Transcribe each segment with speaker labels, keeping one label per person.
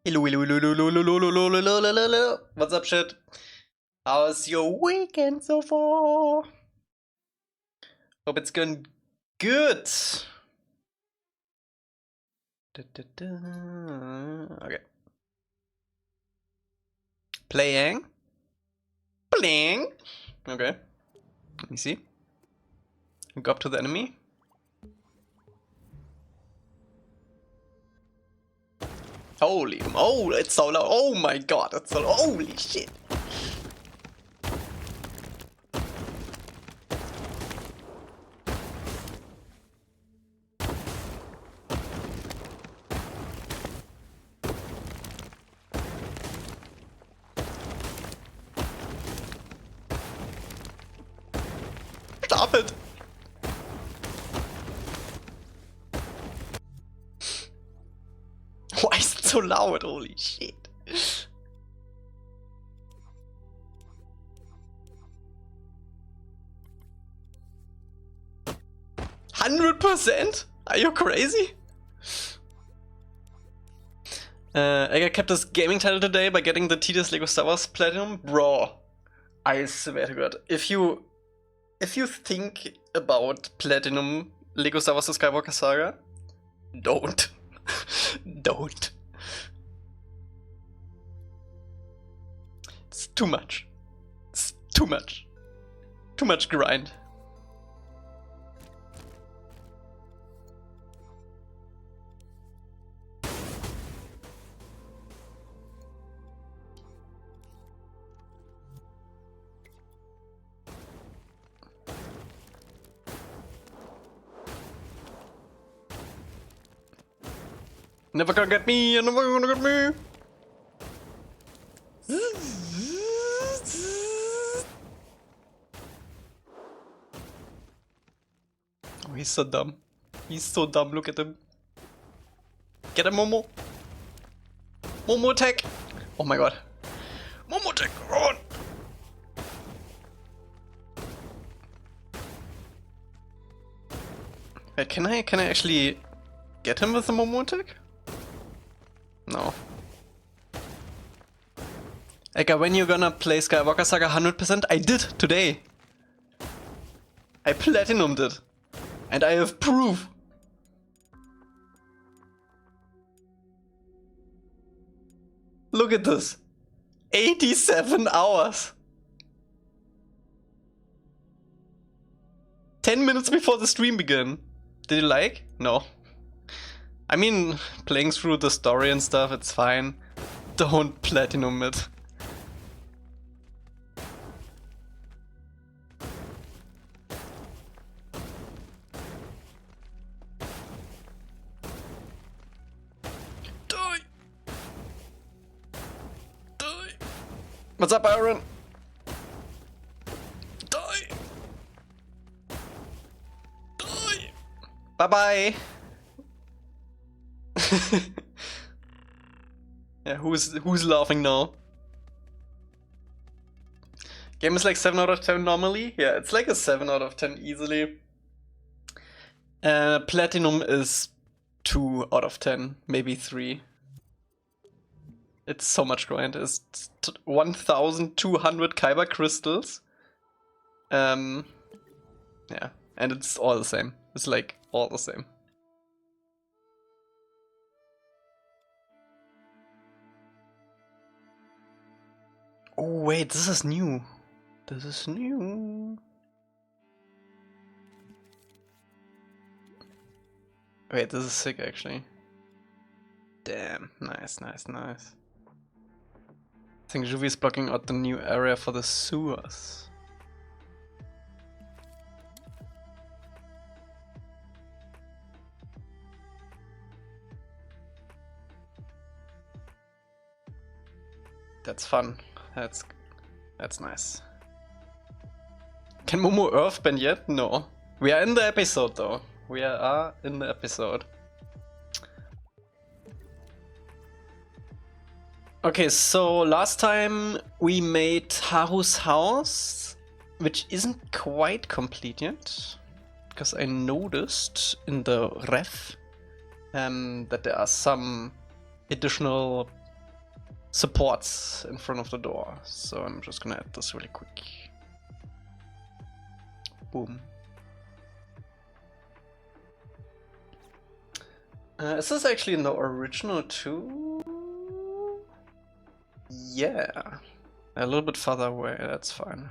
Speaker 1: Hello, hello, hello, hello, hello, hello, hello, hello, hello, hello. What's up, shit? How's your weekend so far? Hope it's going good. Okay. Playing. Okay. Let me see. Go up to the enemy. Holy, oh, it's so loud. Oh my god, it's so loud. Holy shit. Stop it. Why is it so loud? Holy shit. 100%? Are you crazy? Elca kept his gaming title today by getting the TDS Lego Star Wars Platinum. Bro, I swear to God, if you think about Platinum Lego Star Wars The Skywalker Saga, don't. Don't. It's too much. It's too much. Too much grind. Never gonna get me, you're never gonna get me! Oh, he's so dumb. He's so dumb, look at him. Get him, Momo! Momo attack! Oh my god. Momo attack, run! Wait, can I actually get him with the Momo attack? No. Elca, when you gonna play Skywalker Saga 100%? I did today. I platinumed it. And I have proof. Look at this. 87 hours. 10 minutes before the stream began. Did you like? No. I mean, playing through the story and stuff, it's fine. Don't platinum it. Die! Die! What's up, Aaron? Die! Die! Bye-bye! Yeah, who's laughing now? Game is like 7 out of 10 normally. Yeah, it's like a 7 out of 10 easily. Platinum is 2 out of 10, maybe 3. It's so much grind. It's 1,200 Kyber crystals. Yeah, and it's all the same. It's like all the same. Oh wait, this is new. This is new. Wait, this is sick actually. Damn, nice, nice, nice. I think Juvi is blocking out the new area for the sewers. That's fun. That's nice. Can Momo earthbend yet? No. We are in the episode though. We are in the episode. Okay, so last time we made Haru's house, which isn't quite complete yet. Because I noticed in the ref that there are some additional supports in front of the door. So I'm just gonna add this really quick. Boom. Is this actually in the original too? Yeah. A little bit further away, that's fine.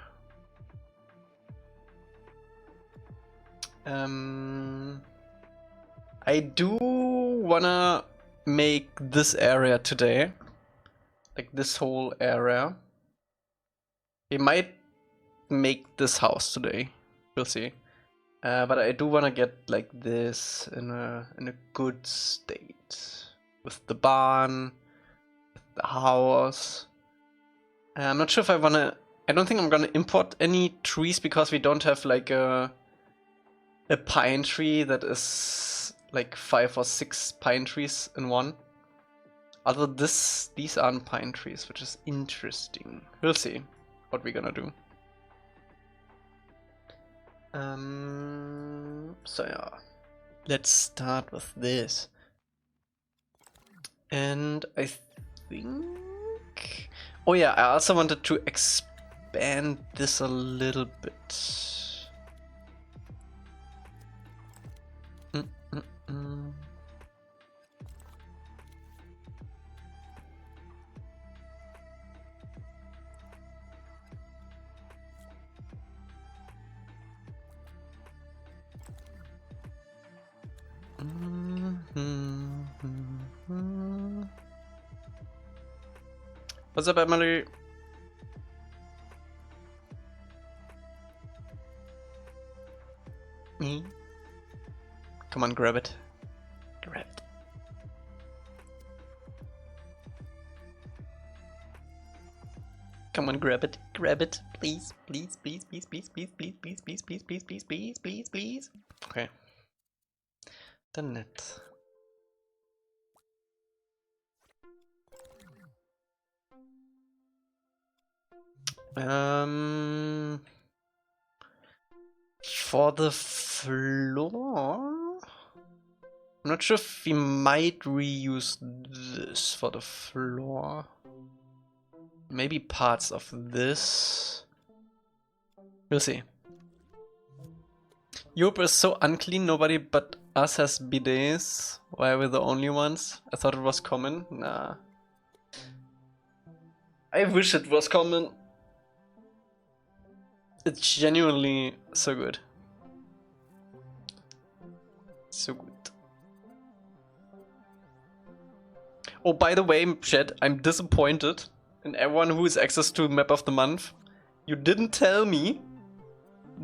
Speaker 1: I do wanna make this area today. Like this whole area. We might make this house today. We'll see. But I do wanna get like this in a good state. With the barn, with the house. I'm not sure if I wanna... I don't think I'm gonna import any trees because we don't have like a pine tree that is like 5 or 6 pine trees in one. Although these aren't pine trees, which is interesting. We'll see what we're gonna do. So yeah, let's start with this. And I think... Oh yeah, I also wanted to expand this a little bit. What's up, Emily? Me? Come on, grab it. Grab it. Come on, grab it. Grab it. Please, please, please, please, please, please, please, please, please, please, please, please, please, please, please. Okay. Done it. For the floor, I'm not sure if we might reuse this for the floor. Maybe parts of this. We'll see. Europe is so unclean, nobody but us has bidets. Why are we the only ones? I thought it was common. Nah. I wish it was common. It's genuinely so good. So good. Oh, by the way, chat, I'm disappointed in everyone who has access to Map of the Month. You didn't tell me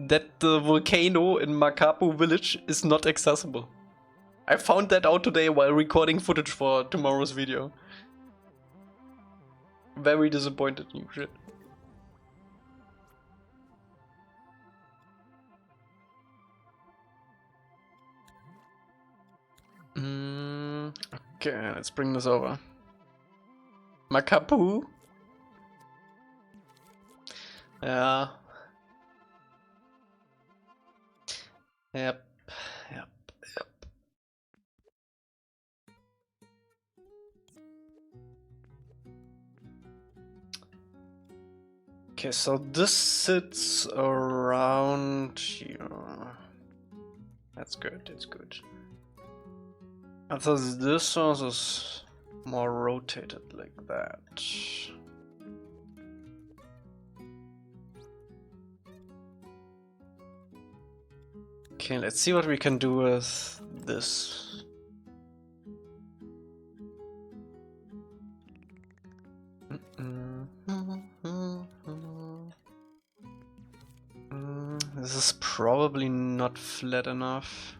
Speaker 1: that the volcano in Makapu village is not accessible. I found that out today while recording footage for tomorrow's video. Very disappointed in you, shit. Okay, let's bring this over. Makapu? Yeah. Yep. Okay, so this sits around here. That's good, that's good. I thought this one is more rotated like that. Okay, let's see what we can do with this. This is probably not flat enough.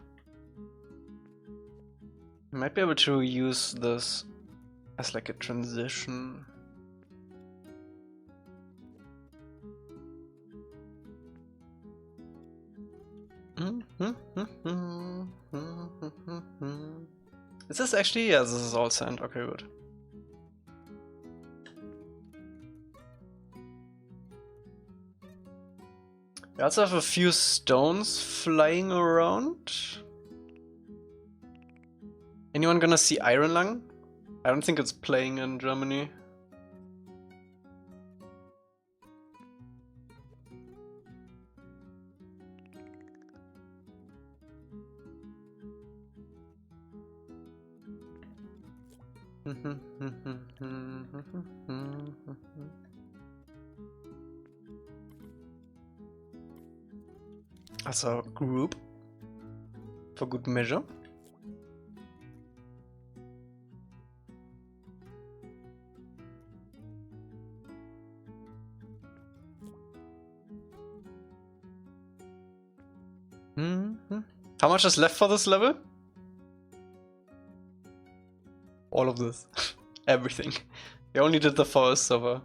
Speaker 1: Might be able to use this as like a transition. Is this actually? Yeah, this is all sand. Okay, good. We also have a few stones flying around. Anyone gonna see Iron Lung? I don't think it's playing in Germany. Also group for good measure. How much is left for this level? All of this. Everything. We only did the forest so far.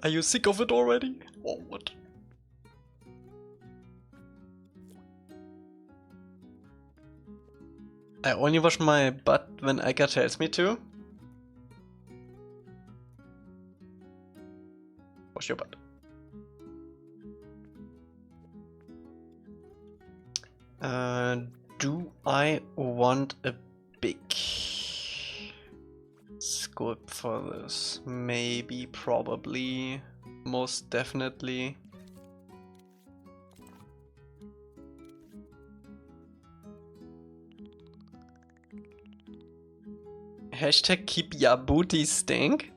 Speaker 1: Are you sick of it already? Or what? I only wash my butt when Elca tells me to. Wash your butt. Do I want a big sculpt for this? Maybe, probably, most definitely. Hashtag keep ya booty stink.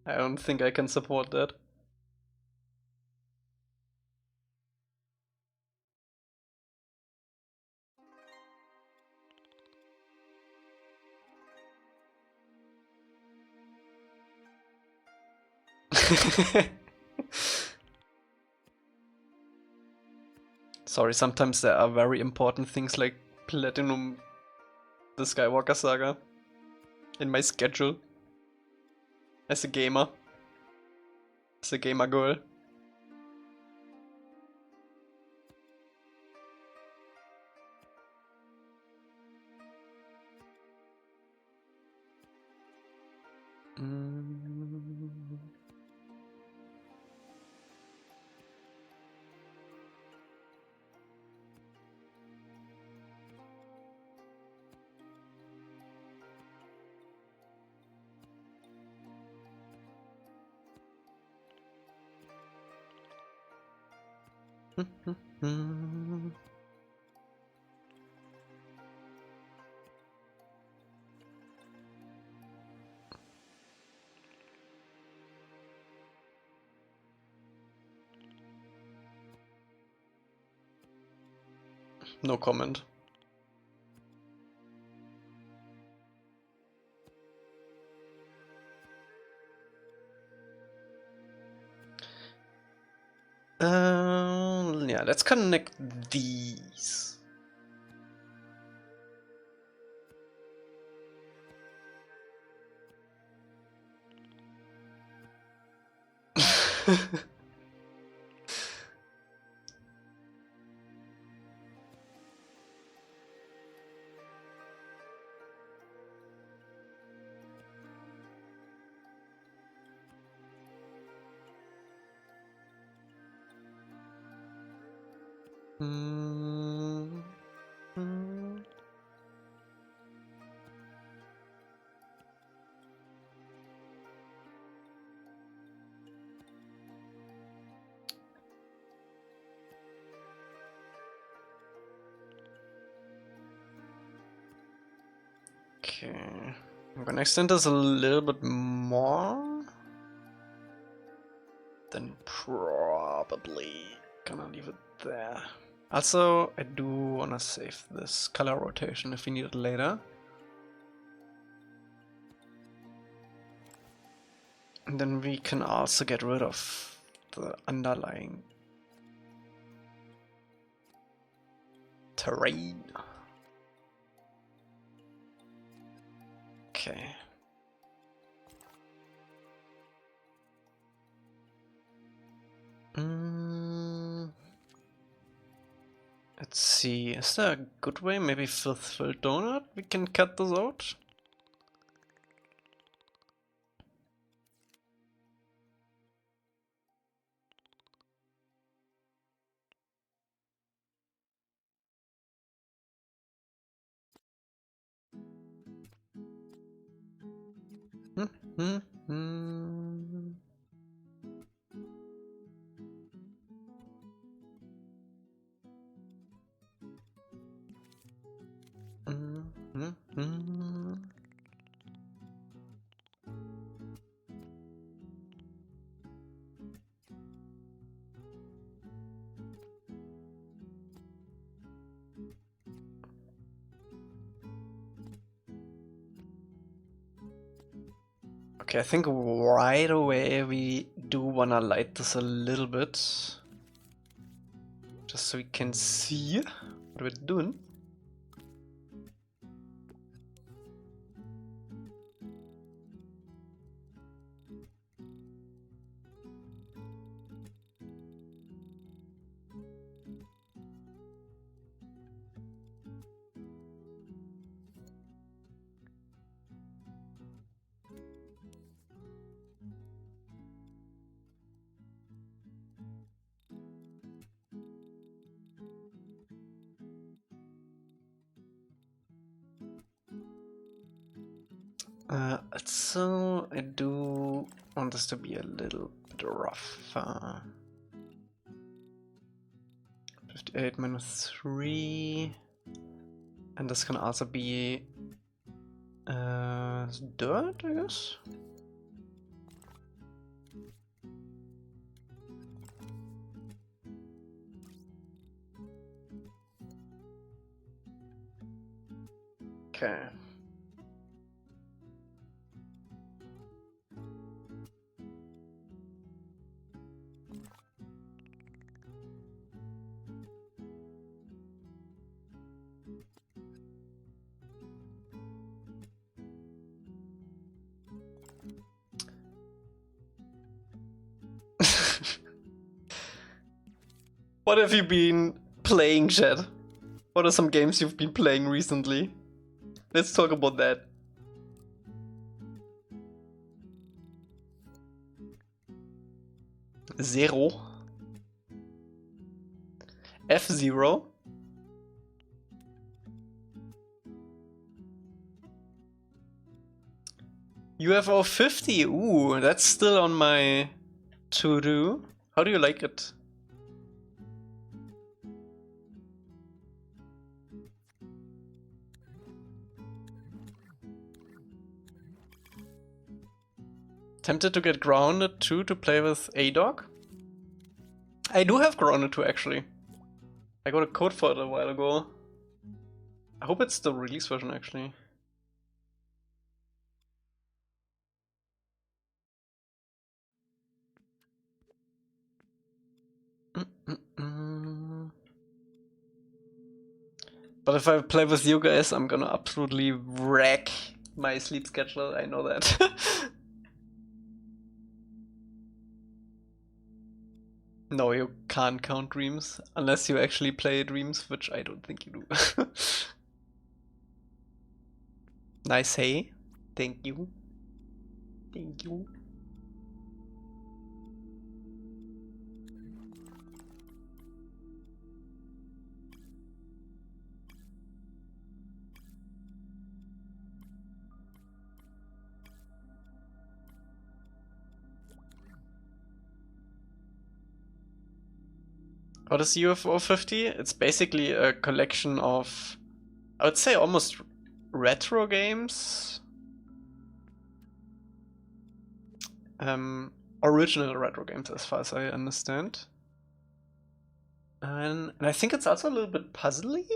Speaker 1: I don't think I can support that. Sorry, sometimes there are very important things like Platinum the Skywalker Saga in my schedule as a gamer. As a gamer girl. No comment. Yeah, let's connect these. Okay, I'm gonna extend this a little bit more. Then probably gonna leave it there. Also, I do wanna save this color rotation if we need it later. And then we can also get rid of the underlying terrain. Okay. Let's see, is there a good way? Maybe with filled donut we can cut this out? Okay, I think right away we do wanna light this a little bit. Just so we can see what we're doing. So I do want this to be a little bit rough. 58 minus 3. And this can also be dirt, I guess? Okay. What have you been playing, chat? What are some games you've been playing recently? Let's talk about that. Zero. F-Zero. UFO 50. Ooh, that's still on my to-do. How do you like it? Tempted to get Grounded 2 to play with A-Dog? I do have Grounded 2 actually. I got a code for it a while ago. I hope it's the release version actually. But if I play with you guys, I'm gonna absolutely wreck my sleep schedule, I know that. No, you can't count Dreams, unless you actually play Dreams, which I don't think you do. Nice, hey. Thank you. Thank you. What is UFO 50? It's basically a collection of, I would say, almost retro games. Original retro games, as far as I understand. And I think it's also a little bit puzzly?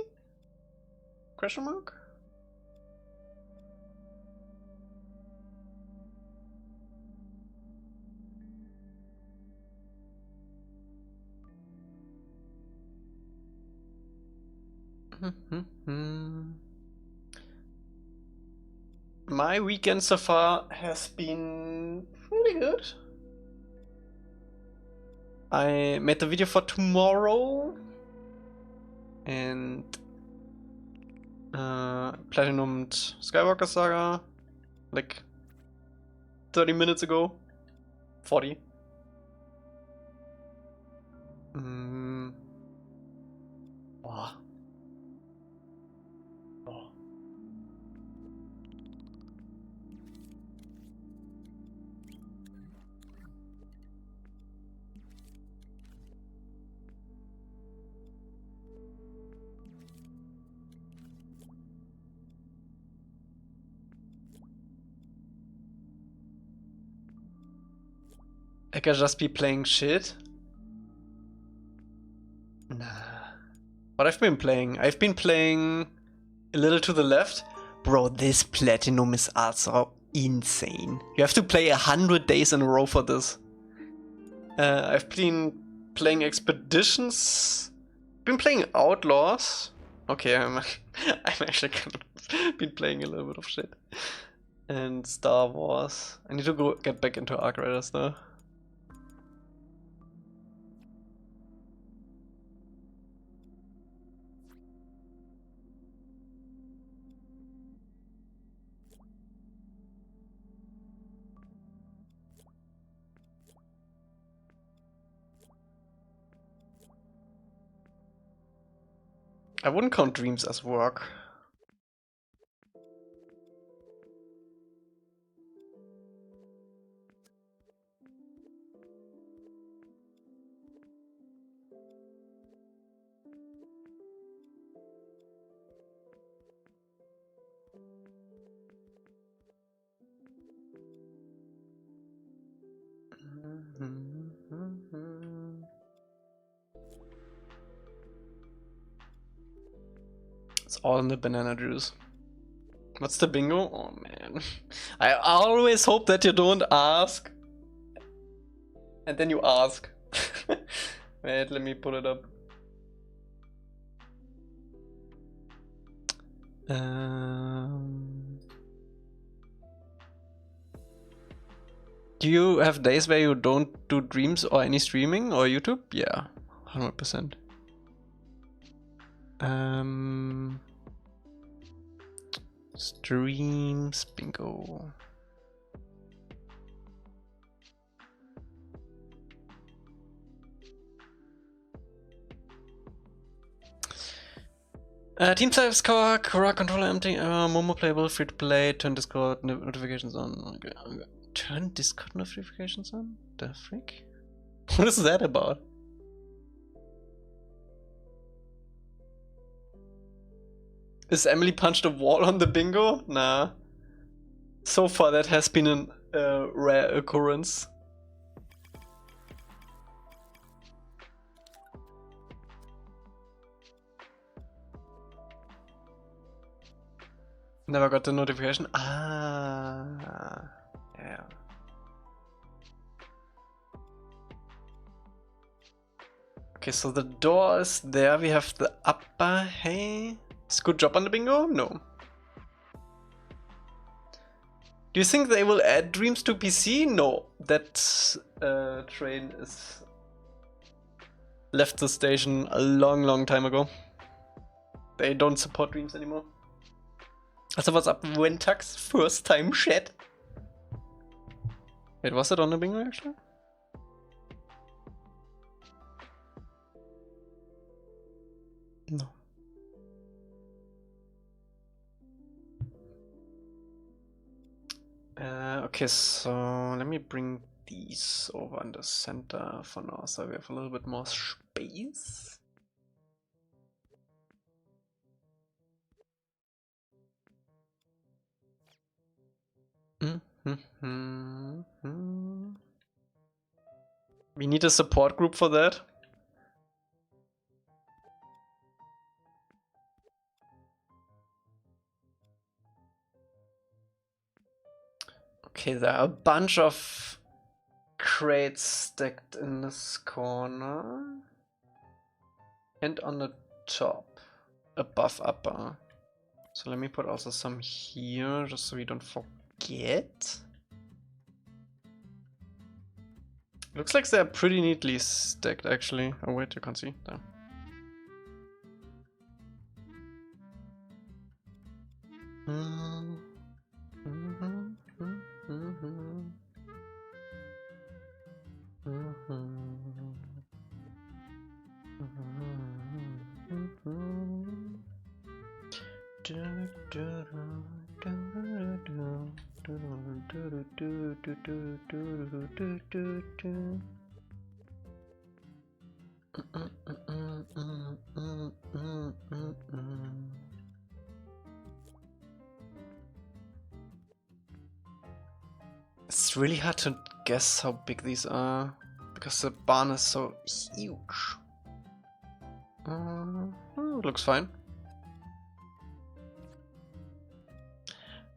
Speaker 1: Question mark? My weekend so far has been pretty good. I made the video for tomorrow and platinumed Skywalker Saga like 30 minutes ago. 40. Oh. Oh. I could just be playing shit. Nah. What I've been playing? I've been playing a little to the left. Bro, this platinum is also insane. You have to play 100 days in a row for this. I've been playing expeditions. Been playing outlaws. Okay, I'm actually kind of been playing a little bit of shit. And Star Wars. I need to get back into Arc Raiders though. I wouldn't count Dreams as work. It's all in the banana juice. What's the bingo? Oh man. I always hope that you don't ask. And then you ask. Wait, let me pull it up. Do you have days where you don't do Dreams or any streaming or YouTube? Yeah, 100%. Streams bingo. Team size score, Quora controller empty, Momo playable, free to play, turn Discord notifications on. Okay. Turn Discord notifications on? The frick? What is that about? Is Emily punched a wall on the bingo? Nah. So far that has been a rare occurrence. Never got the notification. Ah, yeah. Okay, so the door is there. We have the upper. Hey, it's a good job on the bingo. No. Do you think they will add Dreams to PC? No, that train is left the station a long time ago. They don't support Dreams anymore. Also, what's up, Wentax? First time chat. Wait, was it on the bingo actually? No. Okay, so let me bring these over in the center for now, so we have a little bit more space. We need a support group for that. Okay, there are a bunch of crates stacked in this corner. And on the top, above upper. So let me put also some here, just so we don't forget. Looks like they're pretty neatly stacked actually. Oh wait, you can't see. There. It's really hard to guess how big these are, because the barn is so huge. Looks fine.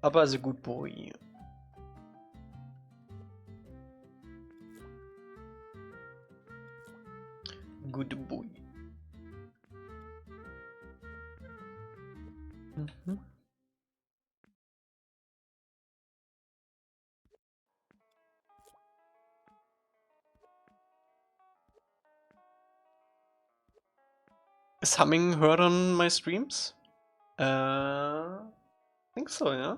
Speaker 1: Aber is a good boy. Good boy. Is humming heard on my streams? I think so, yeah.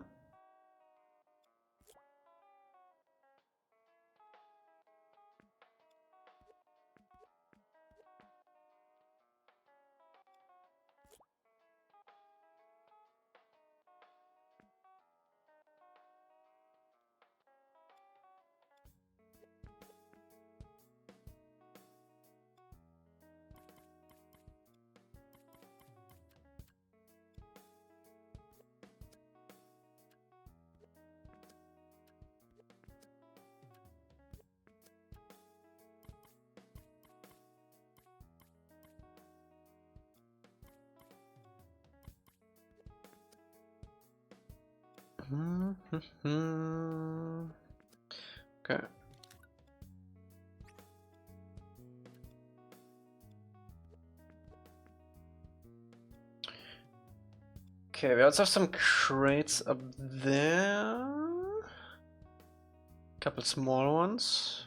Speaker 1: Okay. Okay, we also have some crates up there. Couple small ones.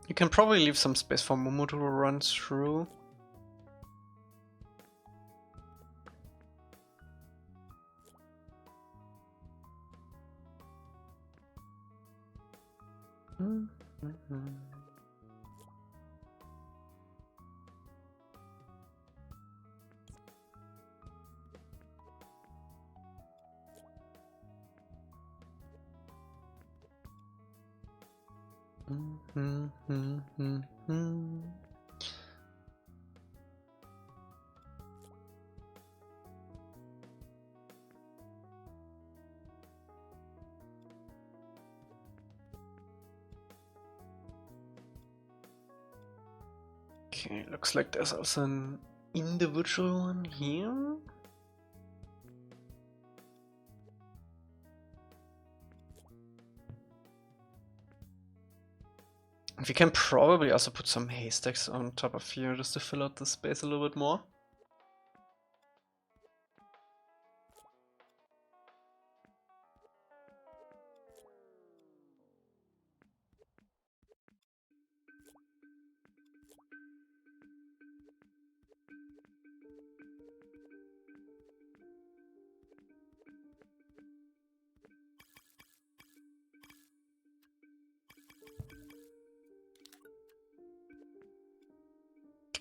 Speaker 1: You can probably leave some space for Momo to run through. Okay, looks like there's also an individual one here. We can probably also put some haystacks on top of here just to fill out the space a little bit more.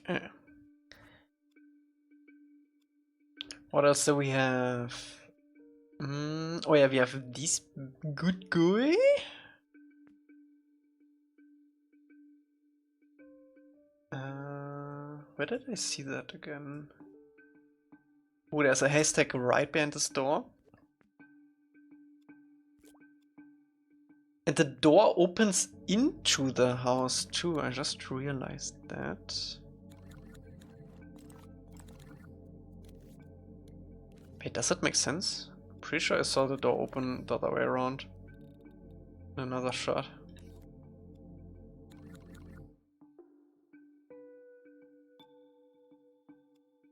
Speaker 1: Okay. What else do we have? Oh yeah, we have this good guy. Where did I see that again? Oh, there's a haystack right behind this door. And the door opens into the house too, I just realized that. Wait, does that make sense? I'm pretty sure I saw the door open the other way around. Another shot.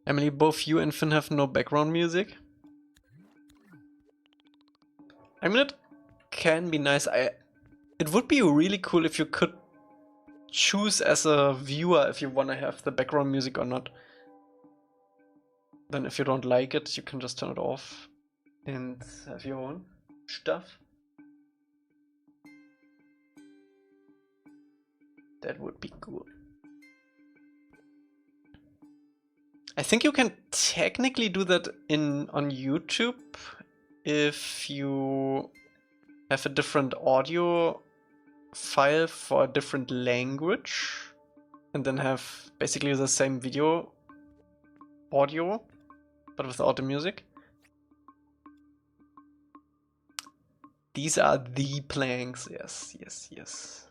Speaker 1: Emily, both you and Finn have no background music. I mean, it can be nice. It would be really cool if you could choose as a viewer if you want to have the background music or not. Then if you don't like it, you can just turn it off and have your own stuff. That would be cool. I think you can technically do that on YouTube if you have a different audio file for a different language. and then have basically the same video audio, but without the music. These are the planks, yes, yes, yes.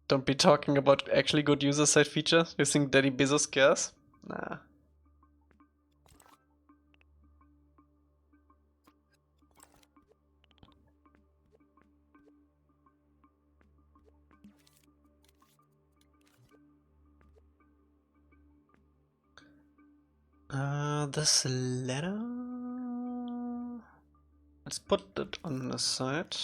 Speaker 1: Don't be talking about actually good user-side features. You think Daddy Bezos cares? Nah. This letter... Let's put it on the side.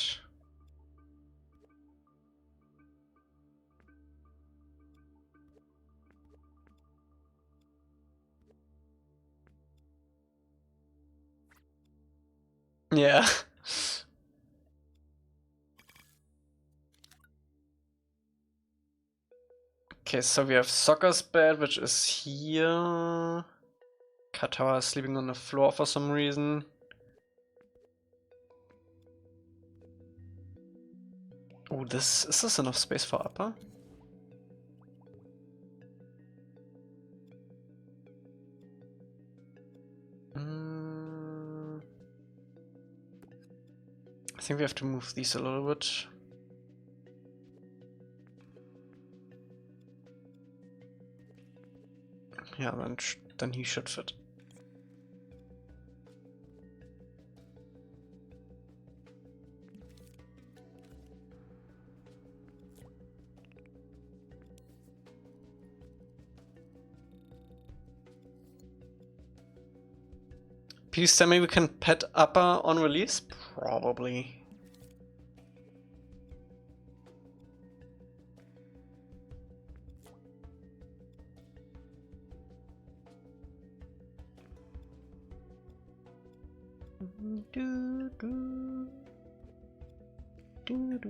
Speaker 1: Yeah. Okay, so we have Soccer's bed, which is here. Katawa is sleeping on the floor for some reason. Oh, is this enough space for upper? I think we have to move these a little bit. Yeah, then he should fit. Please tell me we can pet upper on release? Probably. Do, do, do, do.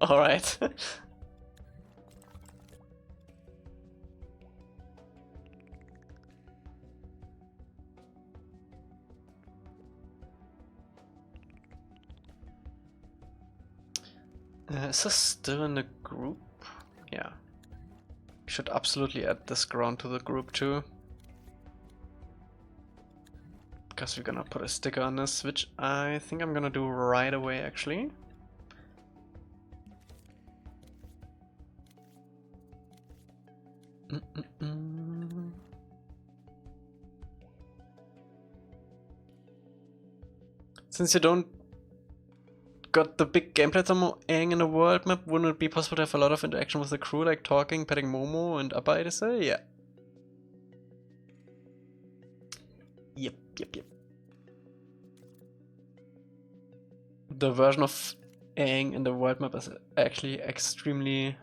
Speaker 1: All right. Is this still in the group? Yeah. We should absolutely add this ground to the group too. Because we're gonna put a sticker on this, which I think I'm gonna do right away actually. Since you don't got the big gameplay demo in the world map, wouldn't it be possible to have a lot of interaction with the crew, like talking, petting Momo and Appa ATLA? Yeah. Yep. The version of Aang in the world map is actually extremely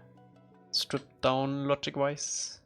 Speaker 1: stripped down logic-wise.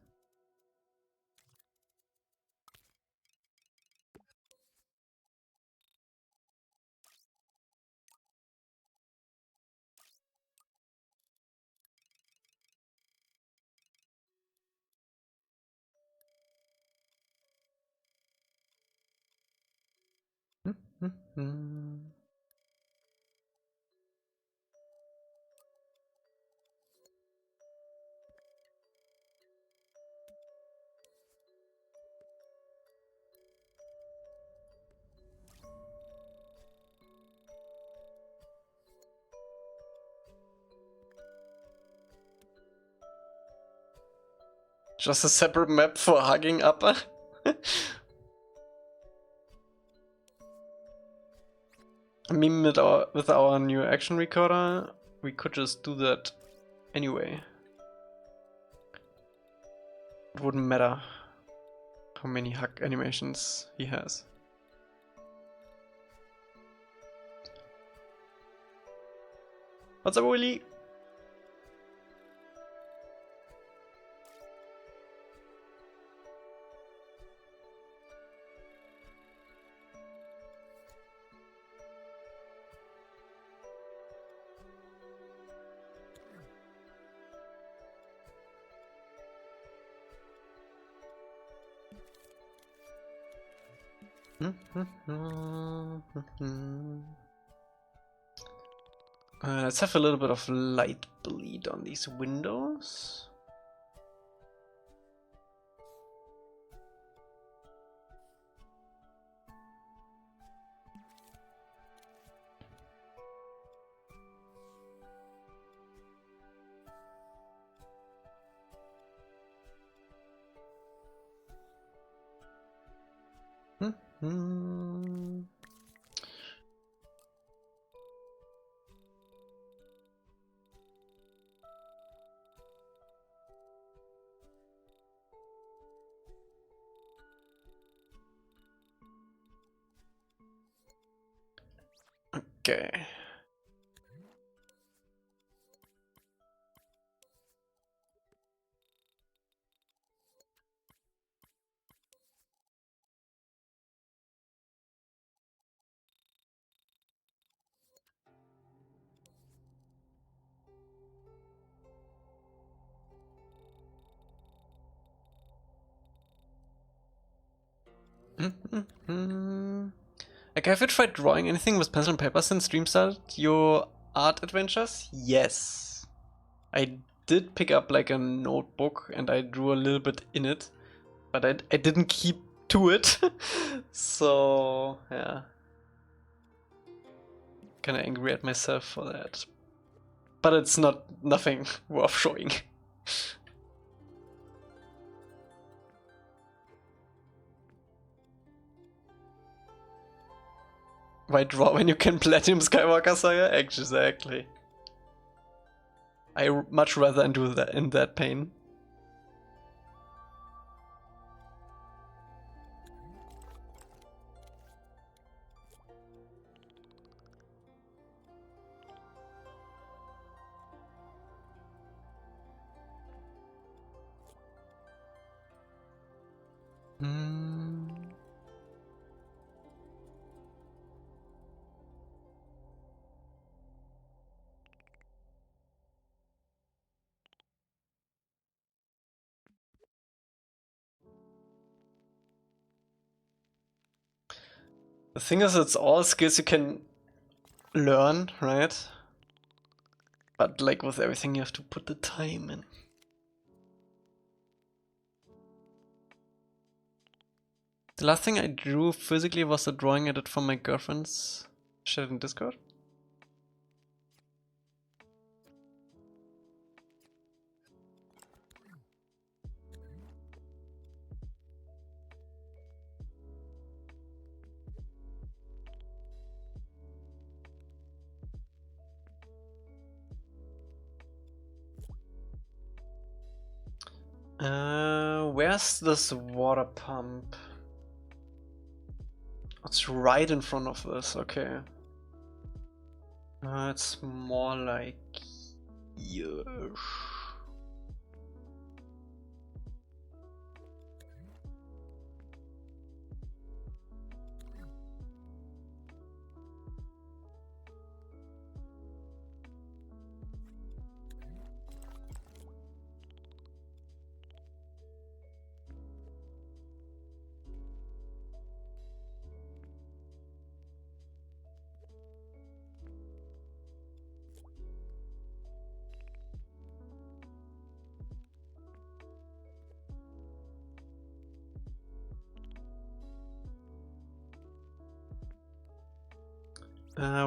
Speaker 1: Just a separate map for hugging Appa? I mean, with our new action recorder, we could just do that anyway. It wouldn't matter how many hug animations he has. What's up, Willy? Let's have a little bit of light bleed on these windows. Okay. Like, have you tried drawing anything with pencil and paper since Dream started your art adventures? Yes. I did pick up like a notebook and I drew a little bit in it, but I didn't keep to it. So, yeah. Kinda angry at myself for that. But it's nothing worth showing. Why draw when you can platinum Skywalker Saga? Exactly. I much rather undo that in that pain. The thing is, it's all skills you can learn, right? But like with everything, you have to put the time in. The last thing I drew physically was a drawing I did for my girlfriend's chat in Discord. Where's this water pump? It's right in front of this, okay. It's more like... yes.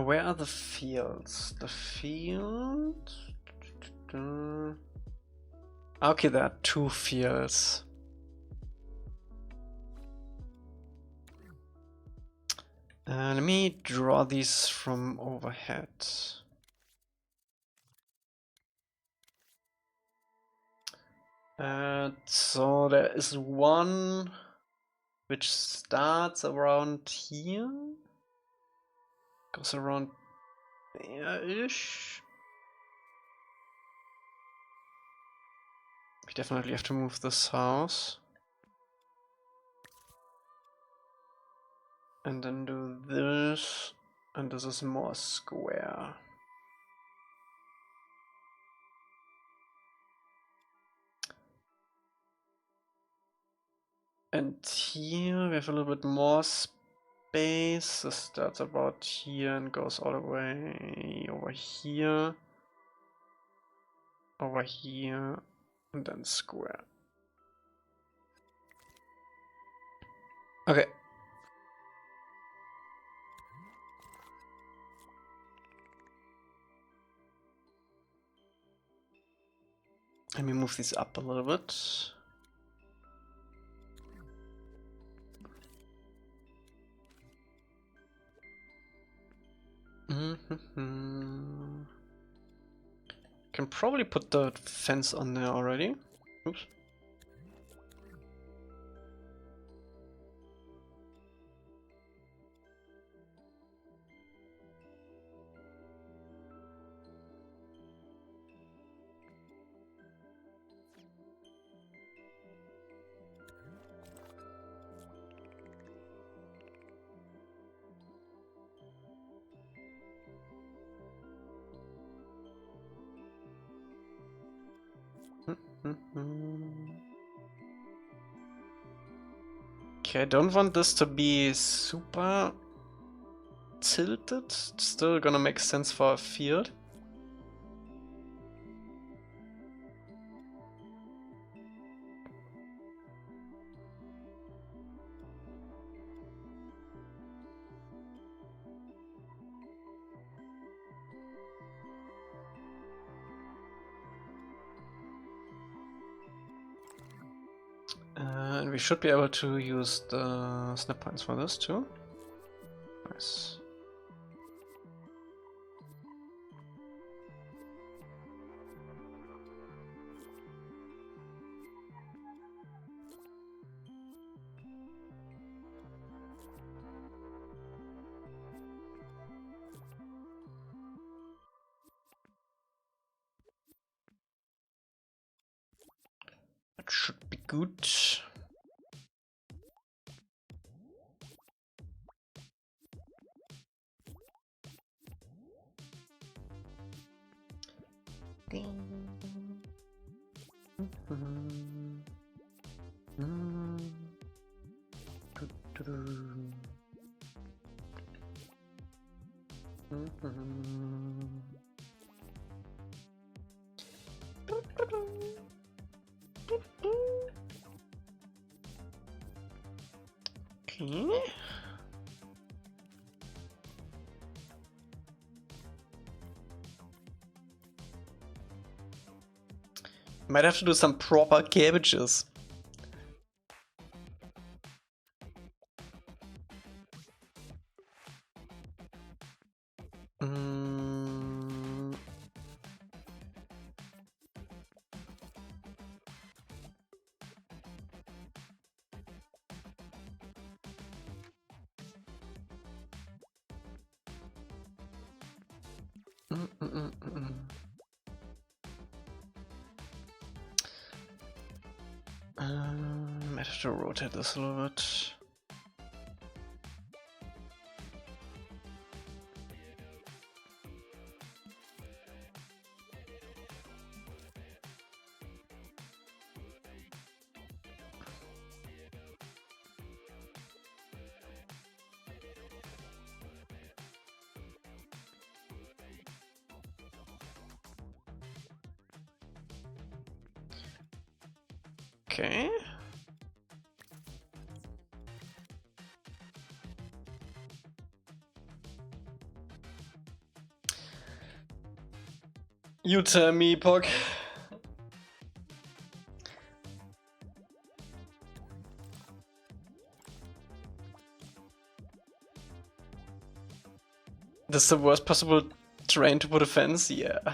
Speaker 1: Where are the fields? The field... Okay, there are 2 fields. Let me draw these from overhead. So there is one which starts around here, goes around there-ish. We definitely have to move this house. And then do this, and this is more square. And here we have a little bit more space. This starts about here and goes all the way over here, and then square. Okay. Let me move these up a little bit. Can probably put the fence on there already. Oops. Okay, I don't want this to be super tilted. It's still gonna make sense for a field. And we should be able to use the snap points for this too. Nice. That should be good. Okay. Might have to do some proper cabbages. Might have to rotate this a little bit. Okay. You tell me, Pog. This is the worst possible terrain to put a fence? Yeah.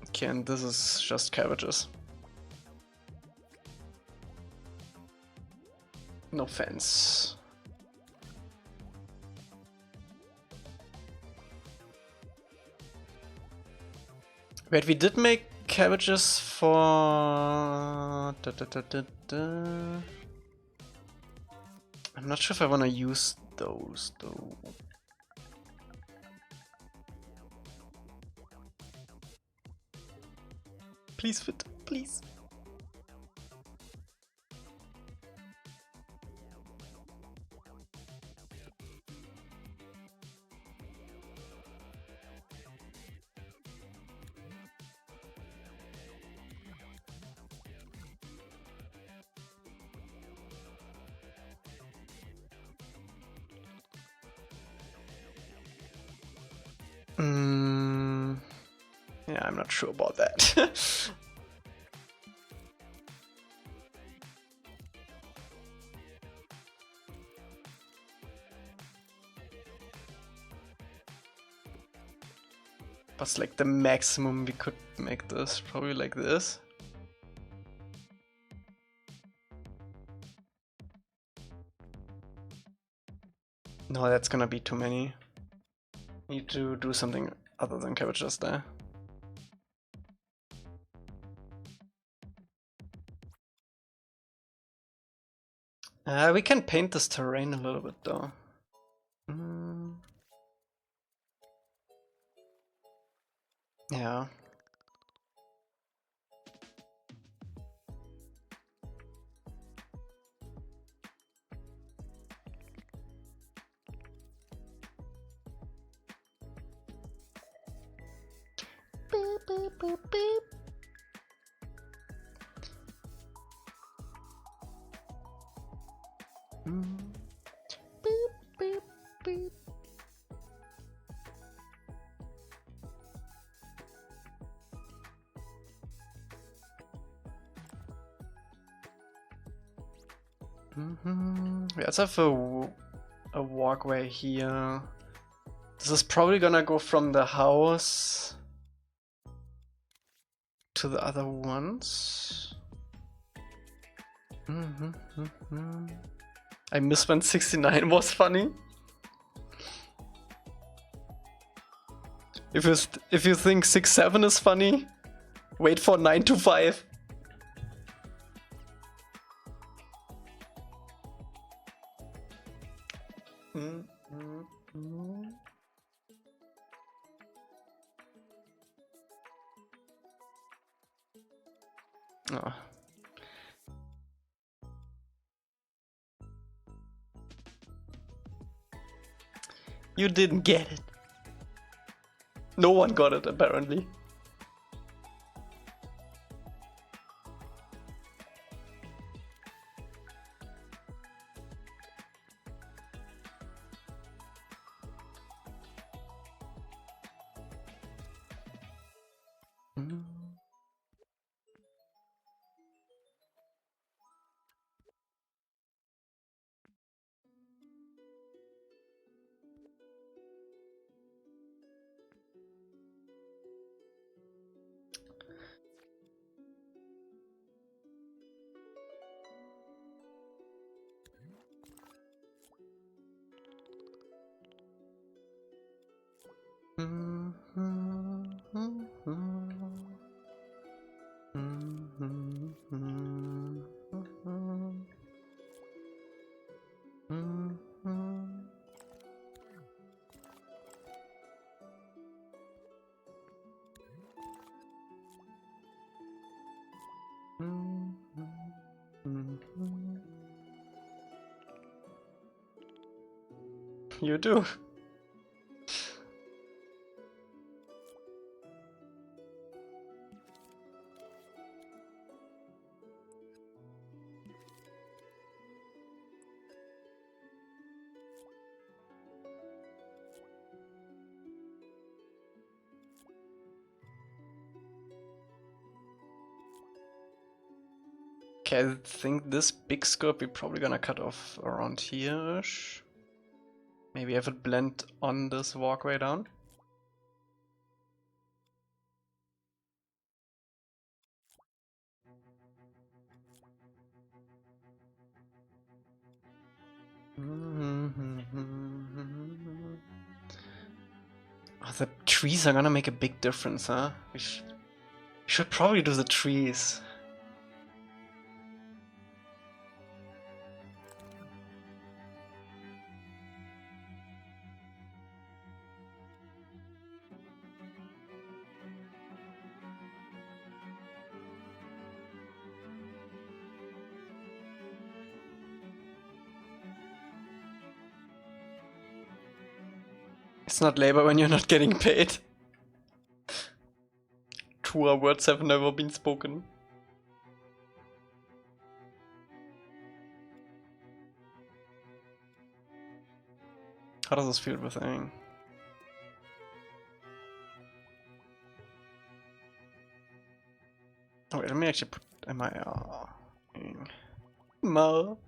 Speaker 1: Okay, and this is just cabbages. No fence. Wait, we did make cabbages for... I'm not sure if I want to use those though. Please fit, please. Yeah, I'm not sure about that. What's like the maximum we could make this? Probably like this. No, that's gonna be too many. Need to do something other than cabbages there. We can paint this terrain a little bit though. Yeah. Boop, boop, boop, boop. Boop, boop, boop. Let's have a walkway here. This is probably gonna go from the house to the other ones. I miss when 69 was funny. If you think 6-7 is funny, wait for 9-5. Oh. You didn't get it. No one got it, apparently. You do. Okay, I think this big skirt we're probably gonna cut off around here-ish. Maybe have it blend on this walkway down. Oh, the trees are gonna make a big difference, huh? We should probably do the trees. . 。 . 。It's not labor when you're not getting paid. Truer words have never been spoken. How does this feel with aim? Oh wait, let me actually put MIR in. Mo.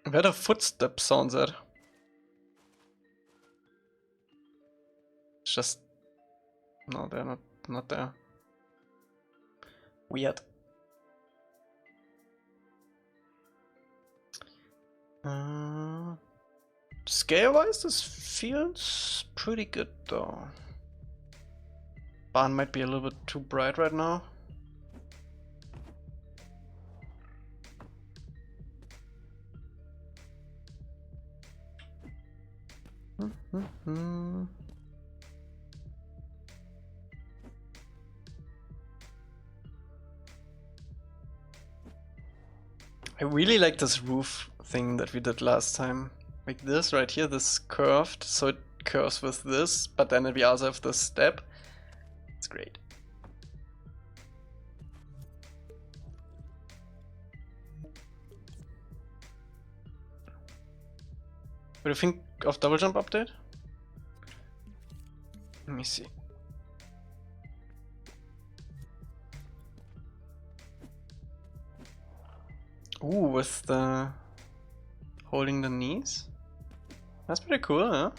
Speaker 1: Where the footstep sounds at? It's just no, they're not there. Weird. Scale-wise, this feels pretty good though. Barn might be a little bit too bright right now. I really like this roof thing that we did last time. Like this right here, this curved, so it curves with this, but then we also have this step. It's great. What do you think of double jump update? Let me see. Ooh, with the holding the knees? That's pretty cool, huh?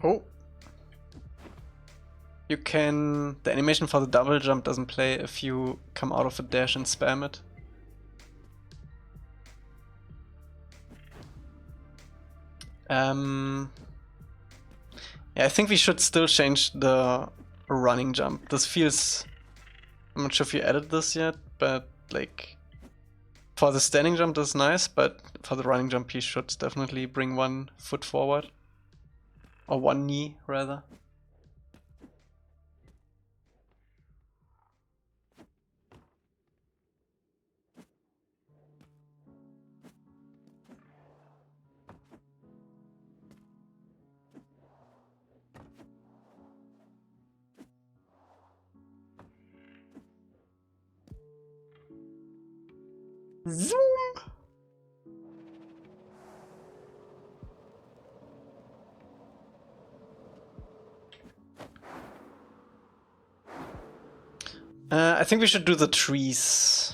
Speaker 1: Oh. You can... The animation for the double jump doesn't play if you come out of a dash and spam it. Yeah, I think we should still change the running jump. This feels... I'm not sure if you added this yet, but like... For the standing jump that's nice, but for the running jump he should definitely bring one foot forward. Or one knee, rather. Zoom! I think we should do the trees.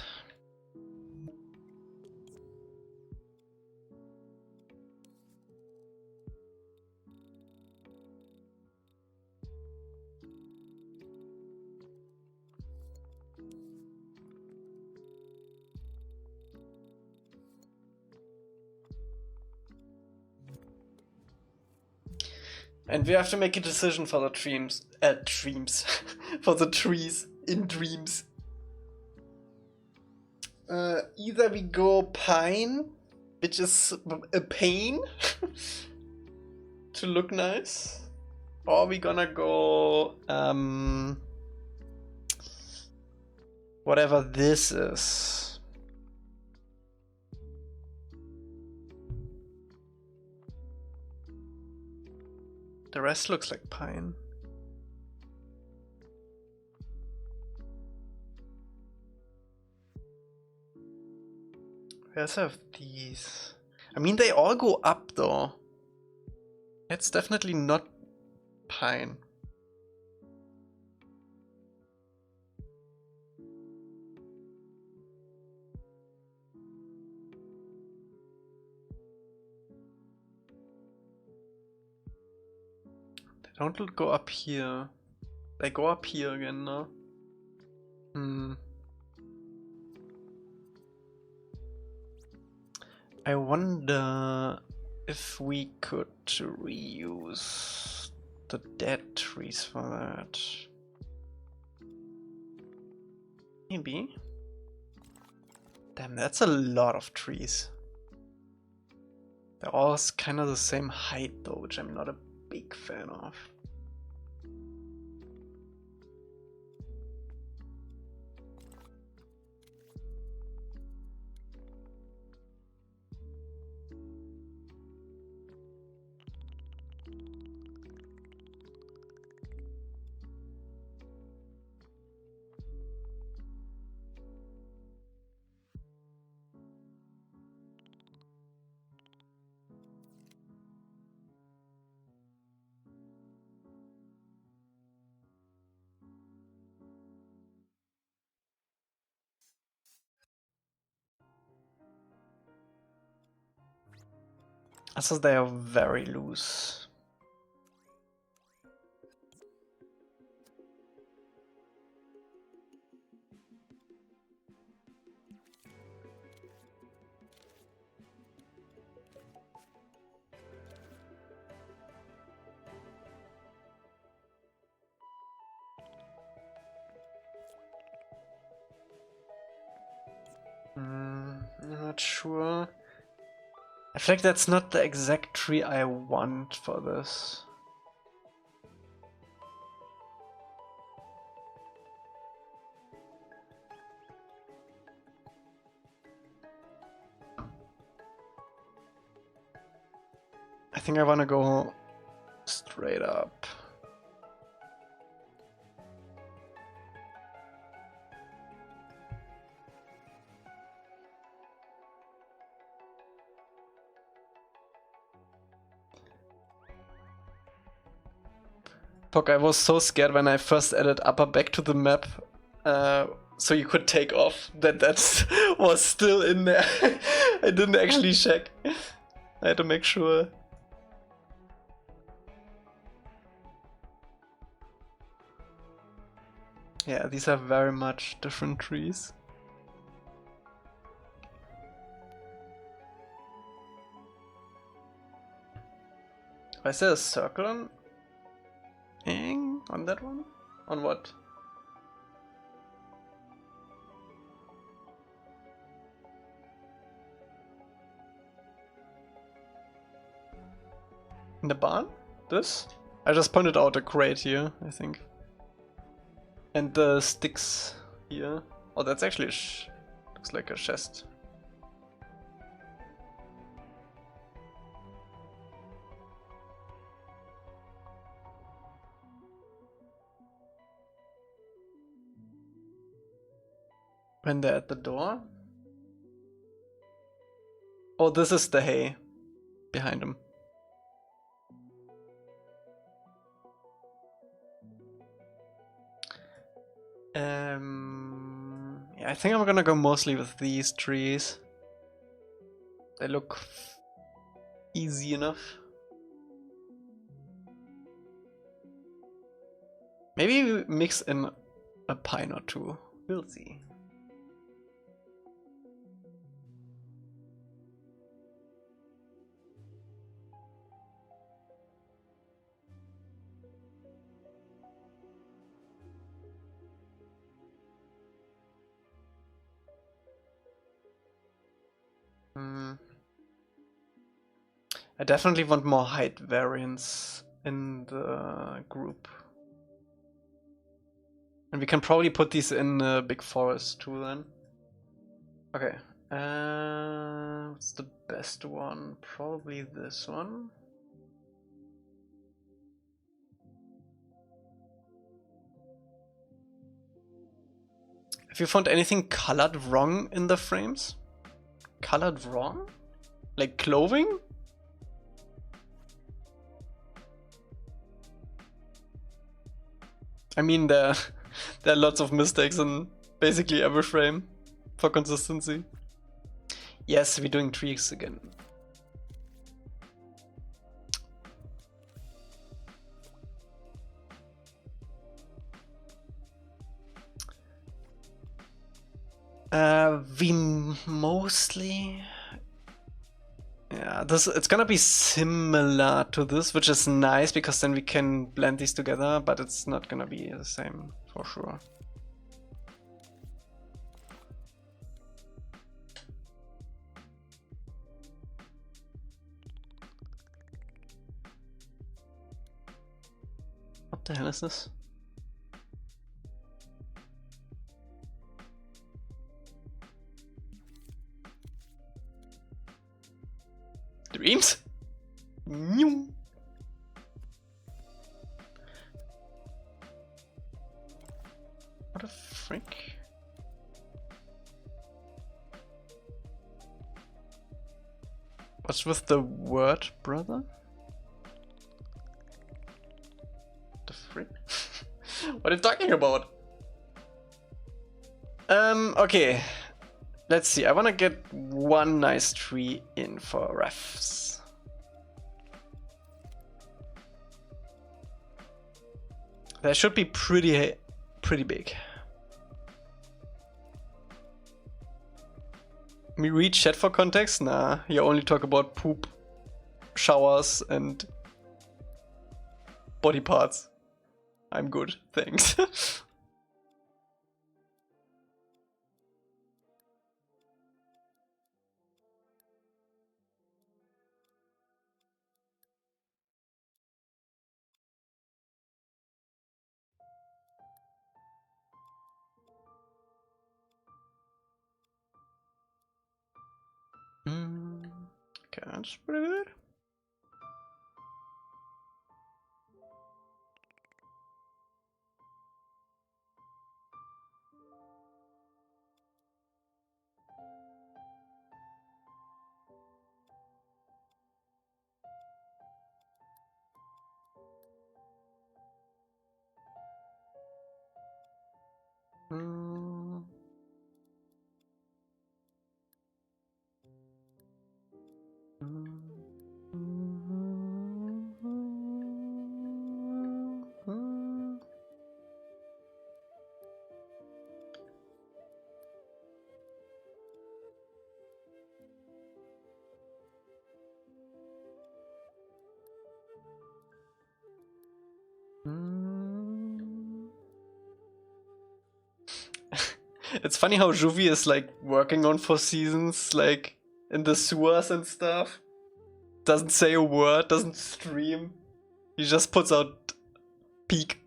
Speaker 1: And we have to make a decision for the dreams. For the trees in Dreams. Either we go pine, which is a pain to look nice, or we gonna go whatever this is. The rest looks like pine. We also have these. I mean, they all go up though. It's definitely not pine. Don't go up here. They go up here again now. I wonder if we could reuse the dead trees for that. Maybe. Damn, that's a lot of trees. They're all kind of the same height though, which I'm not a big fan of. Also, they are very loose. I'm not sure. I feel like that's not the exact tree I want for this. I think I want to go straight up. Fuck, I was so scared when I first added upper back to the map, so you could take off, that was still in there. I didn't actually check. I had to make sure. Yeah, these are very much different trees. Is there a circle on that one? On what? In the barn? This? I just pointed out a crate here, I think. And the sticks here. Oh, that's actually looks like a chest. When they're at the door? Oh, this is the hay behind him. Yeah, I think I'm gonna go mostly with these trees. They look easy enough. Maybe we mix in a pine or two. We'll see. I definitely want more height variance in the group. And we can probably put these in a big forest too then. Okay. What's the best one? Probably this one. Have you found anything colored wrong in the frames? Colored wrong? Like clothing? I mean, there are lots of mistakes in basically every frame for consistency. Yes, we're doing trees again. We mostly... Yeah, it's gonna be similar to this, which is nice because then we can blend these together, but it's not gonna be the same for sure. What the hell is this? Dreams? What the frick? What's with the word, brother? The frick? What are you talking about? Okay. Let's see, I wanna get one nice tree in for refs. That should be pretty big. We read chat for context? Nah, you only talk about poop, showers, and body parts. I'm good, thanks. Okay, that's pretty good. It's funny how Juvie is like working on 4 seasons, like in the sewers and stuff. Doesn't say a word, doesn't stream. He just puts out peak.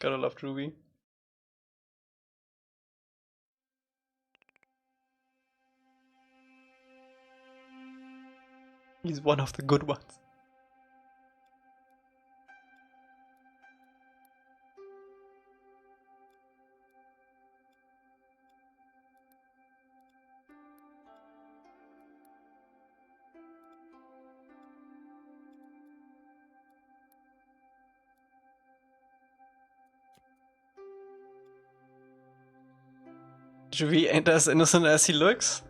Speaker 1: Gotta love Juvie. He's one of the good ones. Juvie ain't as innocent as he looks.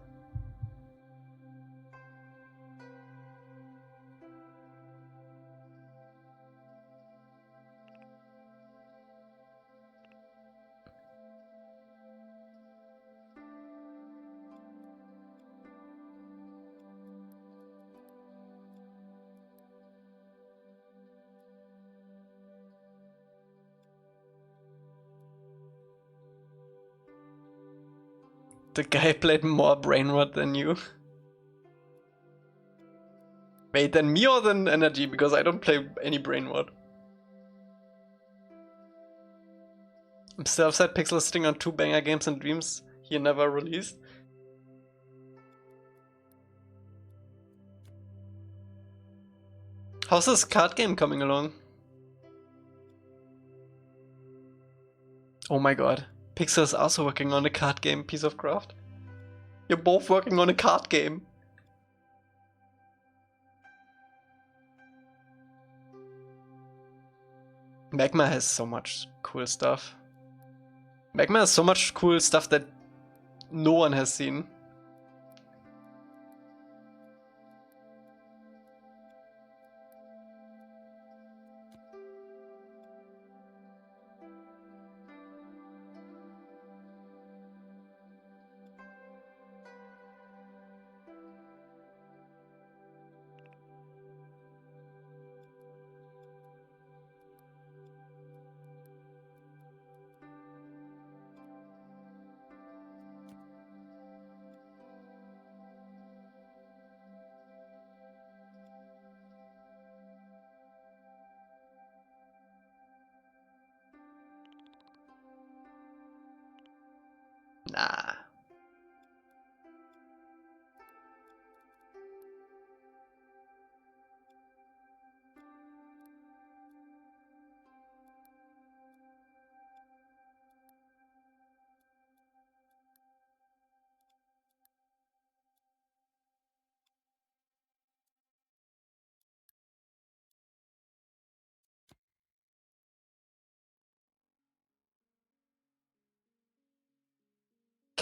Speaker 1: The guy played more brain rot than you. Wait, than me or than Energy? Because I don't play any brain rot. I'm still upset Pixel is sitting on 2 banger games and Dreams he never released. How's this card game coming along? Oh my god. Pixel is also working on a card game, piece of craft. You're both working on a card game. Magma has so much cool stuff. Magma has so much cool stuff that no one has seen.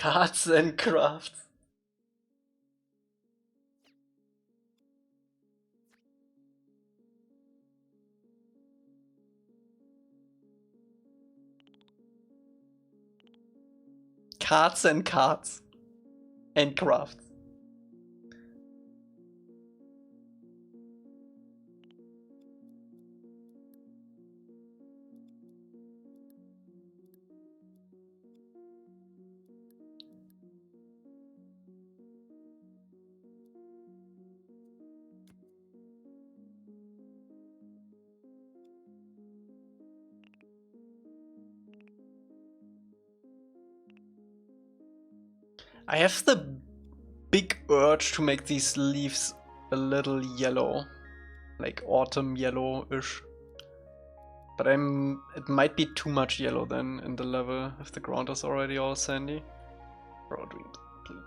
Speaker 1: Cards and crafts. Cards and cards. And crafts. I have the big urge to make these leaves a little yellow, like autumn yellow-ish. But it might be too much yellow then in the level if the ground is already all sandy. Bro, Dreams, please.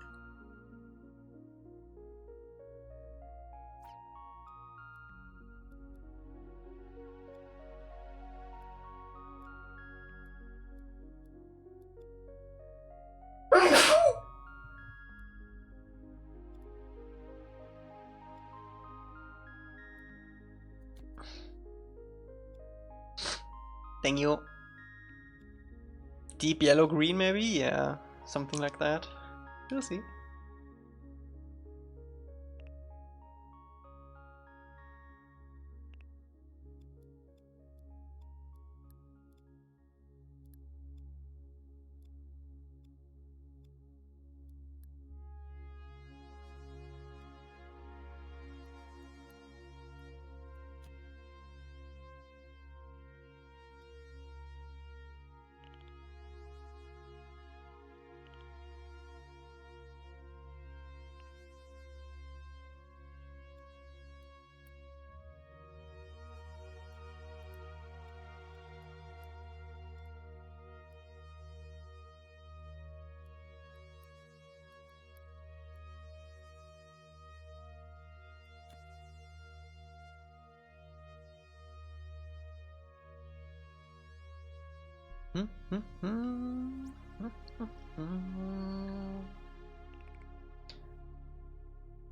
Speaker 1: Thank you. Deep yellow green maybe? Yeah, something like that. We'll see.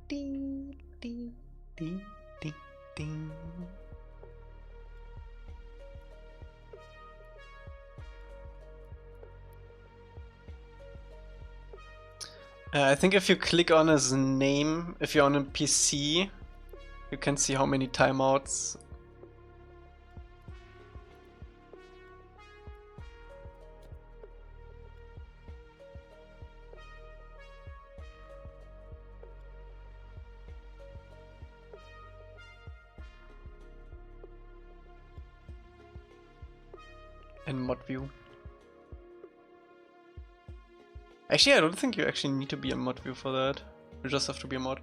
Speaker 1: Ding, ding, ding, ding, ding. I think if you click on his name, if you're on a PC, you can see how many timeouts. In mod view. Actually, I don't think you actually need to be in mod view for that. You just have to be a mod.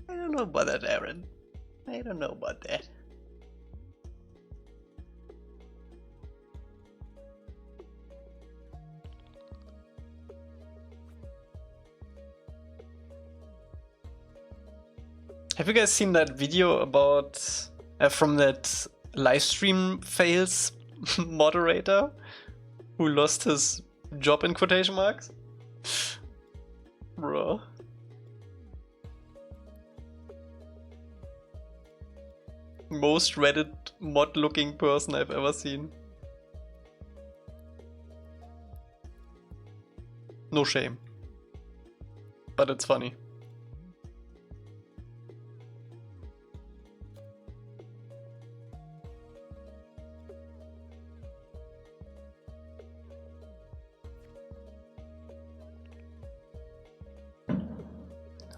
Speaker 1: I don't know about that, Aaron. I don't know about that. Have you guys seen that video about from that livestream fails moderator who lost his job in quotation marks? Bro. Most Reddit mod looking person I've ever seen. No shame. But it's funny.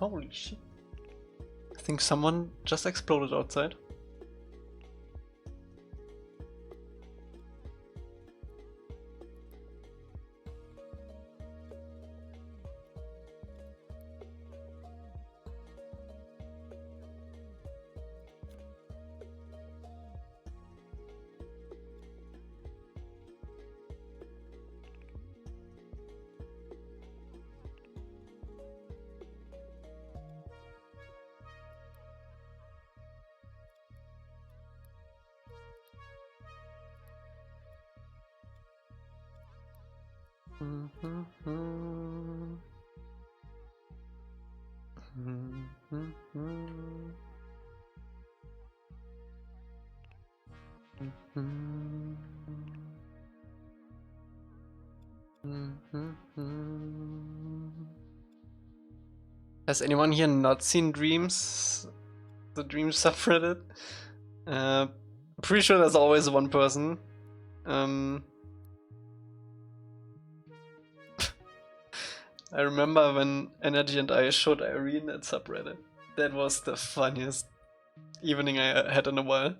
Speaker 1: Holy shit. I think someone just exploded outside. Has anyone here not seen Dreams? The Dreams subreddit? Pretty sure there's always one person. I remember when Energy and I showed Irene at subreddit. That was the funniest evening I had in a while.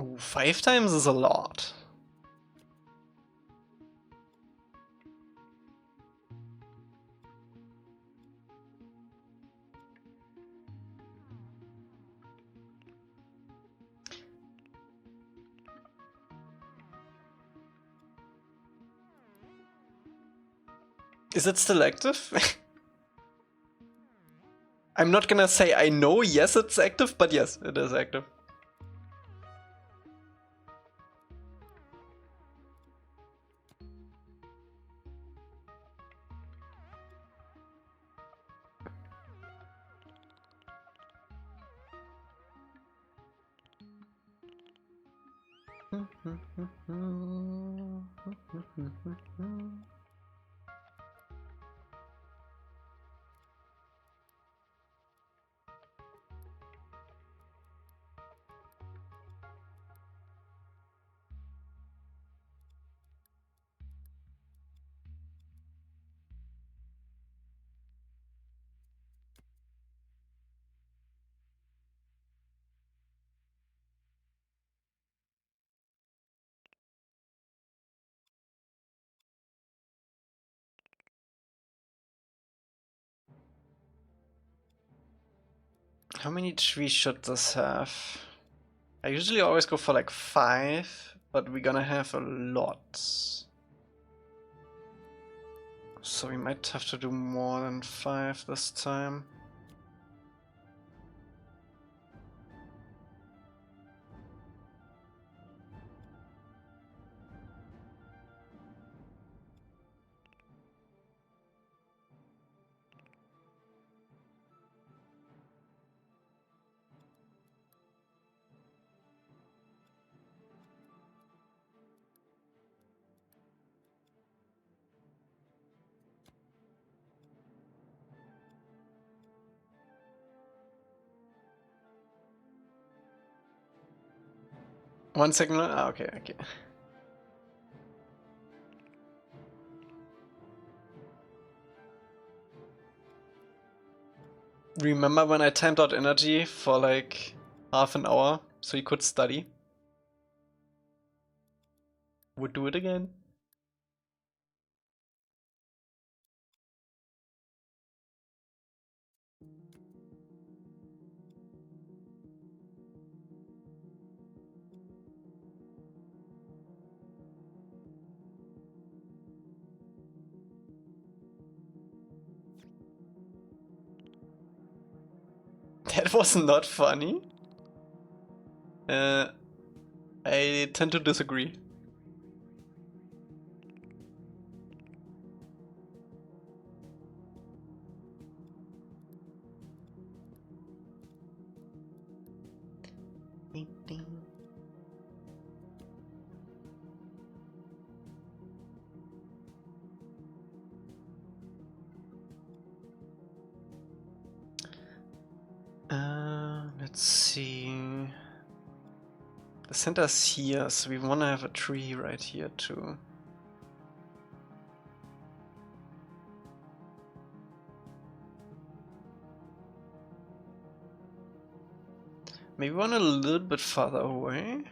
Speaker 1: Ooh, 5 times is a lot. Is it still active? I'm not gonna say I know, yes it's active, but yes, it is active. How many trees should this have? I usually always go for like 5, but we're gonna have a lot. So we might have to do more than 5 this time. One second. Ah, okay, okay. Remember when I timed out Energy for like half an hour so he could study? Would do it again. That was not funny. I tend to disagree. Let's see. The center's here, so we want to have a tree right here too. Maybe one a little bit farther away.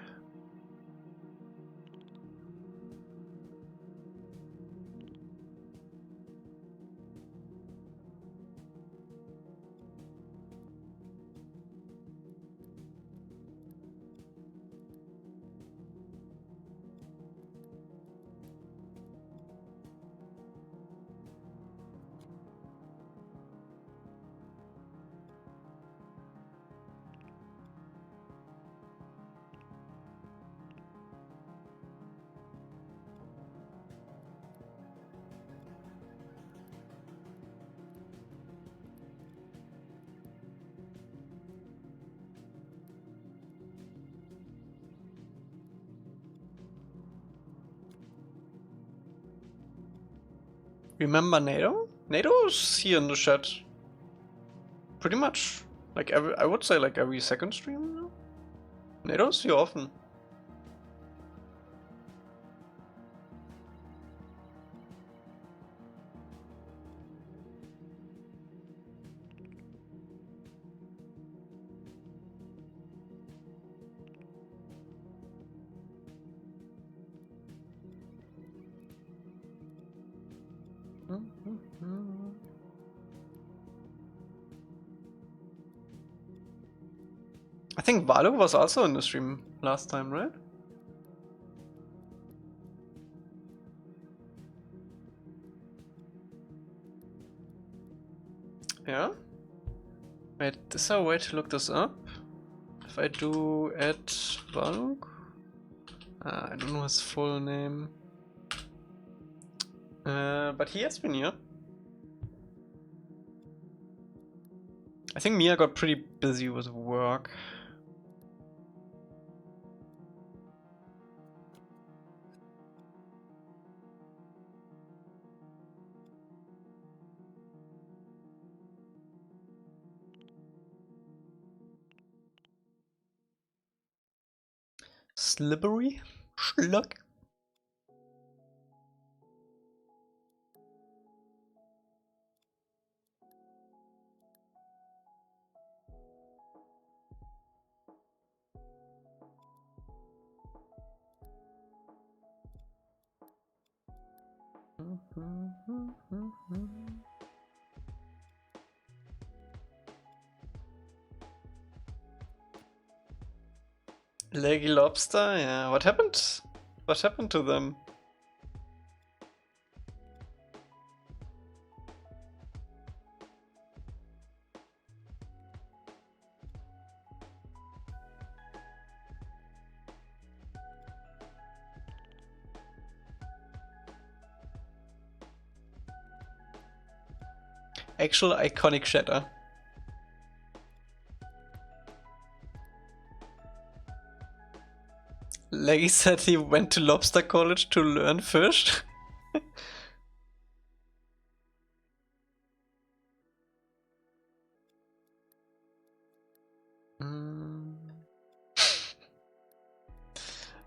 Speaker 1: Remember NATO? NATO's here in the chat. Pretty much. Like I would say like every second stream now. NATO's here often. I think Valo was also in the stream last time, right? Yeah? Wait, is there a way to look this up? If I do add Valo? I don't know his full name. But he has been here. I think Mia got pretty busy with work. Slippery? Schluck? Leggy Lobster? Yeah, what happened? What happened to them? Actual iconic shatter. Leggy said he went to lobster college to learn fish.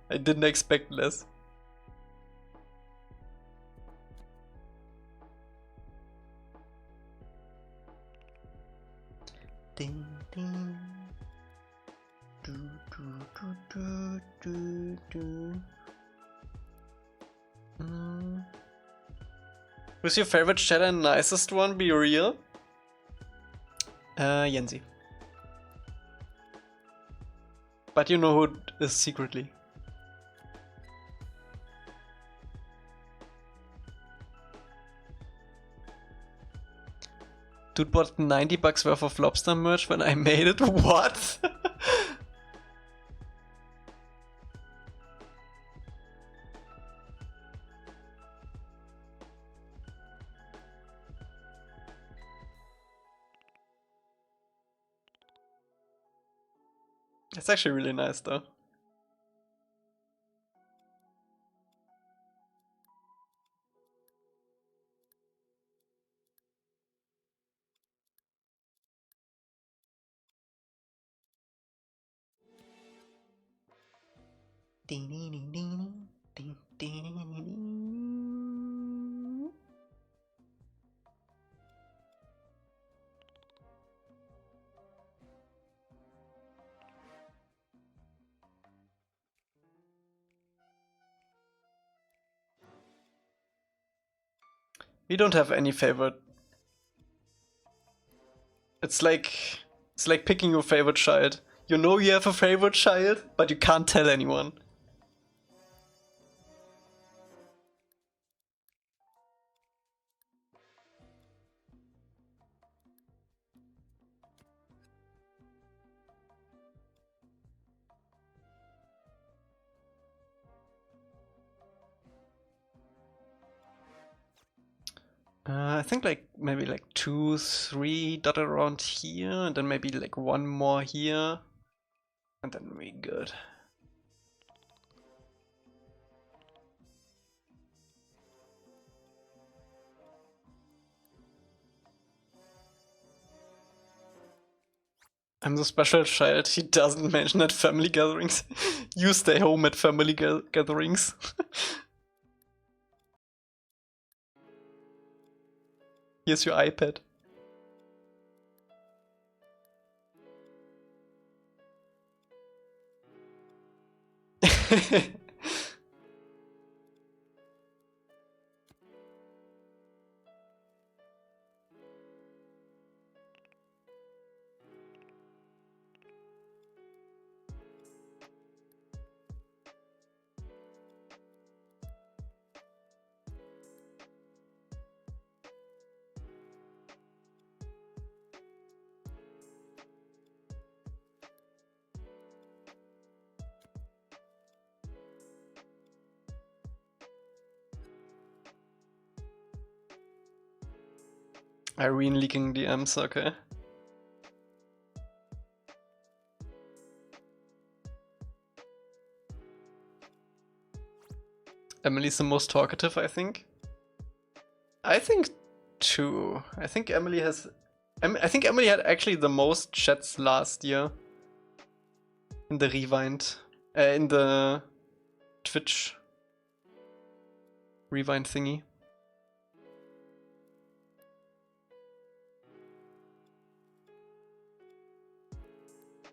Speaker 1: I didn't expect less. Ding ding. Do do do do do do. Who's your favorite shatter and nicest one? Be real. Yenzi. But you know who it is secretly. Dude bought $90 worth of lobster merch when I made it. What? It's actually really nice though. We don't have any favorite. It's like picking your favorite child. You know you have a favorite child, but you can't tell anyone. I think like maybe like 2, 3 dotted around here, and then maybe like one more here, and then we're good. I'm the special child. He doesn't mention at family gatherings. You stay home at family gatherings. Here's your iPad. Irene leaking DMs, okay. Emily's the most talkative, I think. I think too. I think Emily has... I think Emily had actually the most chats last year. In the Rewind. In the Twitch Rewind thingy.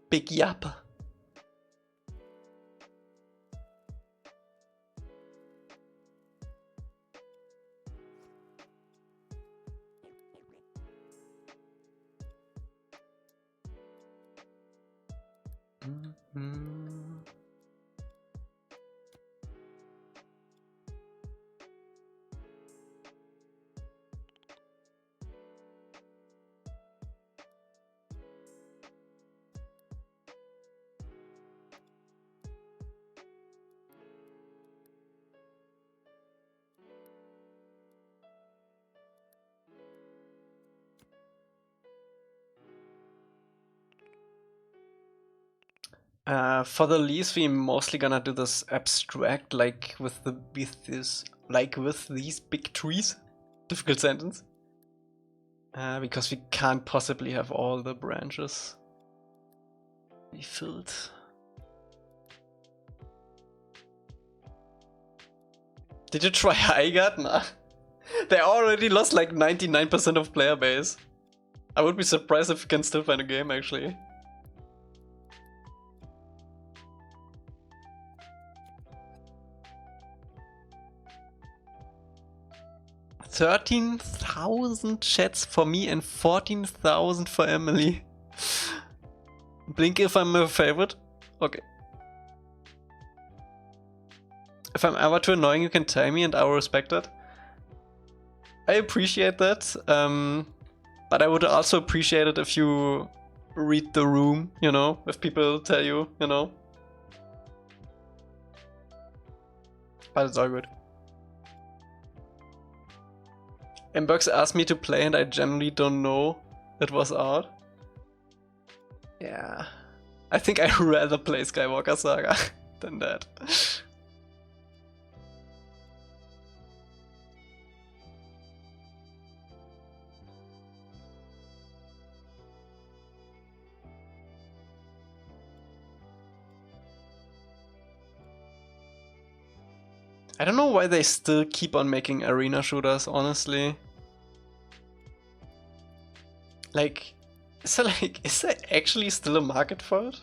Speaker 1: Big yapper. For the lease, we mostly gonna do this abstract, like with these big trees. Difficult sentence. Because we can't possibly have all the branches be filled. Did you try Highguard? Nah. They already lost like 99% of player base. I would be surprised if we can still find a game actually. $13,000 chats for me and 14,000 for Emily. Blink if I'm a favorite. Okay. If I'm ever too annoying, you can tell me and I will respect it. I appreciate that. But I would also appreciate it if you read the room, you know, if people tell you, you know. But it's all good. Mburks asked me to play and I generally don't know it was out. Yeah. I think I'd rather play Skywalker Saga than that. I don't know why they still keep on making arena shooters, honestly. Like, is there actually still a market for it?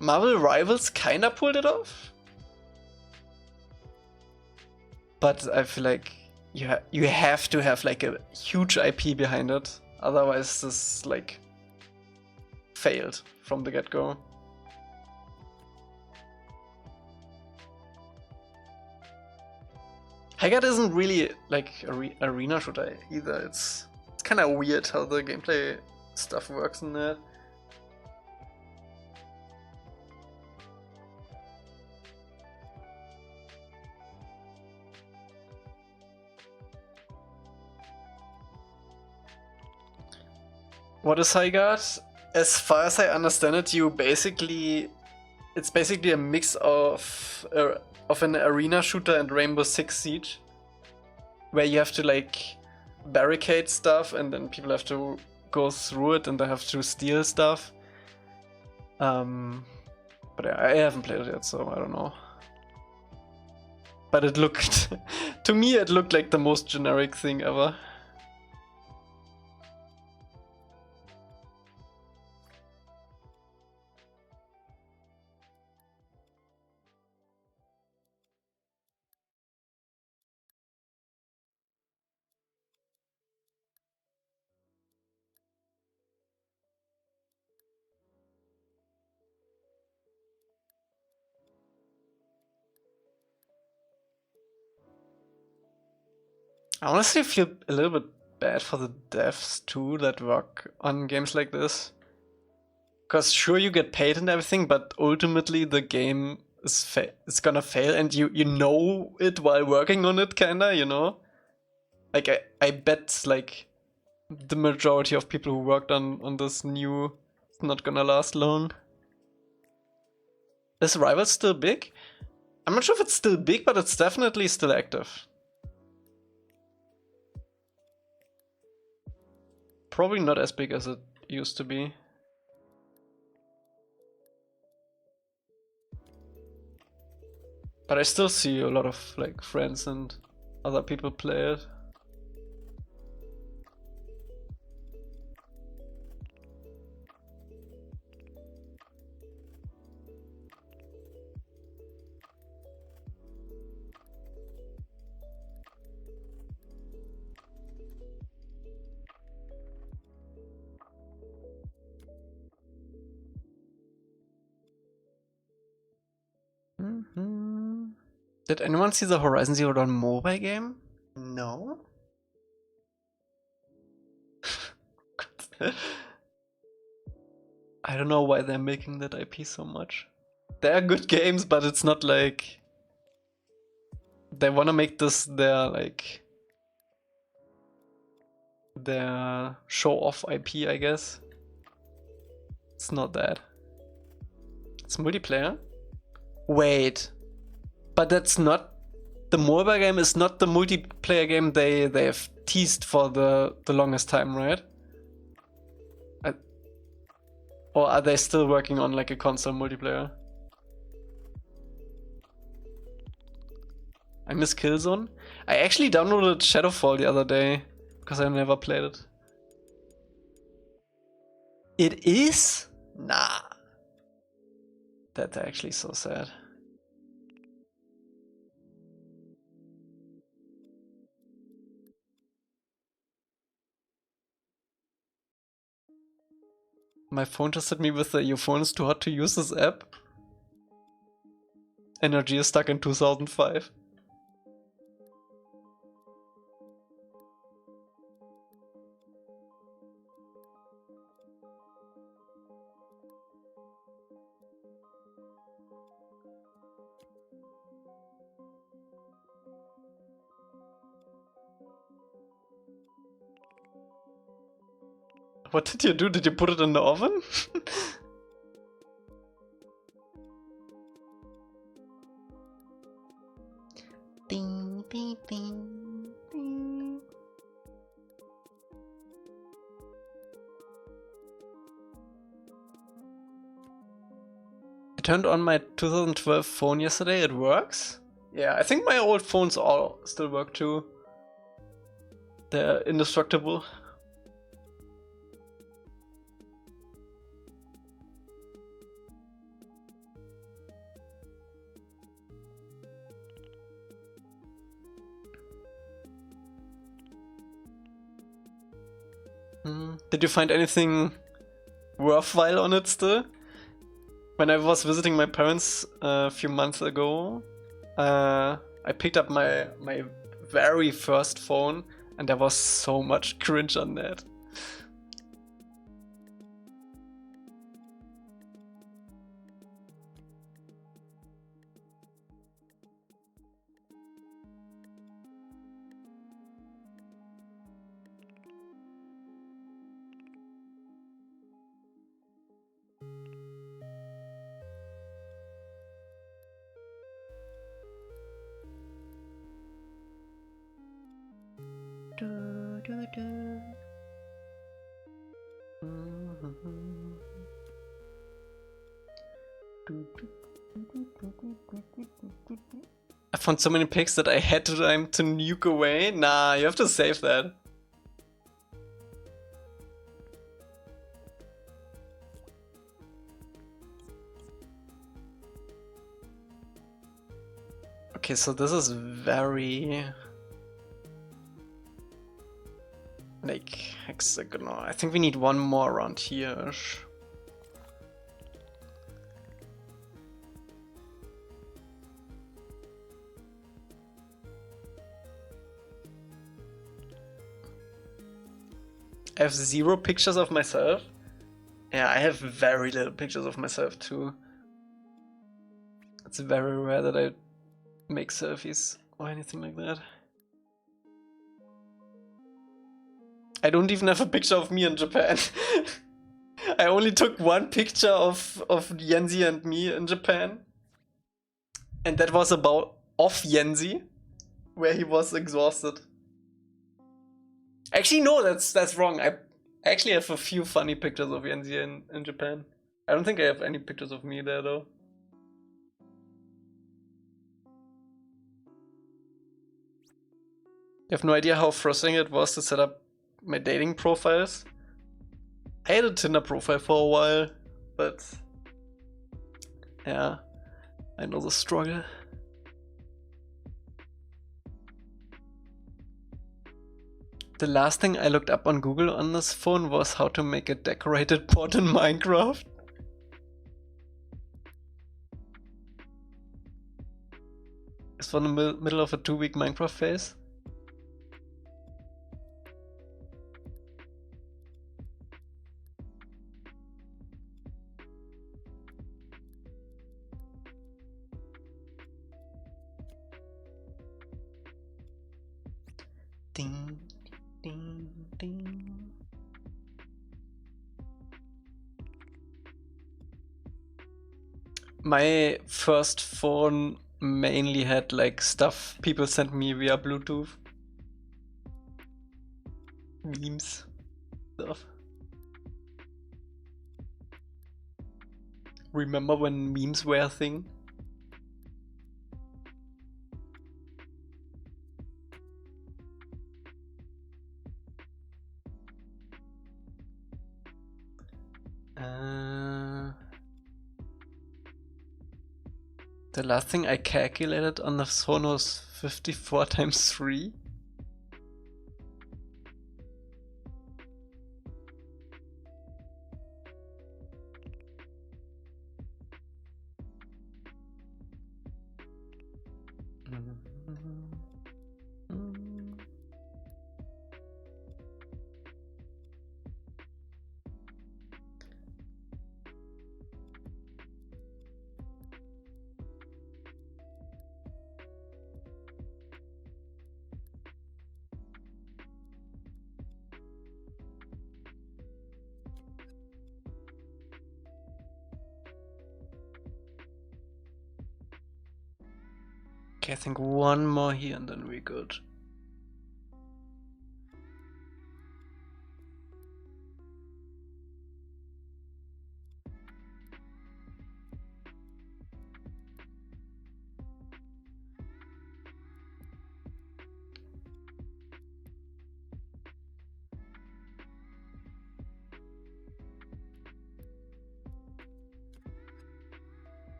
Speaker 1: Marvel Rivals kinda pulled it off. But I feel like you have to have like a huge IP behind it. Otherwise this like failed from the get-go. Highguard isn't really like arena shooter either. It's kind of weird how the gameplay stuff works in there. What is Highguard? As far as I understand it, it's basically a mix of an arena shooter and Rainbow Six Siege, where you have to like barricade stuff and then people have to go through it and I have to steal stuff. But yeah, I haven't played it yet, so I don't know. But it looked, to me it looked like the most generic thing ever. I honestly feel a little bit bad for the devs too that work on games like this. Because sure, you get paid and everything, but ultimately the game is gonna fail, and you know it while working on it, kinda, you know? Like, I bet, like, the majority of people who worked on this new is not gonna last long. Is Rival still big? I'm not sure if it's still big, but it's definitely still active. Probably not as big as it used to be. But I still see a lot of like friends and other people play it. Did anyone see the Horizon Zero Dawn mobile game? No? I don't know why they're making that IP so much. They're good games, but it's not like they wanna make this their show off IP, I guess. It's not that. It's multiplayer? Wait. But that's not, the mobile game is not the multiplayer game they've teased for the longest time, right? Or are they still working on like a console multiplayer? I miss Killzone. I actually downloaded Shadowfall the other day because I never played it. It is? Nah. That's actually so sad. My phone just hit me with the your phone is too hot to use this app. Energy is stuck in 2005. What did you do? Did you put it in the oven? Ding, ding, ding, ding. I turned on my 2012 phone yesterday. It works. Yeah, I think my old phones all still work too. They're indestructible. Did you find anything worthwhile on it still? When I was visiting my parents a few months ago, I picked up my very first phone, and there was so much cringe on that. I found so many pics that I had time to nuke away. Nah, you have to save that. Okay, so this is very like hexagonal. I think we need one more around here. I have 0 pictures of myself. Yeah, I have very little pictures of myself too. It's very rare that I make selfies or anything like that. I don't even have a picture of me in Japan. I only took one picture of Yenzi and me in Japan. And that was of Yenzi, where he was exhausted. Actually, no, that's wrong. I actually have a few funny pictures of Yenzi in Japan. I don't think I have any pictures of me there though. You have no idea how frustrating it was to set up my dating profiles. I had a Tinder profile for a while, but yeah, I know the struggle. The last thing I looked up on Google on this phone was how to make a decorated pot in Minecraft. It's from the middle of a 2-week Minecraft phase. Ding, ding, ding. My first phone mainly had like stuff people sent me via Bluetooth. Memes. Stuff. Remember when memes were a thing? The last thing I calculated on the phone was 54 times 3. Okay, I think one more here and then we're good.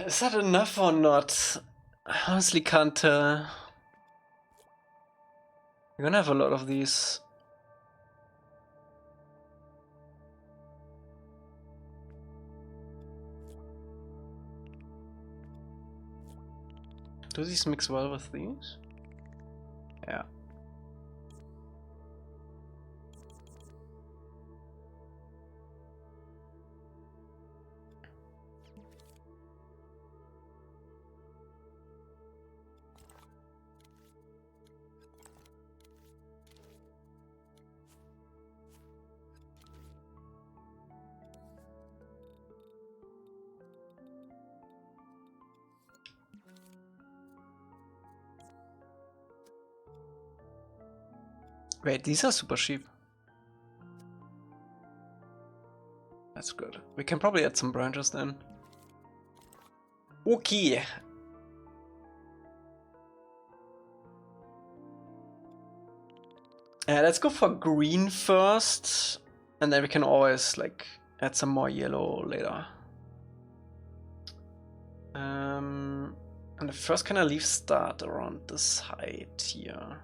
Speaker 1: Is that enough or not? I honestly can't tell. We're gonna have a lot of these. Do these mix well with these? Yeah. Wait, these are super cheap. That's good. We can probably add some branches then. Okay. Let's go for green first, and then we can always like add some more yellow later. And the first kind of leaf start around this height here.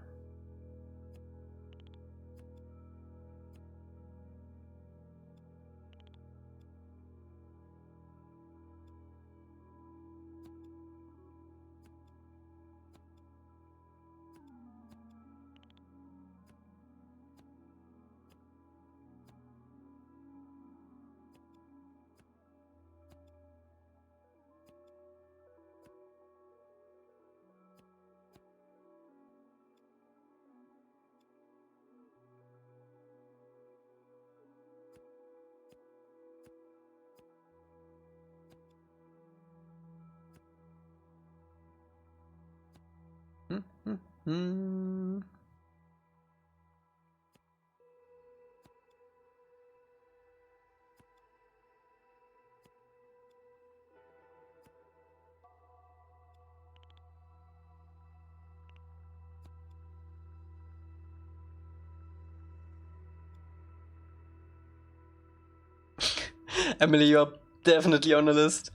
Speaker 1: Emily, you're definitely on the list.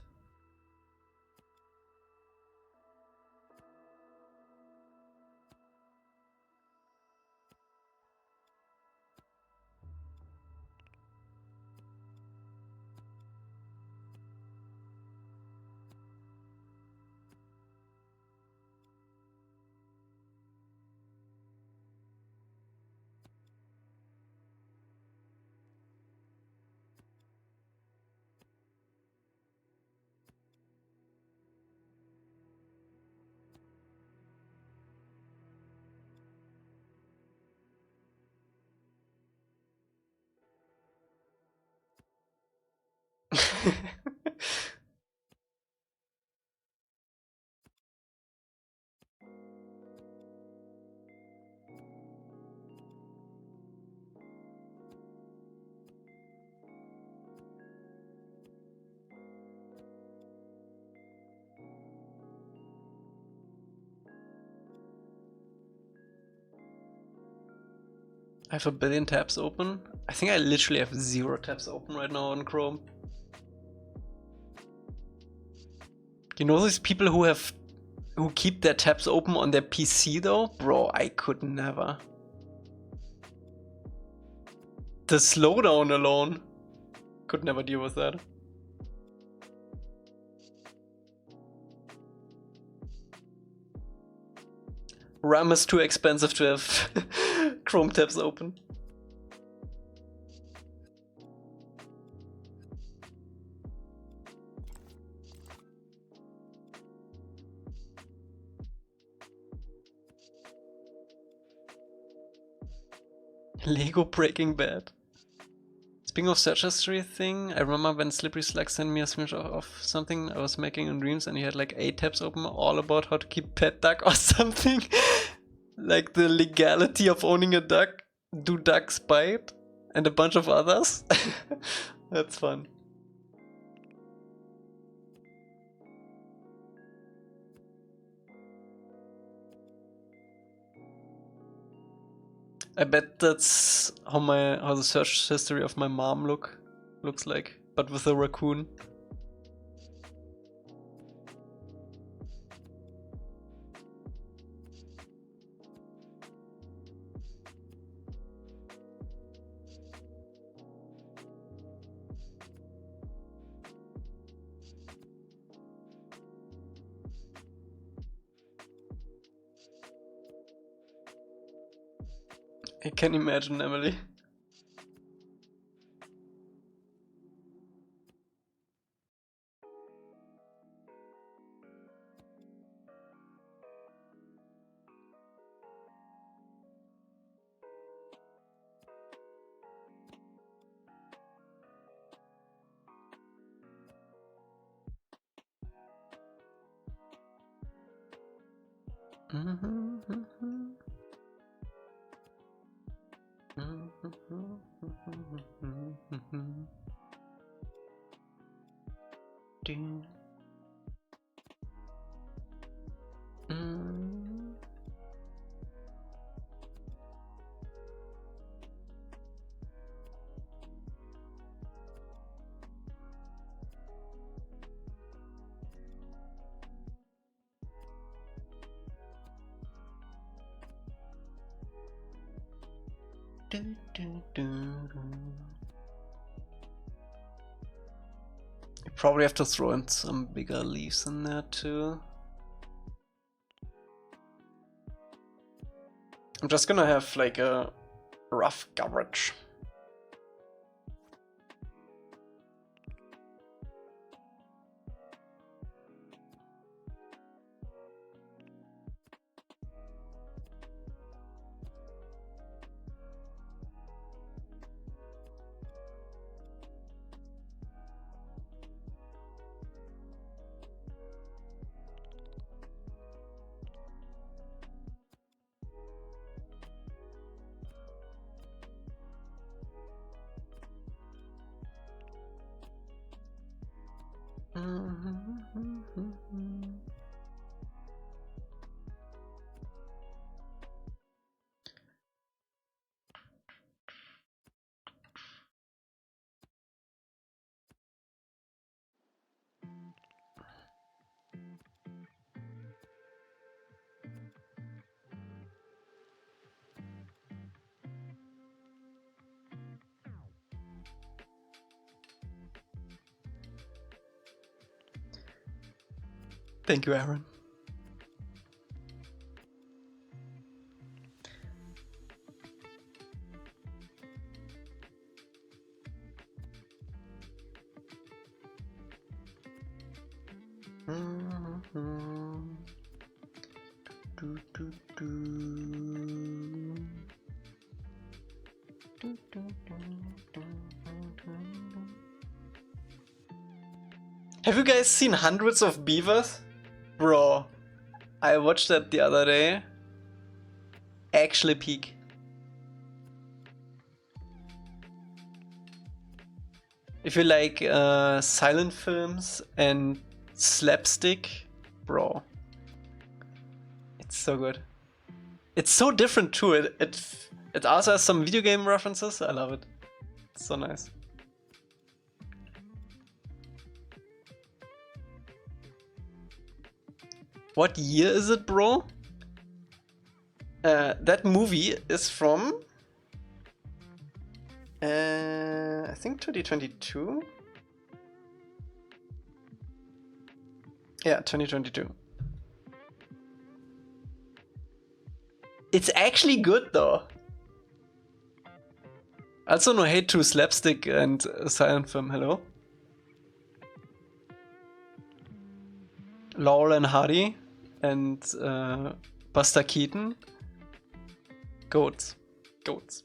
Speaker 1: I have a billion tabs open. I think I literally have 0 tabs open right now on Chrome. You know these people who keep their tabs open on their PC though? Bro, I could never. The slowdown alone. Could never deal with that. RAM is too expensive to have Chrome tabs open. Lego Breaking Bad. Speaking of search history thing, I remember when Slippery Slack sent me a screenshot of something I was making in Dreams and he had like 8 tabs open all about how to keep pet duck or something. Like the legality of owning a duck, do ducks bite, and a bunch of others. That's fun. I bet that's how the search history of my mom looks like, but with a raccoon. I can imagine, Emily. You probably have to throw in some bigger leaves in there too. I'm just gonna have like a rough coverage. Thank you, Aaron. Have you guys seen Hundreds of Beavers? Bro, I watched that the other day. Actually peak. If you like silent films and slapstick, bro, it's so good. It's so different too. It also has some video game references. I love it. It's so nice. What year is it, bro? That movie is from I think 2022. Yeah, 2022. It's actually good though. Also no hate to slapstick and silent film. Hello. Laurel and Hardy and Buster Keaton. Goats. Goats.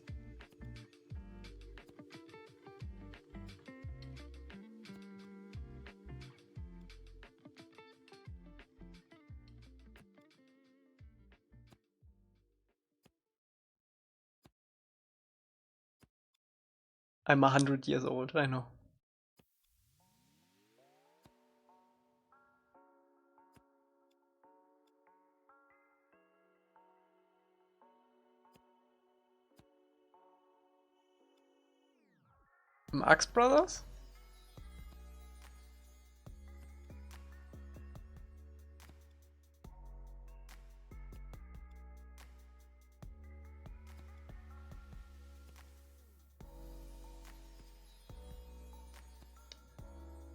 Speaker 1: I'm 100 years old, I know. Marx Brothers?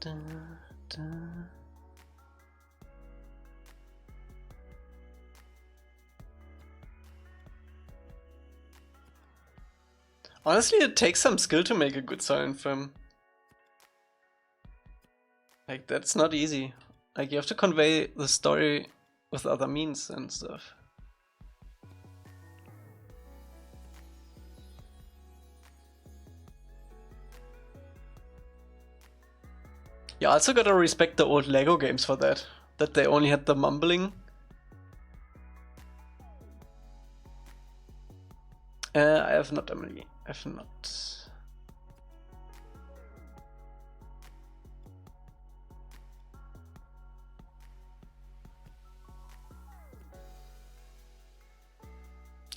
Speaker 1: Da, da. Honestly, it takes some skill to make a good silent film. Like, that's not easy. Like, you have to convey the story with other means and stuff. You also gotta respect the old Lego games for that. That they only had the mumbling. I have not, Emily. I have not.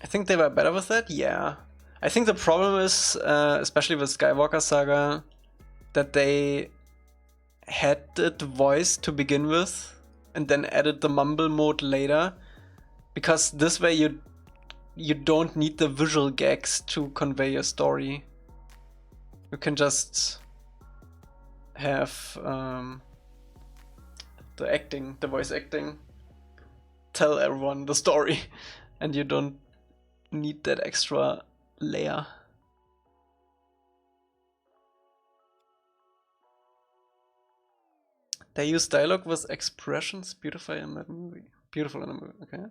Speaker 1: I think they were better with that, yeah. I think the problem is, especially with Skywalker Saga, that they had it voiced to begin with and then added the mumble mode later, because this way you you don't need the visual gags to convey a story. You can just have the voice acting, tell everyone the story, and you don't need that extra layer. They use dialogue with expressions. Beautiful in that movie. Beautiful in the movie. Okay.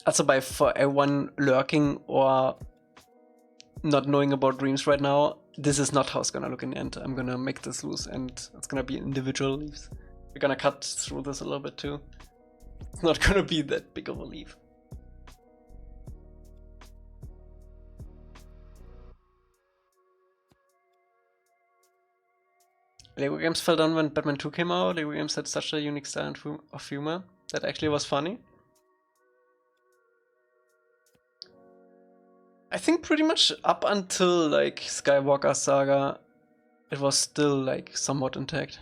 Speaker 1: Also, for everyone lurking or not knowing about Dreams right now, this is not how it's gonna look in the end. I'm gonna make this loose and it's gonna be individual leaves. We're gonna cut through this a little bit too. It's not gonna be that big of a leaf. Lego games fell down when Batman 2 came out. Lego games had such a unique style of humor that actually was funny. I think pretty much up until like Skywalker Saga, it was still like somewhat intact.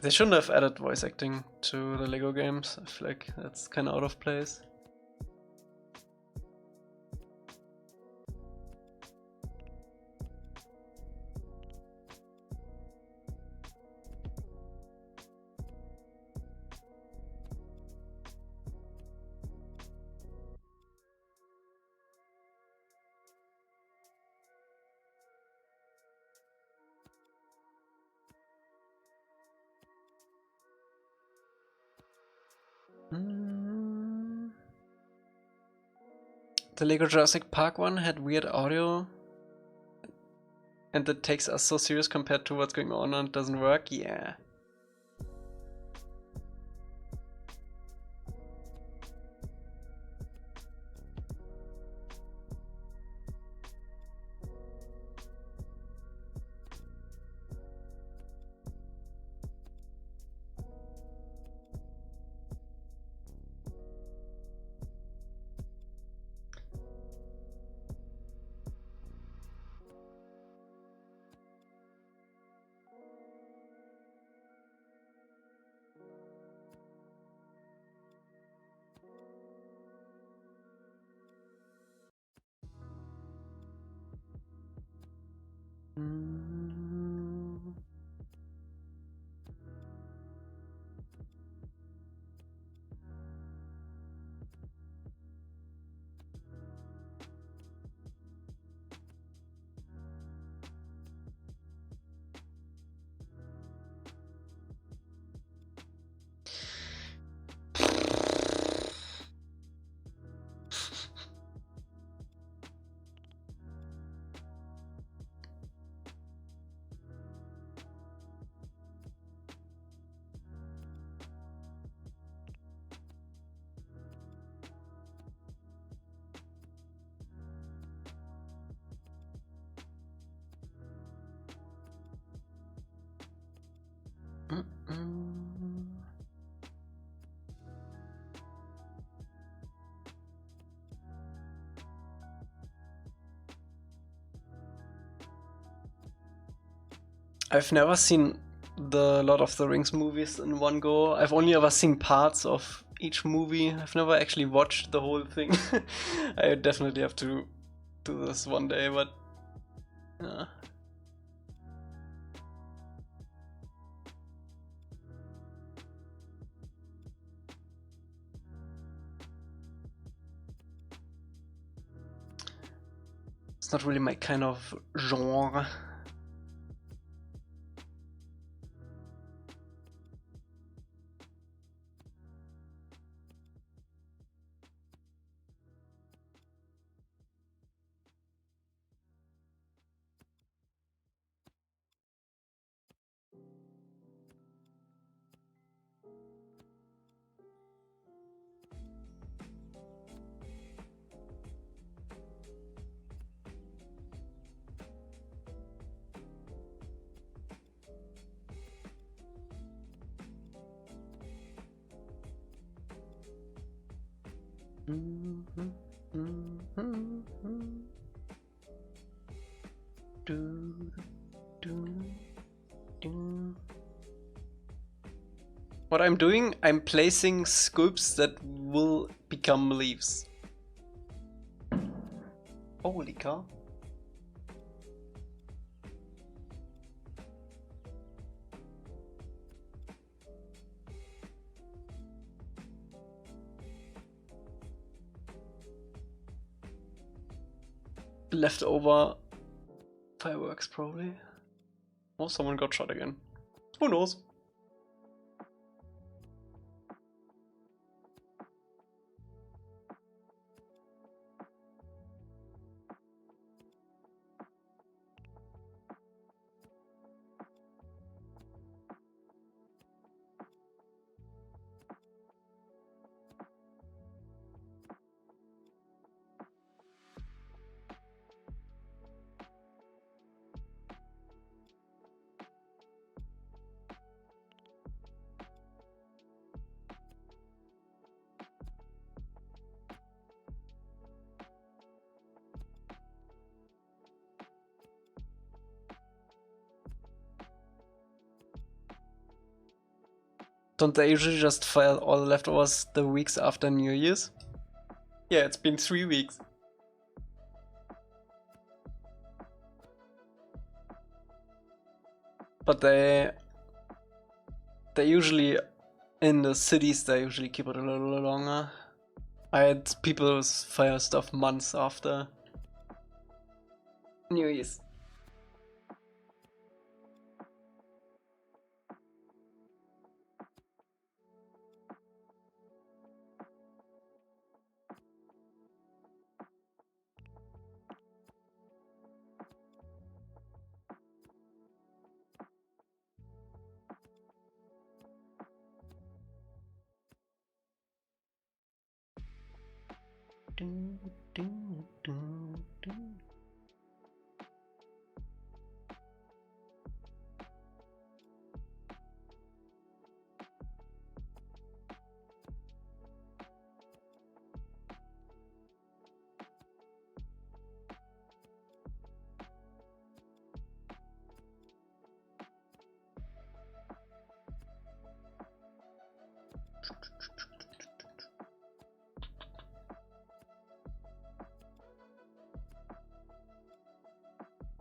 Speaker 1: They shouldn't have added voice acting to the Lego games. I feel like that's kind of out of place. The Lego Jurassic Park one had weird audio and it takes us so serious compared to what's going on and it doesn't work. Yeah. I've never seen the Lord of the Rings movies in one go. I've only ever seen parts of each movie. I've never actually watched the whole thing. I definitely have to do this one day, but it's not really my kind of genre. What I'm doing, I'm placing scoops that will become leaves. Holy cow. Leftover fireworks, probably. Oh, someone got shot again. Who knows? Don't they usually just file all the leftovers the weeks after New Year's? Yeah, it's been 3 weeks. But they usually, in the cities, they usually keep it a little longer. I had people fire stuff months after New Year's.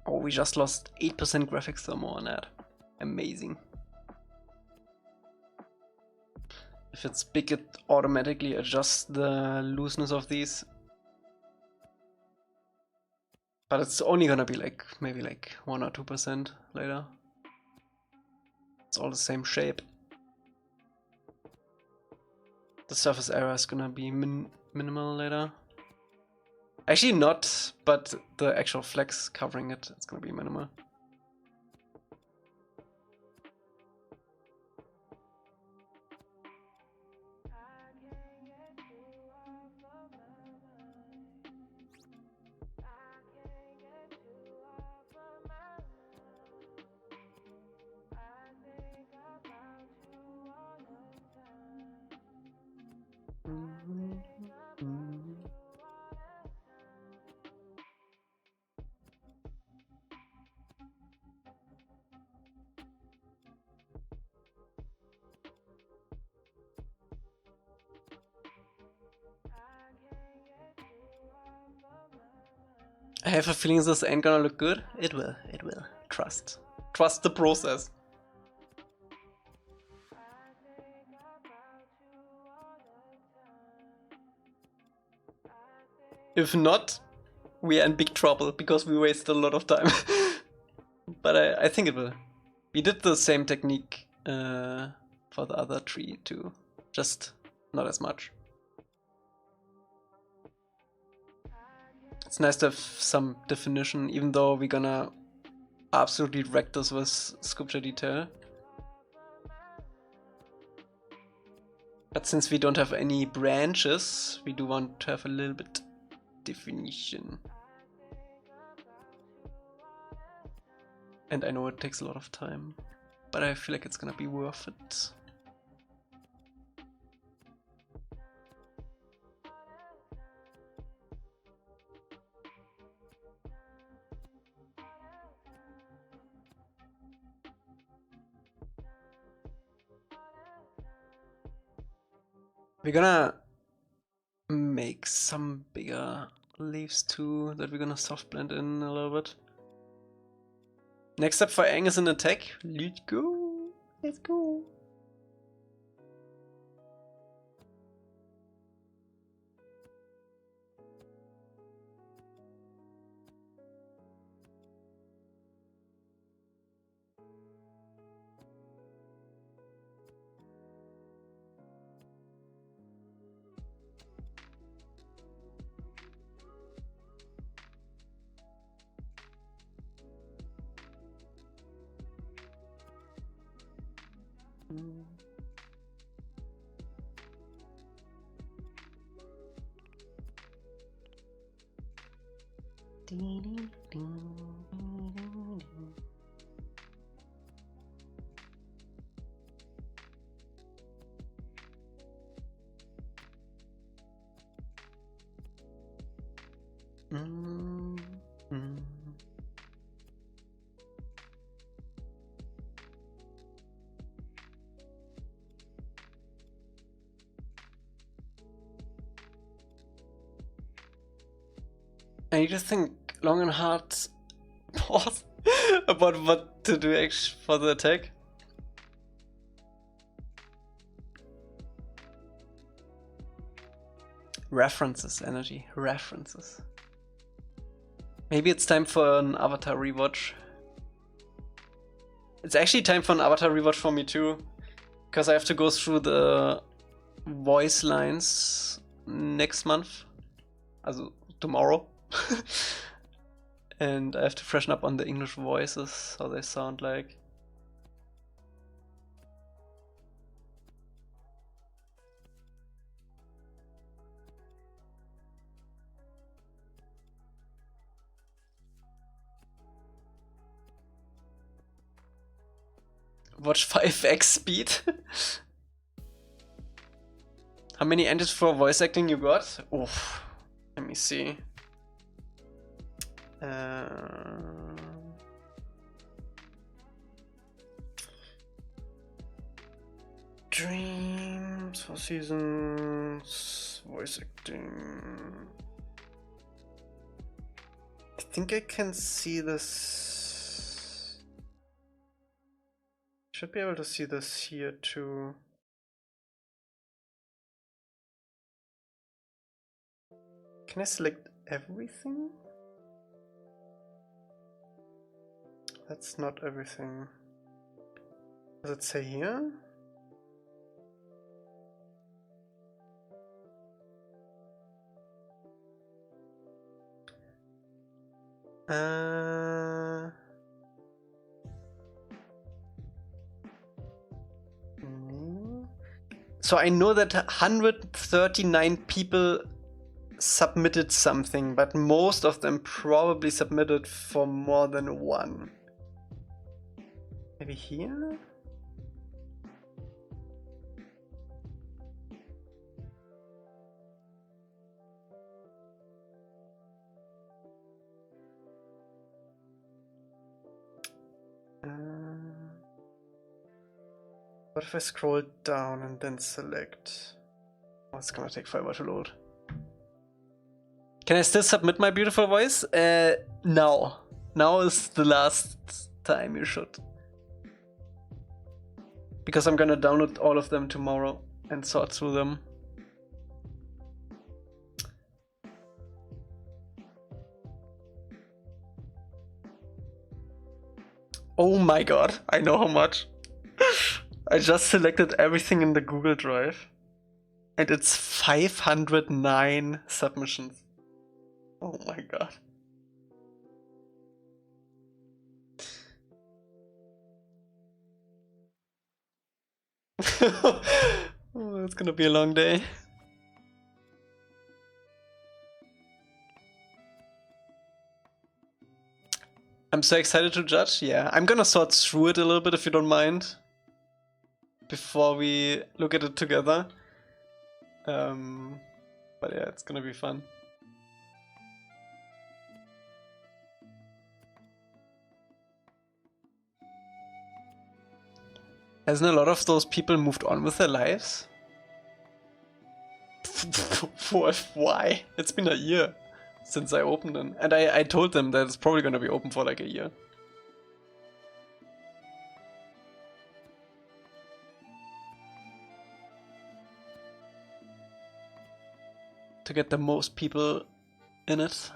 Speaker 1: Oh, we just lost 8% graphics thermal on that. Amazing. If it's big, it automatically adjusts the looseness of these. But it's only gonna be like, maybe like 1 or 2% later. It's all the same shape. The surface area is gonna be minimal later. Actually not, but the actual flex covering it, it's gonna be minimal. I have a feeling this ain't gonna look good. It will, it will. Trust. Trust the process. If not, we are in big trouble because we wasted a lot of time. But I think it will. We did the same technique for the other tree too, just not as much. It's nice to have some definition, even though we're gonna absolutely wreck this with sculpture detail. But since we don't have any branches, we do want to have a little bit definition. And I know it takes a lot of time, but I feel like it's gonna be worth it. We're gonna make some bigger leaves too that we're gonna soft blend in a little bit. Next up for Aang is an attack. Let's go. Let's go. I need to think long and hard pause about what to do actually for the attack. References, energy, references. Maybe it's time for an avatar rewatch. It's actually time for an avatar rewatch for me too, because I have to go through the voice lines next month, also tomorrow. And I have to freshen up on the English voices, how they sound like. Watch 5x speed. How many entries for voice acting you got? Oof. Let me see. Dreams, 4 seasons, voice acting. I think I can see this. Should be able to see this here too. Can I select everything? That's not everything. Does it say here? No. So I know that 139 people submitted something, but most of them probably submitted for more than one. Maybe here? What if I scroll down and then select? Oh, it's gonna take forever to load. Can I still submit my beautiful voice? No. Now is the last time you should. Because I'm gonna download all of them tomorrow and sort through them. Oh my god, I know how much. I just selected everything in the Google Drive. And it's 509 submissions. Oh my god. Oh, it's gonna be a long day. I'm so excited to judge. Yeah, I'm gonna sort through it a little bit if you don't mind, before we look at it together. But yeah, it's gonna be fun. Hasn't a lot of those people moved on with their lives? Why? It's been a year since I opened them. And I told them that it's probably gonna be open for like a year. To get the most people in it.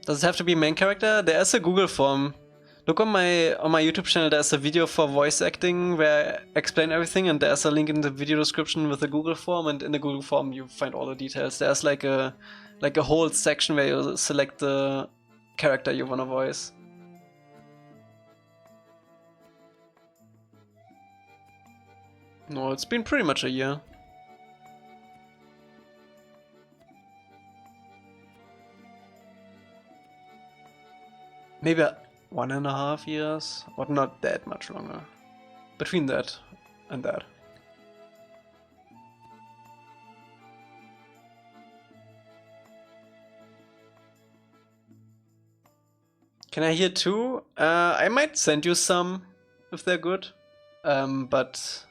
Speaker 1: Does it have to be main character? There's a Google form. Look on my YouTube channel, there's a video for voice acting where I explain everything, and there's a link in the video description with the Google form, and in the Google form you find all the details. There's like a whole section where you select the character you wanna voice. No, it's been pretty much a year. Maybe 1.5 years, but not that much longer. Between that and that. Can I hear two? I might send you some if they're good, but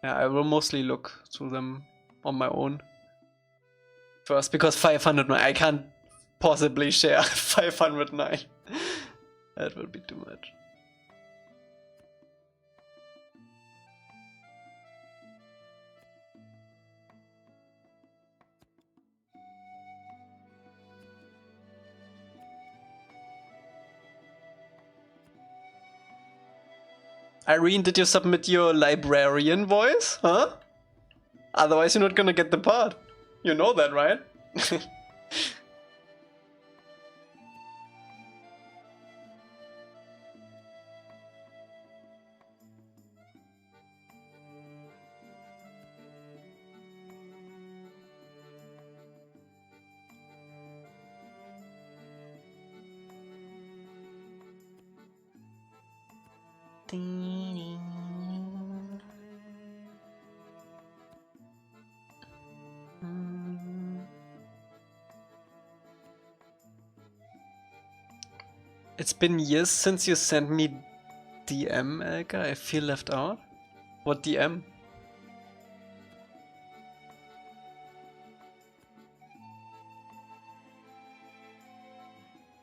Speaker 1: yeah, I will mostly look through them on my own first, because 509, I can't possibly share 509. That would be too much. Irene, did you submit your librarian voice? Huh? Otherwise you're not gonna get the part. You know that, right? It's been years since you sent me DM, Elca. I feel left out. What DM?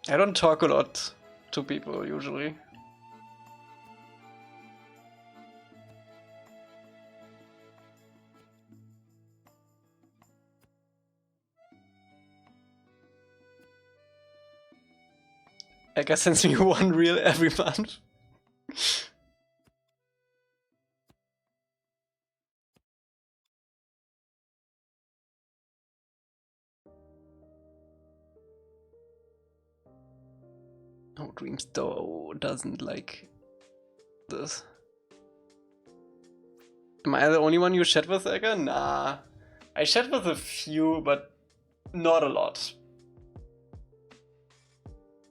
Speaker 1: I don't talk a lot to people usually. Elca sends me one reel every month. Oh, Dreams though doesn't like this. Am I the only one you chat with, Elca? Nah. I chat with a few, but not a lot.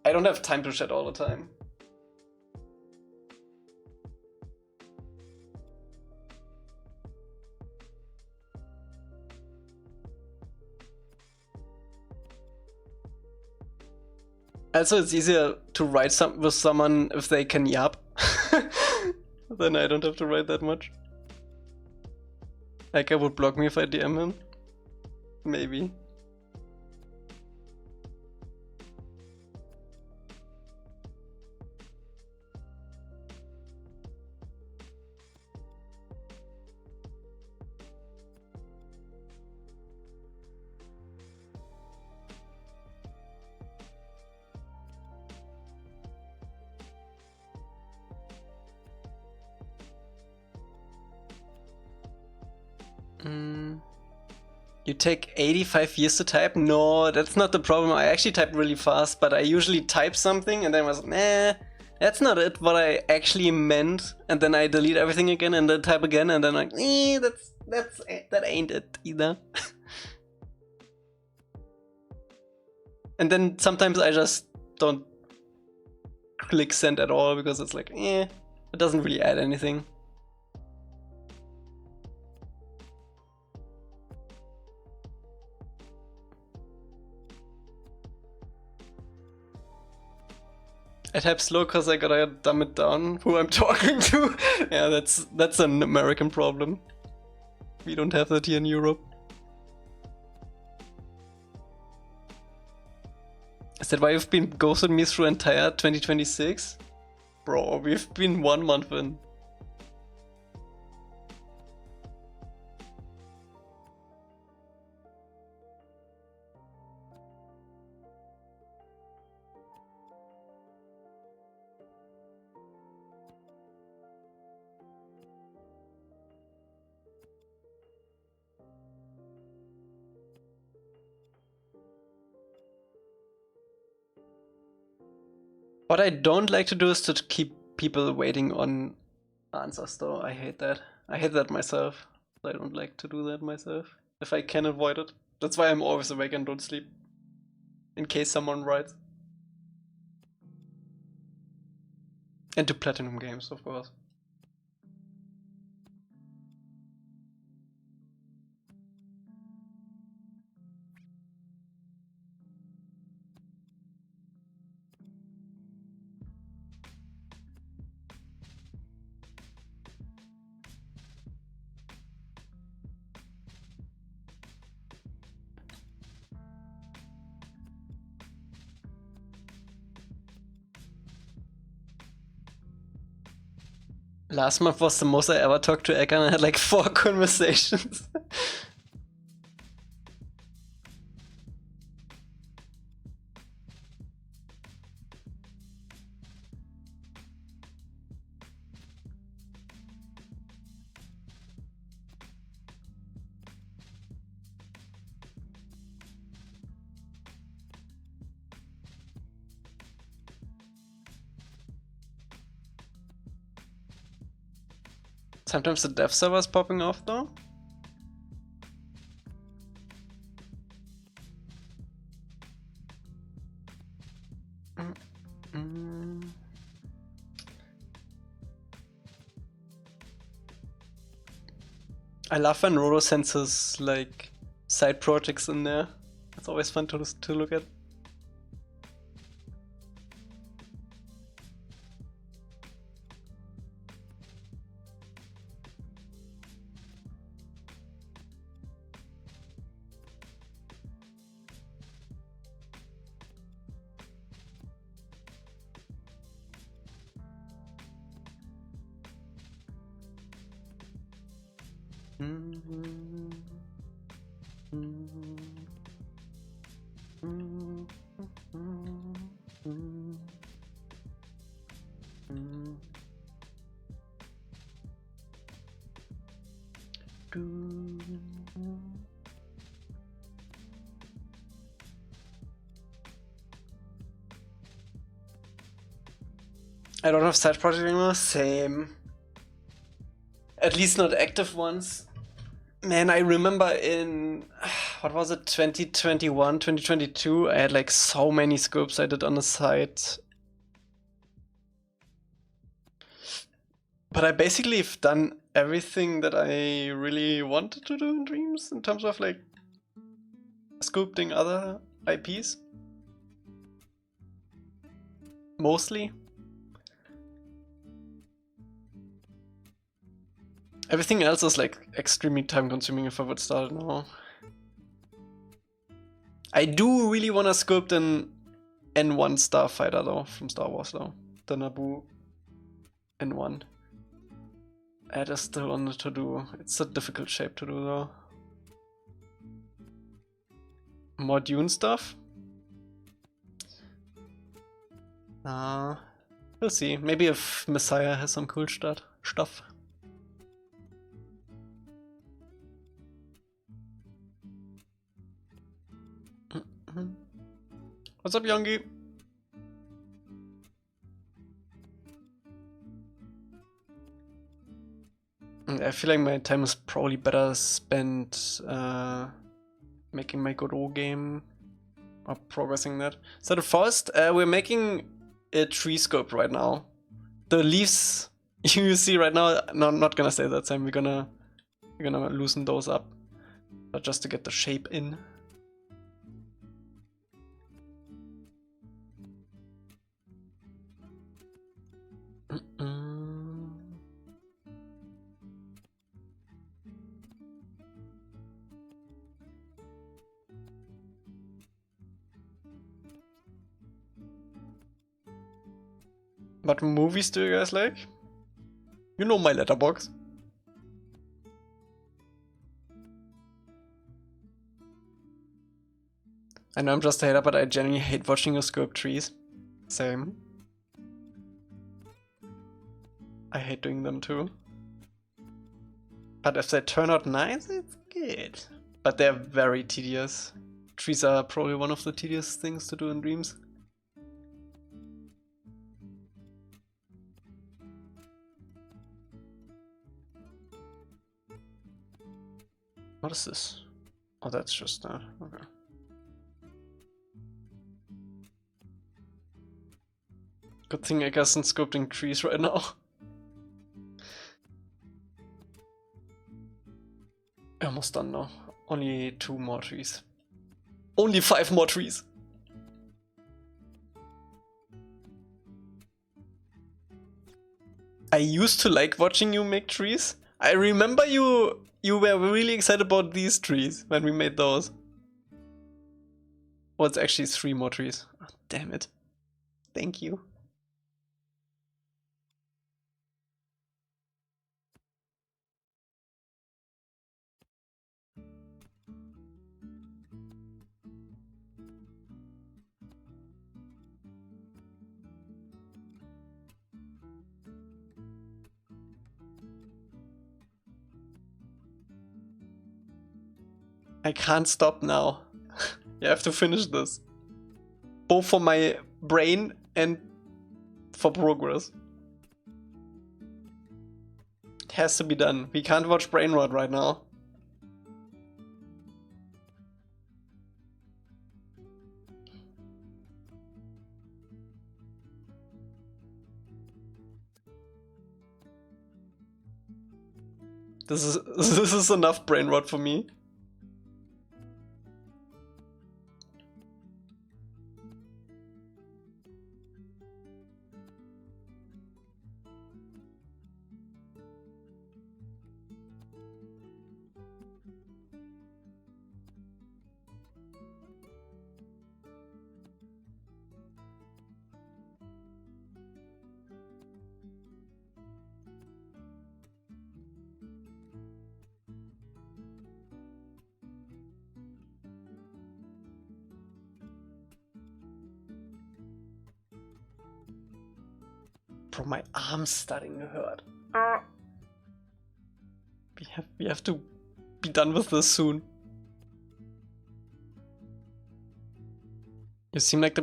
Speaker 1: I don't have time to chat all the time. Also, it's easier to write with someone if they can yap. Then I don't have to write that much. Like, I would block me if I DM him. Maybe. You take 85 years to type? No, that's not the problem. I actually type really fast, but I usually type something and then I was like, nah, that's not it, what I actually meant. And then I delete everything again and then type again and then like, that ain't it either. And then sometimes I just don't click send at all because it's like, it doesn't really add anything. I type slow because I gotta dumb it down who I'm talking to. Yeah, that's an American problem. We don't have that here in Europe. Is that why you've been ghosted me through entire 2026? Bro, we've been 1 month in. What I don't like to do is to keep people waiting on answers though. I hate that. I hate that myself. I don't like to do that myself. If I can avoid it. That's why I'm always awake and don't sleep. In case someone writes. And to platinum games, of course. Last month was the most I ever talked to Elca, and I had like 4 conversations. Sometimes the dev server is popping off though. I love when Roro sends his like side projects in there. It's always fun to look at. I don't have side project anymore. Same. At least not active ones. Man, I remember in, what was it, 2021, 2022, I had like so many scopes I did on the side. But I basically have done everything that I really wanted to do in Dreams in terms of like sculpting other IPs. Mostly. Everything else is like extremely time consuming if I would start now. I do really want to sculpt an N1 starfighter though, from Star Wars though. The Naboo N1. That is still on the to-do. It's a difficult shape to do though. More Dune stuff? We'll see. Maybe if Messiah has some cool stuff. What's up, Youngie? I feel like my time is probably better spent making my Godot game or progressing that. So the first, we're making a tree scope right now. The leaves you see right now, no, I'm not gonna say that time. We're gonna loosen those up, but just to get the shape in. What movies do you guys like? You know my letterbox. I know I'm just a hater, but I genuinely hate watching you scope trees. Same. I hate doing them too. But if they turn out nice, it's good. But they're very tedious. Trees are probably one of the tedious things to do in Dreams. What is this? Oh, that's just okay. Good thing I isn't sculpting trees right now. Almost done now. Only 2 more trees. Only 5 more trees. I used to like watching you make trees. I remember you were really excited about these trees when we made those. Oh, it's actually 3 more trees. Oh, damn it. Thank you. I can't stop now. You have to finish this. Both for my brain and for progress. It has to be done. We can't watch brain rot right now. This is enough brain rot for me. Bro, my arm's starting to hurt. We have to be done with this soon. You seem like the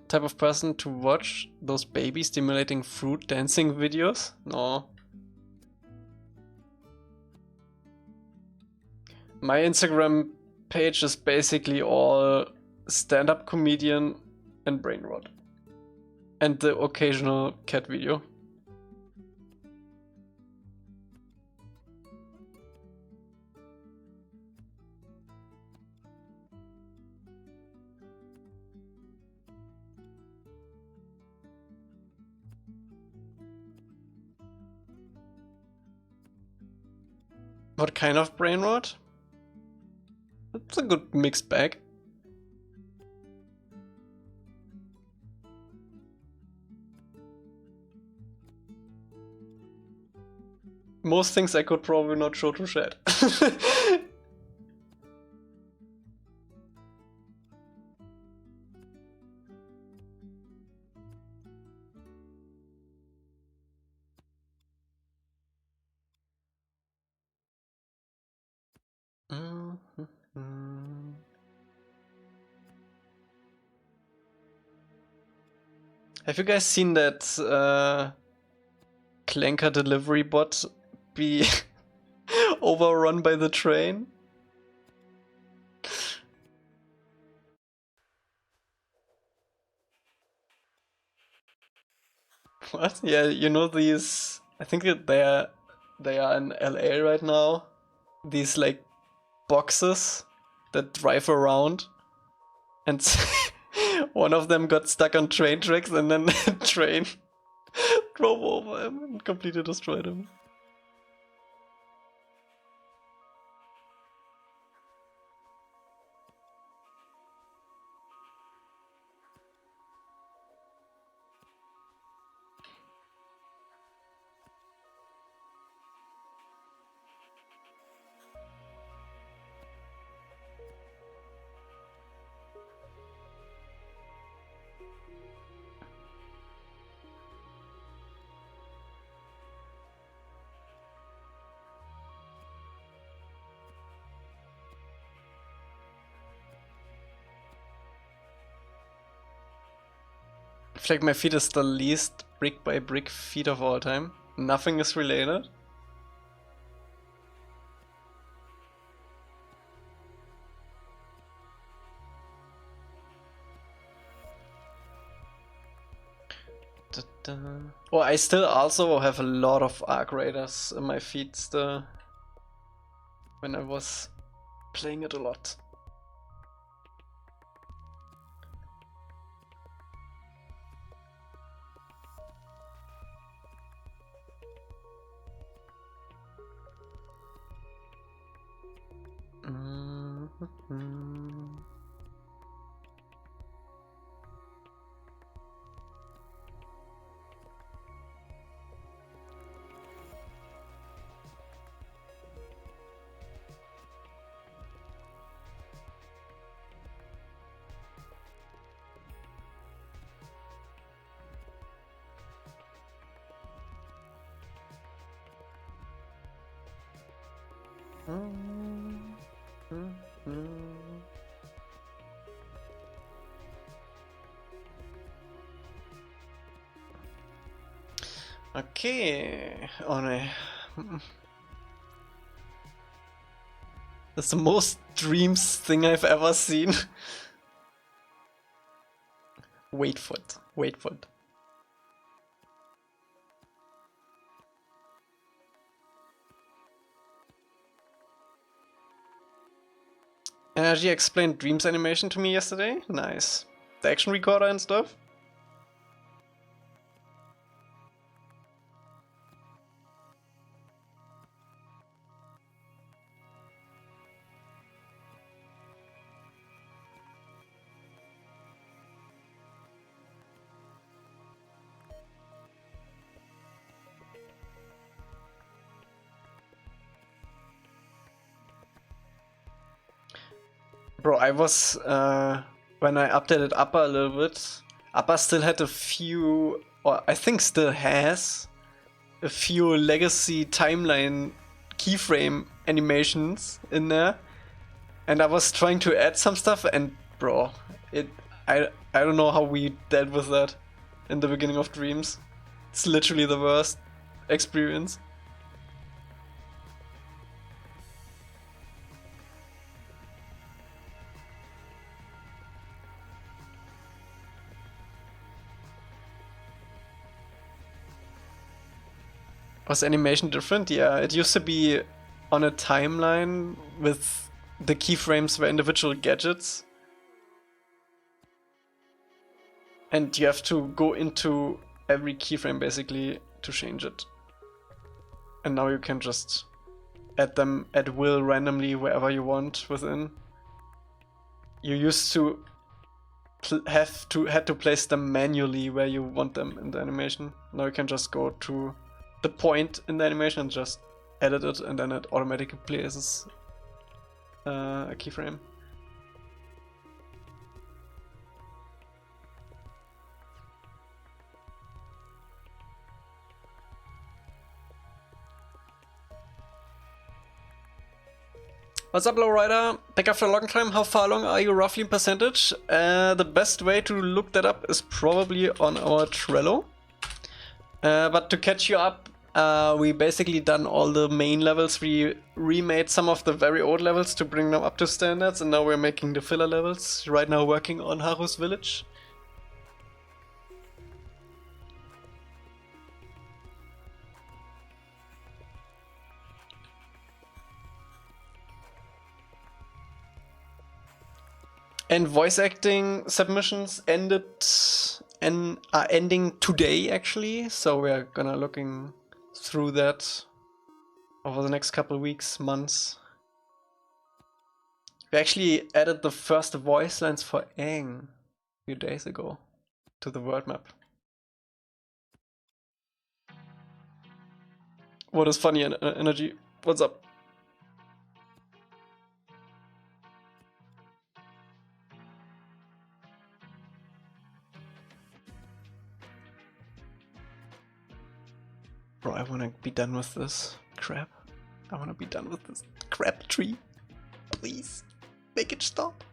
Speaker 1: type of person to watch those baby stimulating fruit dancing videos? No. My Instagram page is basically all stand-up comedian and brain rot. And the occasional cat video. What kind of brain rot? It's a good mixed bag. Most things I could probably not show to chat. Have you guys seen that Clanker delivery bot be overrun by the train? What? Yeah, you know these. I think that they are in LA right now. These like boxes that drive around, and one of them got stuck on train tracks, and then the train drove over him and completely destroyed him. feel like my feed is the least brick by brick feed of all time. Nothing is related. Oh, I still also have a lot of Arc Raiders in my feed still. When I was playing it a lot. Okay, oh no. That's the most Dreams thing I've ever seen. Wait for it, wait for it. She explained Dreams animation to me yesterday. Nice. The action recorder and stuff. Bro, I was, when I updated Upper a little bit, Upper still had a few, or I think still has, a few legacy timeline keyframe animations in there. And I was trying to add some stuff and bro, I don't know how we dealt with that in the beginning of Dreams. It's literally the worst experience. Was animation different? Yeah, it used to be on a timeline with the keyframes were individual gadgets. And you have to go into every keyframe basically to change it. And now you can just add them at will randomly wherever you want within. You used to had to place them manually where you want them in the animation. Now you can just go to the point in the animation and just edit it, and then it automatically places a keyframe. What's up, Lowrider? Back after a long time. How far along are you roughly in percentage? The best way to look that up is probably on our Trello. But to catch you up, we basically done all the main levels. We remade some of the very old levels to bring them up to standards, and now we're making the filler levels. Right now working on Haru's village. And voice acting submissions ended and are ending today actually, so we're gonna looking through that over the next couple weeks, months. We actually added the first voice lines for Aang a few days ago to the world map. What is funny energy? What's up? Bro, I wanna be done with this crap. I wanna be done with this crap tree. Please, make it stop.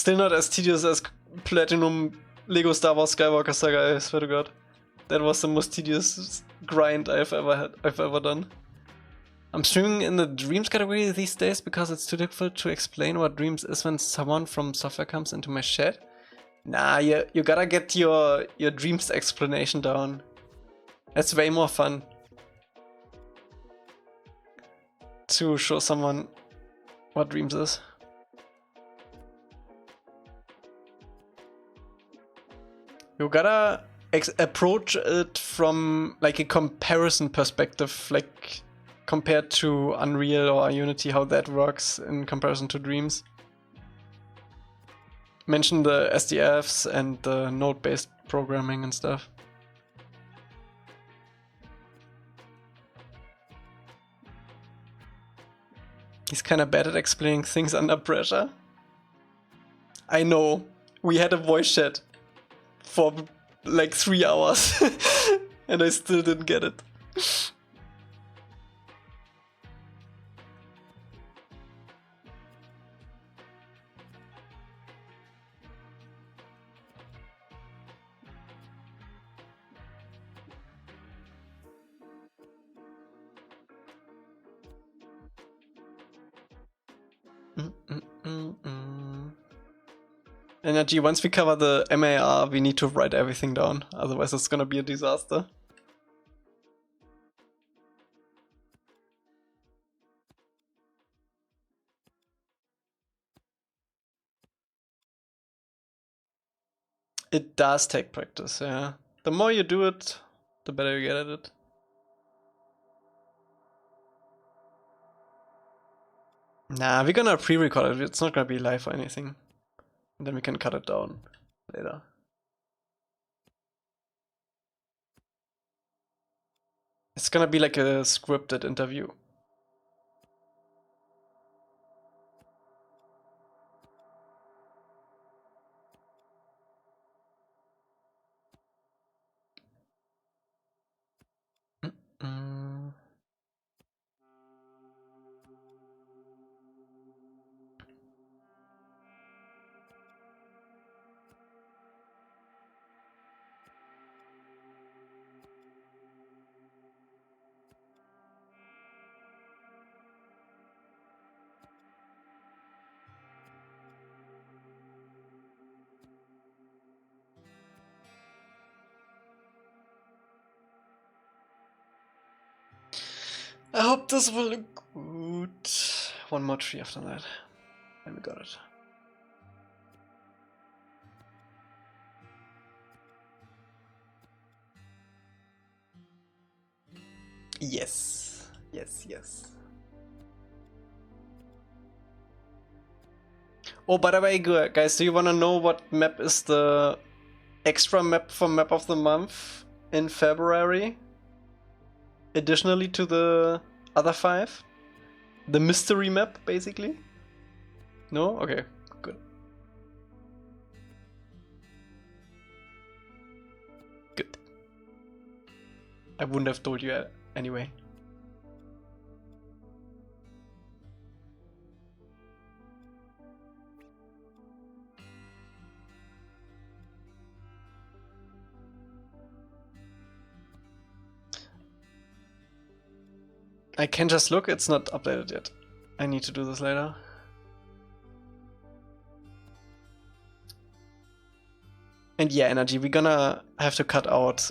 Speaker 1: still not as tedious as Platinum Lego Star Wars Skywalker Saga, I swear to God. That was the most tedious grind I've ever done. I'm streaming in the Dreams category these days because it's too difficult to explain what Dreams is when someone from software comes into my chat. Nah, you gotta get your Dreams explanation down. That's way more fun. To show someone what Dreams is. You gotta approach it from like a comparison perspective, like compared to Unreal or Unity, how that works in comparison to Dreams. Mention the SDFs and the node-based programming and stuff. He's kinda bad at explaining things under pressure. I know, we had a voice chat for like 3 hours and I still didn't get it. Energy, once we cover the MAR, we need to write everything down, otherwise it's gonna be a disaster. It does take practice, yeah. The more you do it, the better you get at it. Nah, we're gonna pre-record it, it's not gonna be live or anything. And then we can cut it down later. It's gonna be like a scripted interview. I hope this will look good. One more tree after that. And we got it. Yes. Yes, yes. Oh, by the way, guys, do you want to know what map is the extra map for Map of the Month in February? Additionally to the other 5? The mystery map, basically? No? Okay, good. Good. I wouldn't have told you anyway. I can just look, it's not updated yet. I need to do this later. And yeah, Energy, we're gonna have to cut out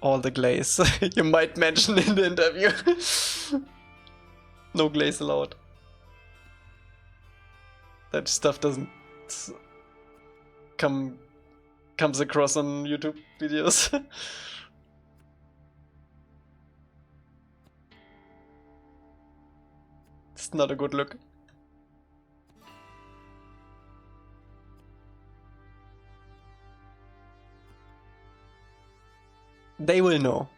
Speaker 1: all the glaze you might mention in the interview. No glaze allowed. That stuff doesn't comes across on YouTube videos. It's not a good look. They will know.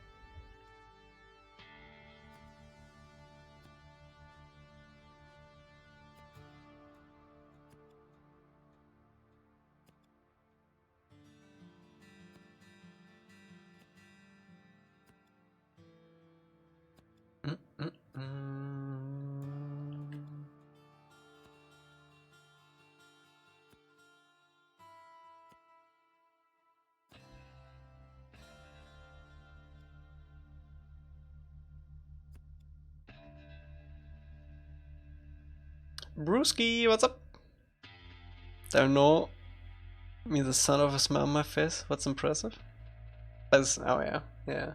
Speaker 1: BlueSky, what's up? Don't know me the son of a smile on my face. What's impressive? Oh yeah, yeah.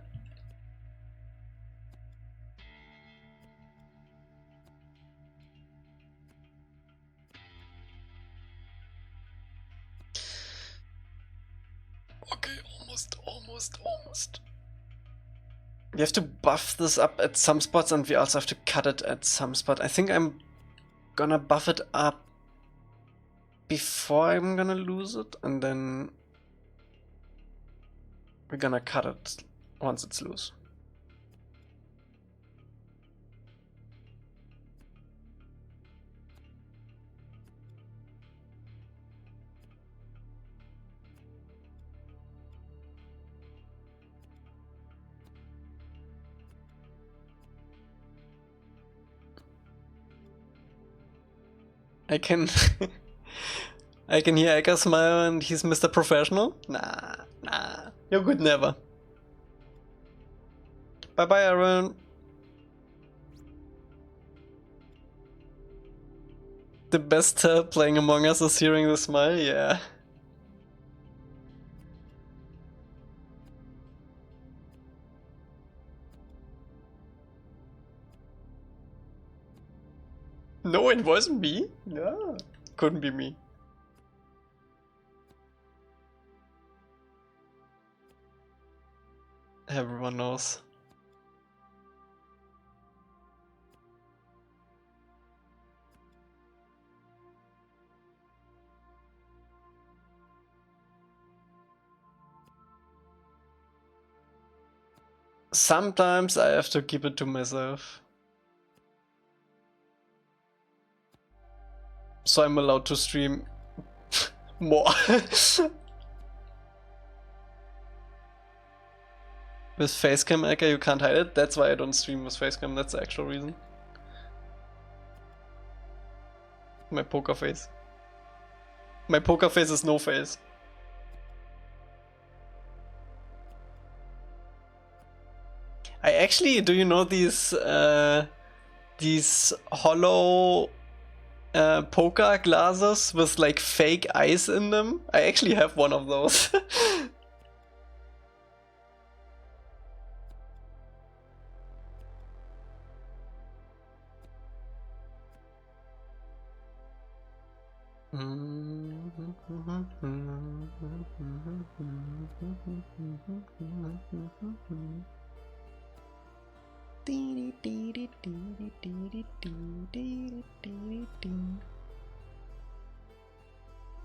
Speaker 1: Okay, almost. We have to buff this up at some spots and we also have to cut it at some spot. I think I'm gonna buff it up before I'm gonna lose it, and then we're gonna cut it once it's loose. I can I can hear Elca smile and he's Mr. Professional? Nah, you're good never. Bye bye, Aaron. The best help playing Among Us is hearing the smile, yeah. No, it wasn't me. No, couldn't be me. Everyone knows. Sometimes I have to keep it to myself. So I'm allowed to stream more. With facecam, Elca, you can't hide it. That's why I don't stream with facecam. That's the actual reason. My poker face. My poker face is no face. I actually, do you know these hollow poker glasses with like fake eyes in them? I actually have one of those.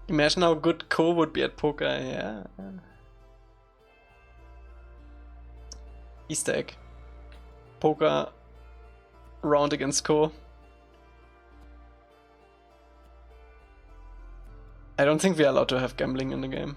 Speaker 1: Imagine how good Ko would be at poker, yeah. Easter egg. Poker round against Ko. I don't think we are allowed to have gambling in the game.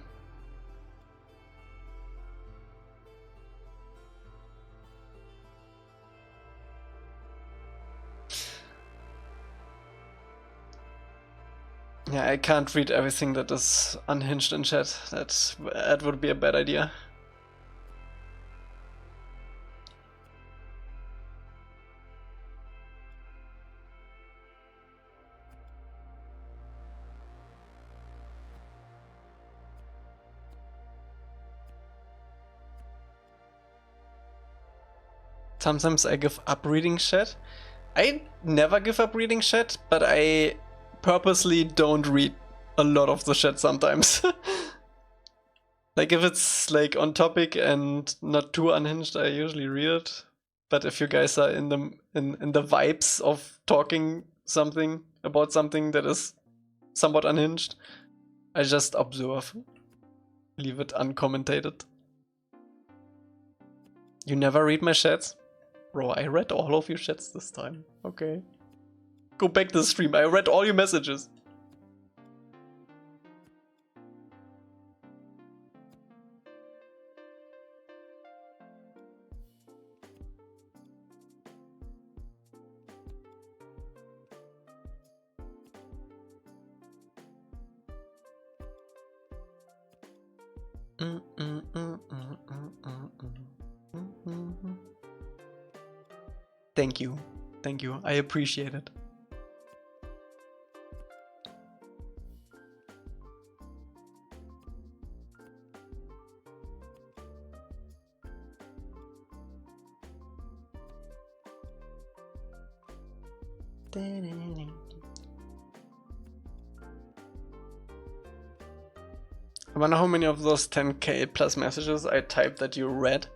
Speaker 1: Yeah, I can't read everything that is unhinged in chat. That would be a bad idea. Sometimes I give up reading chat. I never give up reading chat, but I purposely don't read a lot of the chat sometimes. Like if it's like on topic and not too unhinged, I usually read it. But if you guys are in the vibes of talking something about something that is somewhat unhinged, I just observe. Leave it uncommentated. You never read my chats? Bro, I read all of your chats this time. Okay. Go back to the stream. I read all your messages. Thank you. Thank you. I appreciate it. I wonder how many of those 10k plus messages I typed that you read.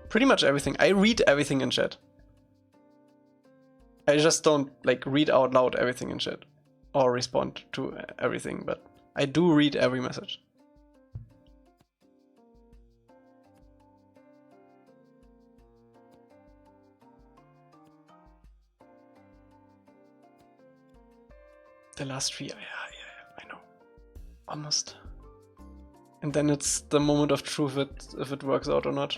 Speaker 1: Pretty much everything. I read everything in chat. I just don't like read out loud everything in chat or respond to everything, but I do read every message. The last 3, yeah, I know. Almost. And then it's the moment of truth if it works out or not.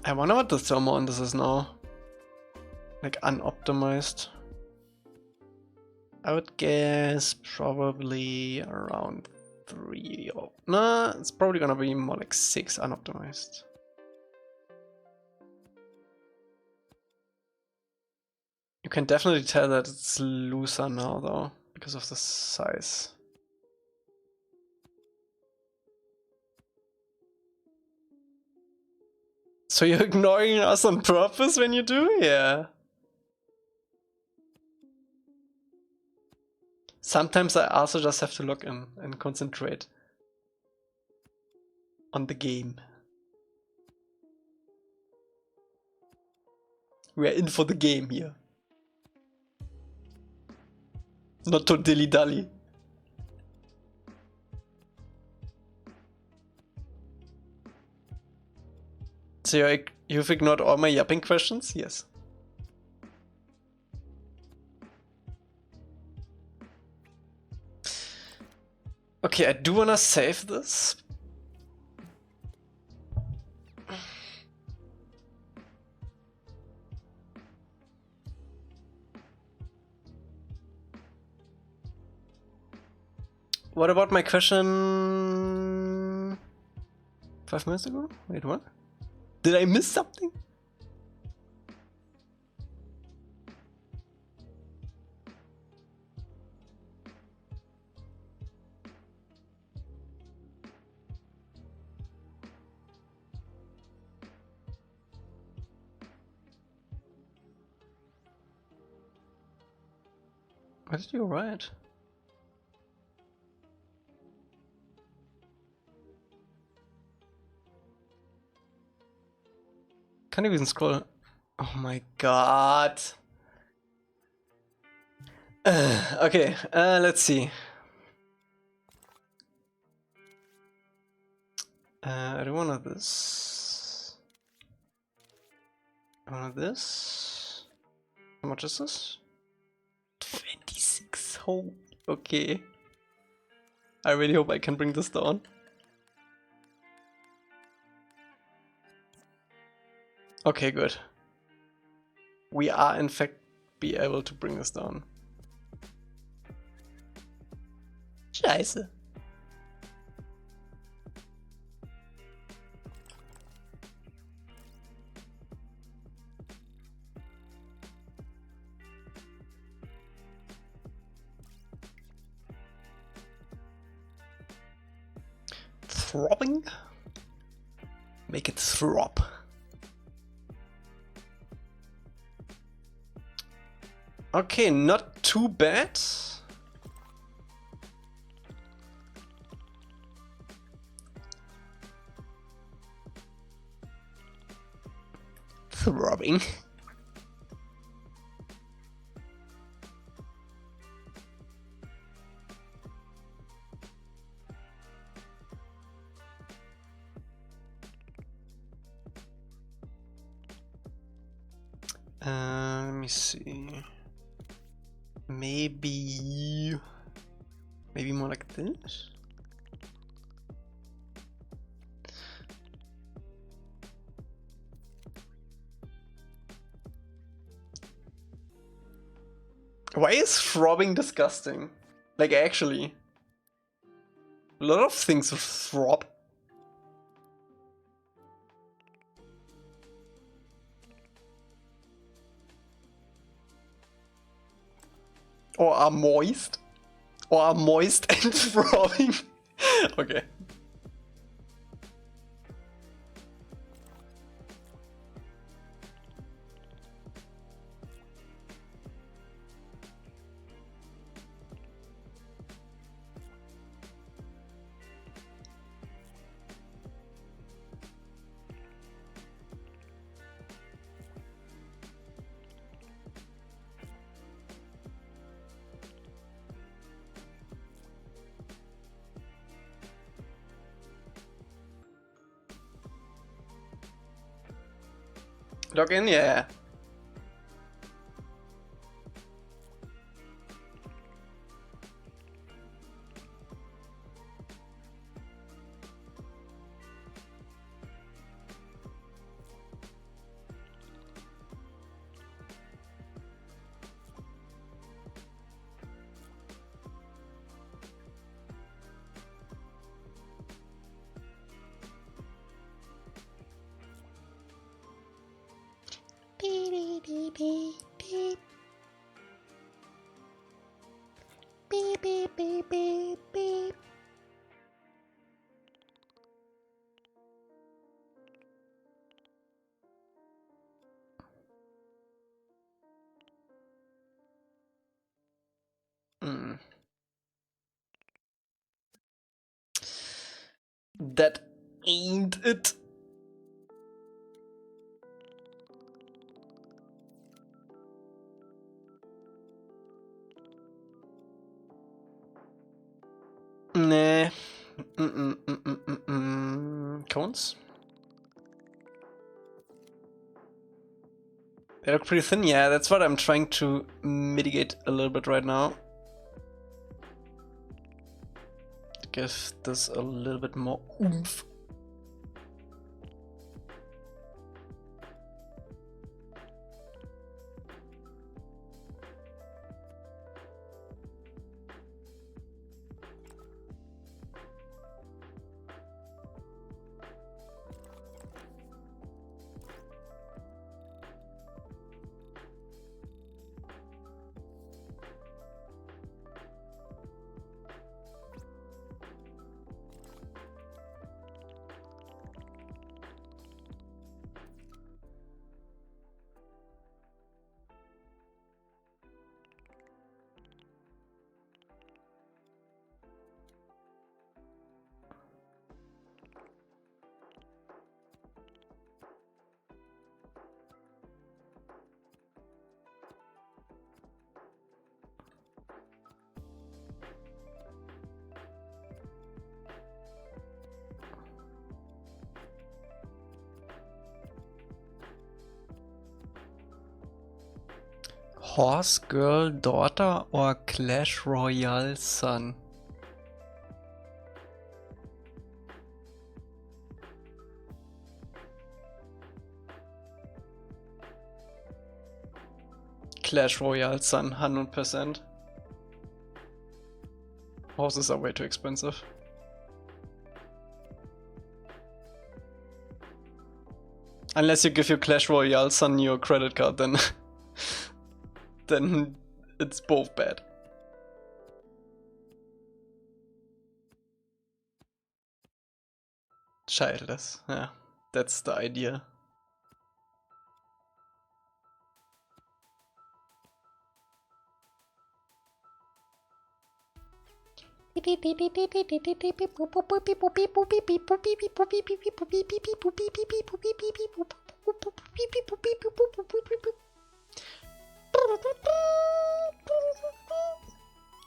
Speaker 1: I wonder what the thermo on this is now. Like unoptimized. I would guess probably around 3 or... Nah, it's probably gonna be more like 6 unoptimized. You can definitely tell that it's looser now though, because of the size. So you're ignoring us on purpose when you do? Yeah. Sometimes I also just have to log in and concentrate on the game. We're in for the game here. Not to dilly-dally. So you've ignored all my yapping questions? Yes. Okay, I do wanna save this. What about my question 5 minutes ago? Wait, what? Did I miss something? What did you write? Can't even scroll. Oh my god. Okay, let's see. I do one of this. One of this. How much is this? 26. Oh, okay. I really hope I can bring this down. Okay, good. We are in fact be able to bring this down. Scheiße. Throbbing? Make it throb. Okay, not too bad. Throbbing. Let me see. Maybe more like this. Why is throbbing disgusting? Like actually. A lot of things throb. Or are moist. Or are moist and throbbing. Okay. Log in, yeah.
Speaker 2: Beep beep beep beep. Beep beep beep beep beep.
Speaker 1: That ain't it. Nah. Cones? They look pretty thin, yeah, that's what I'm trying to mitigate a little bit right now. Give this a little bit more oomph. Horse Girl Daughter or Clash Royale Son? Clash Royale Son, 100%. Horses are way too expensive. Unless you give your Clash Royale Son your credit card, then then it's both bad. Childless, yeah, that's the idea.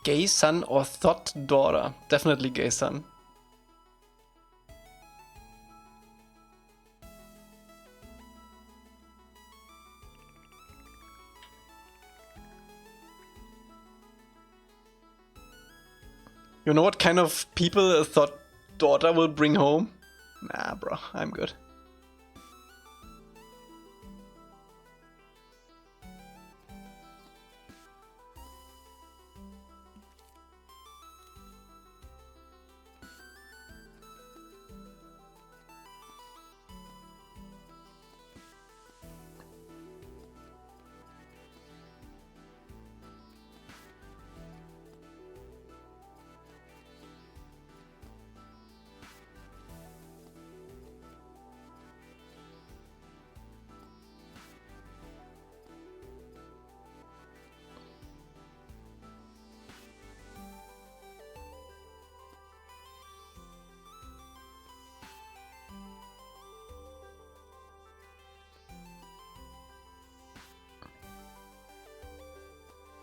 Speaker 1: Gay son or thought daughter? Definitely gay son. You know what kind of people a thought daughter will bring home? Nah, bro, I'm good.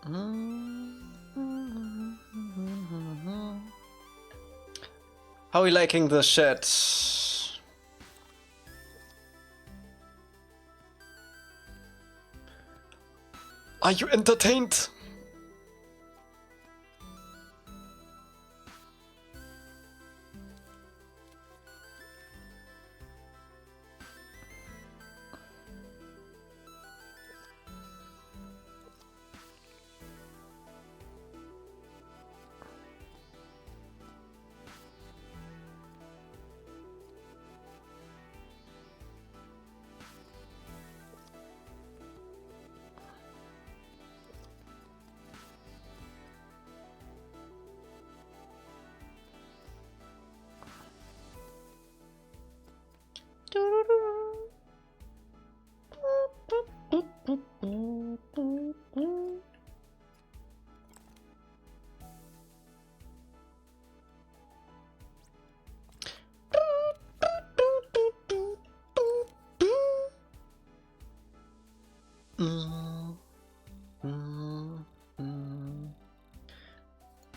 Speaker 1: How are you liking the chat? Are you entertained?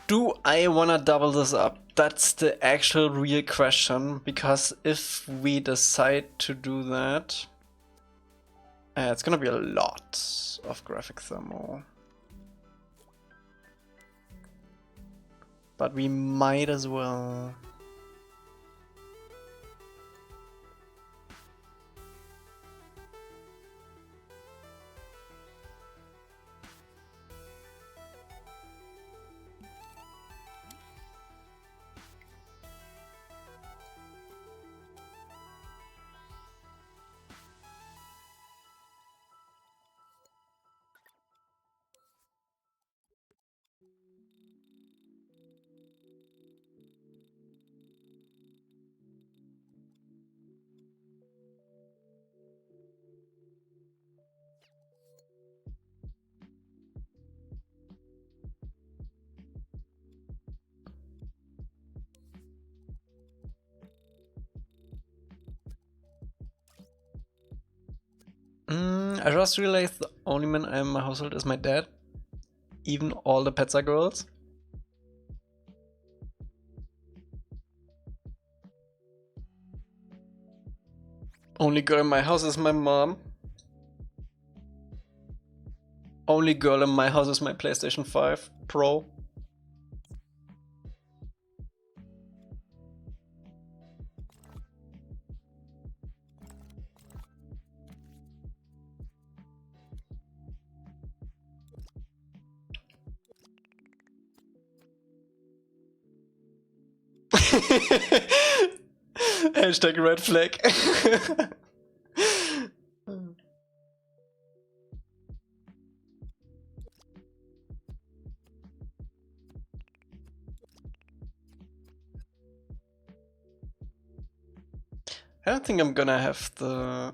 Speaker 1: Do I wanna double this up? That's the actual real question, because if we decide to do that, it's gonna be a lot of graphic thermal. But we might as well. I just realized the only man in my household is my dad. Even all the pets are girls. Only girl in my house is my mom. Only girl in my house is my PlayStation 5 Pro. Hashtag red flag. I don't think I'm gonna have the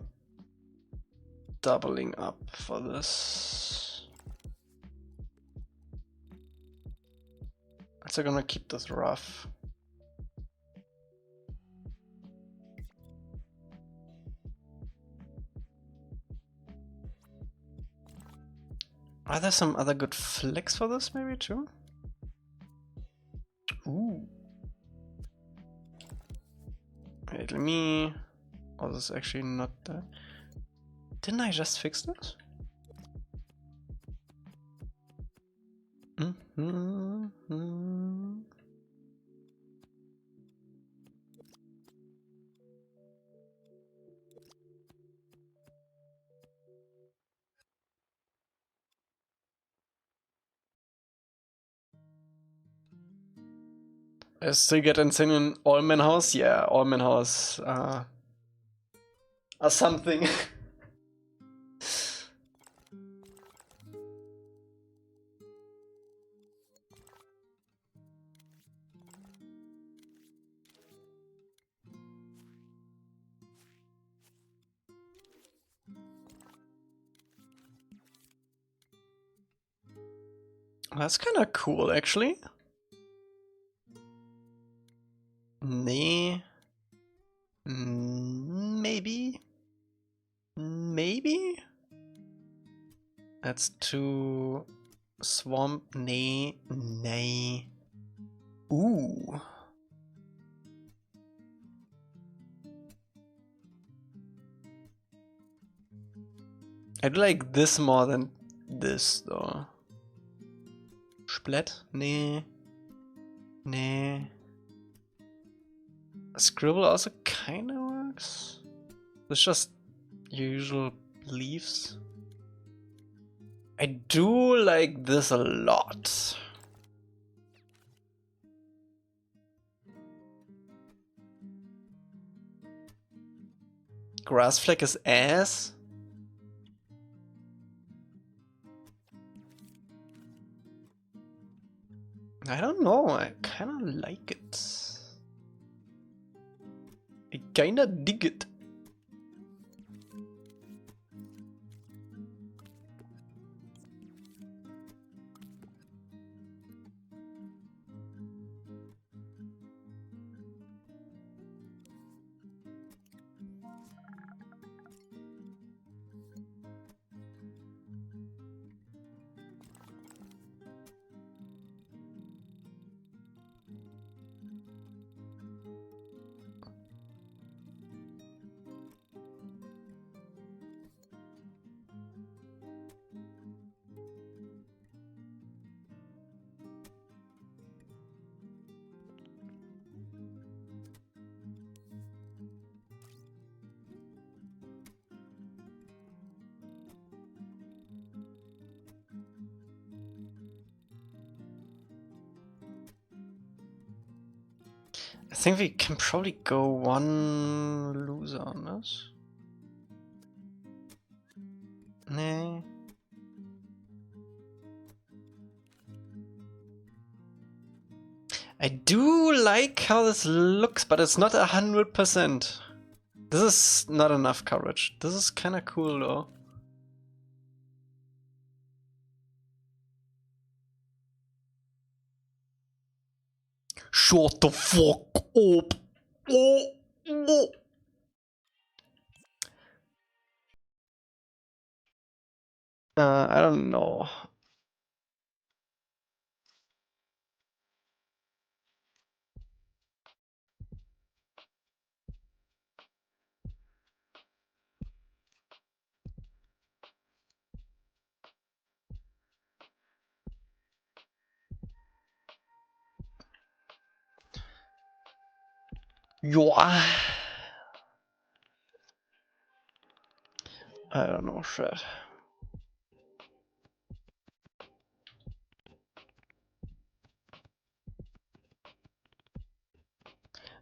Speaker 1: doubling up for this. So I'm gonna keep this rough. Are there some other good flicks for this maybe too? Ooh. Wait, let me... Oh, this is actually not that. Didn't I just fix this? I still get insane in Allman House? Yeah, Allman House are something. That's kind of cool, actually. Nee. Maybe. Maybe? That's too Swamp, nee, nee. Ooh. I do like this more than this though. Splat? Nee. Nee. Scribble also kinda works. It's just usual leaves. I do like this a lot. Grass fleck is ass. I don't know, I kinda like it. I kinda dig it. I think we can probably go one loser on this. Nee. I do like how this looks, but it's not 100%. This is not enough coverage. This is kinda cool though. Shut the fuck up! Oh, oh. I don't know. Yeah. I don't know, shit.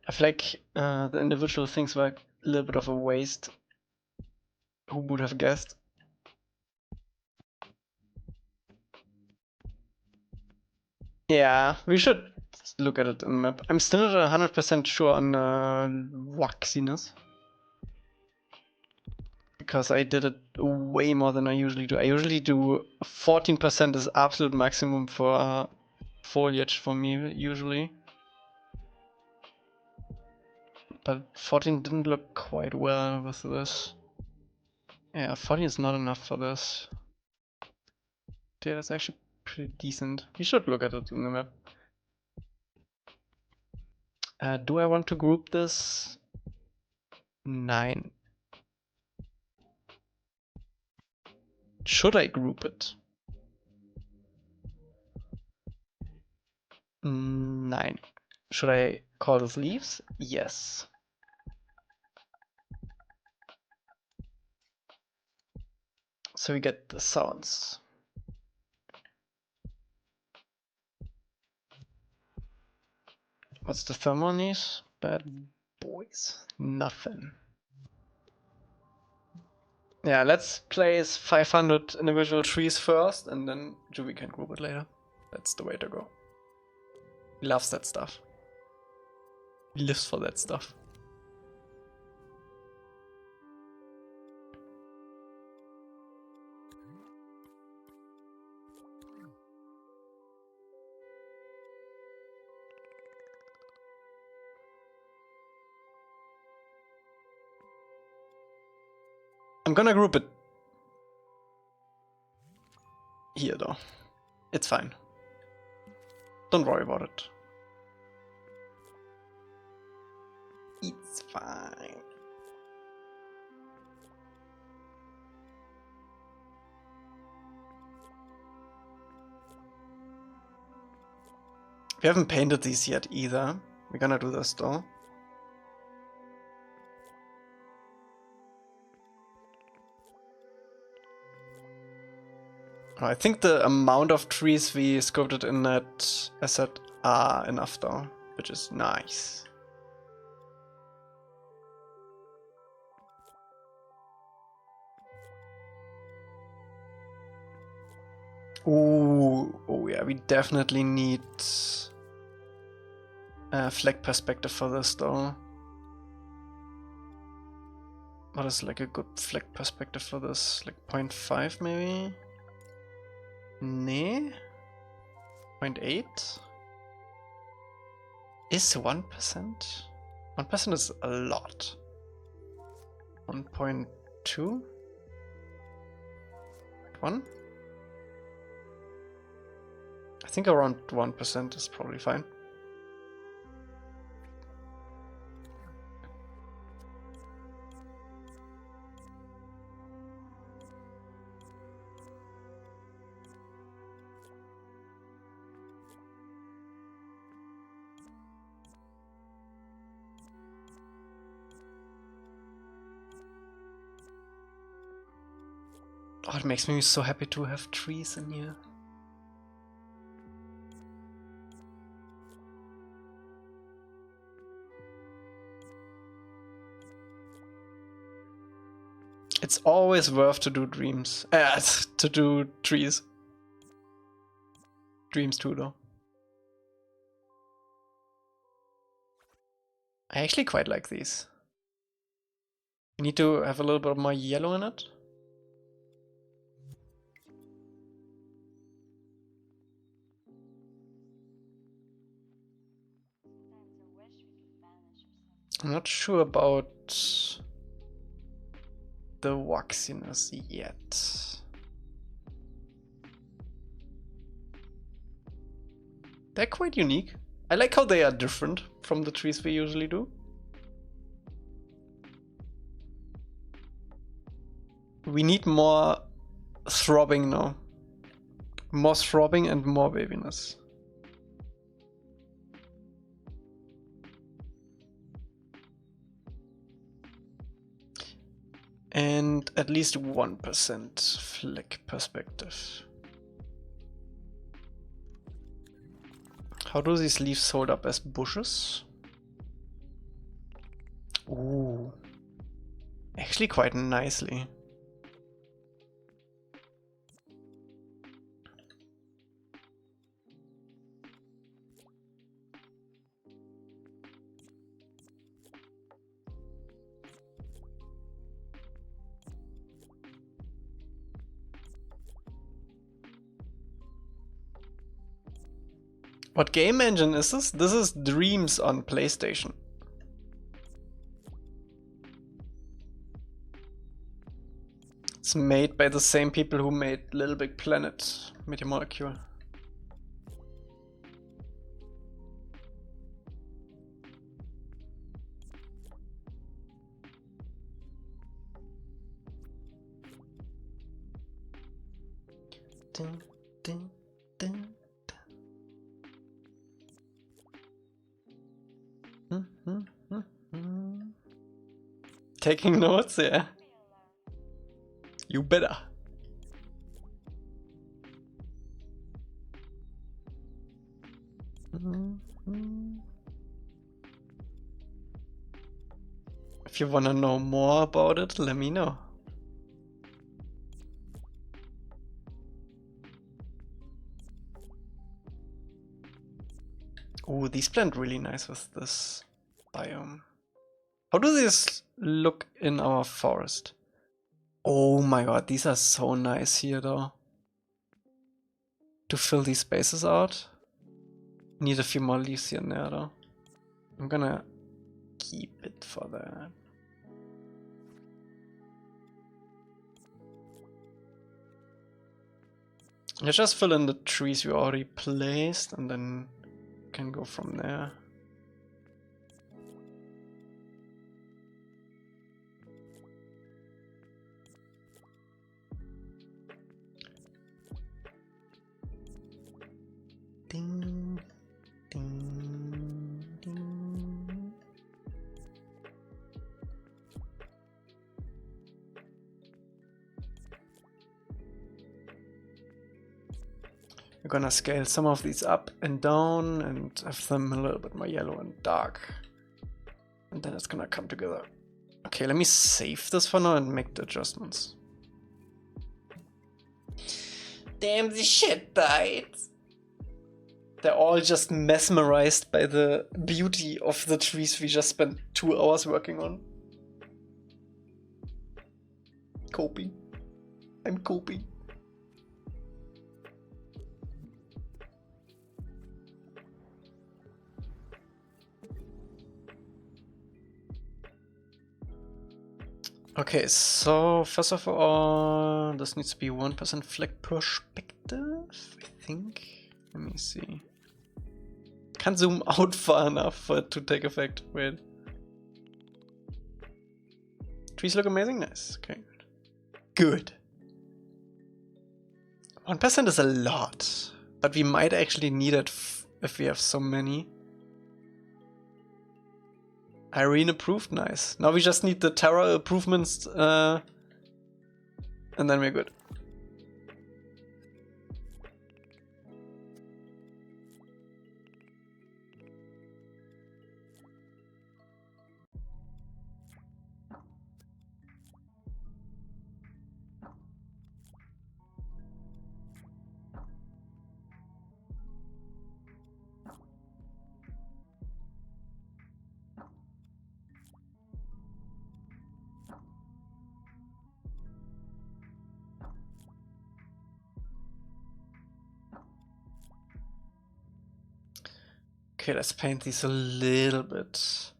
Speaker 1: I feel like the individual things were a little bit of a waste. Who would have guessed? Yeah, we should look at it in the map. I'm still not 100% sure on waxiness. Because I did it way more than I usually do. I usually do 14% is absolute maximum for foliage for me, usually. But 14 didn't look quite well with this. Yeah, 14 is not enough for this. Yeah, that's actually pretty decent. You should look at it in the map. Do I want to group this? 9. Should I group it? 9. Should I call this leaves? Yes. So we get the sounds. What's the thermonies? Bad boys. Nothing. Yeah, let's place 500 individual trees first, and then we can group it later. That's the way to go. He loves that stuff. He lives for that stuff. I'm gonna group it here though. It's fine. Don't worry about it. It's fine. We haven't painted these yet either. We're gonna do this though. Oh, I think the amount of trees we scoped in that asset are enough though, which is nice. Ooh, oh yeah, we definitely need a flag perspective for this though. What is like a good flag perspective for this? Like 0.5 maybe? Nee? 0.8? Is 1%? 1% is a lot. 1.2? 1? I think around 1% is probably fine. Oh, it makes me so happy to have trees in here. It's always worth to do dreams. To do trees. Dreams too, though. I actually quite like these. You need to have a little bit more yellow in it. I'm not sure about the waxiness yet. They're quite unique. I like how they are different from the trees we usually do. We need more throbbing now. More throbbing and more waviness. And at least 1% flick perspective. How do these leaves hold up as bushes? Ooh. Actually quite nicely. What game engine is this? This is Dreams on PlayStation. It's made by the same people who made Little Big Planet, Meteor Molecule. Dun, dun, dun. Taking notes, yeah. You better. If you wanna know more about it, let me know. Oh, these blend really nice with this biome. How do these look in our forest? Oh my god, these are so nice here though. To fill these spaces out. Need a few more leaves here and there though. I'm gonna keep it for that. Let's just fill in the trees we already placed and then can go from there. Ding, ding, ding. We're gonna scale some of these up and down and have them a little bit more yellow and dark. And then it's gonna come together. Okay, let me save this for now and make the adjustments. Damn, the shit died! They're all just mesmerized by the beauty of the trees we just spent 2 hours working on. Coping. I'm coping. Okay, so first of all, this needs to be 1% flag perspective, I think. Let me see. Can't zoom out far enough for it to take effect. Wait. Trees look amazing? Nice. Okay. Good. 1% is a lot, but we might actually need it if we have so many. Irene approved, nice. Now we just need the Terra improvements, and then we're good. Okay, let's paint these a little bit.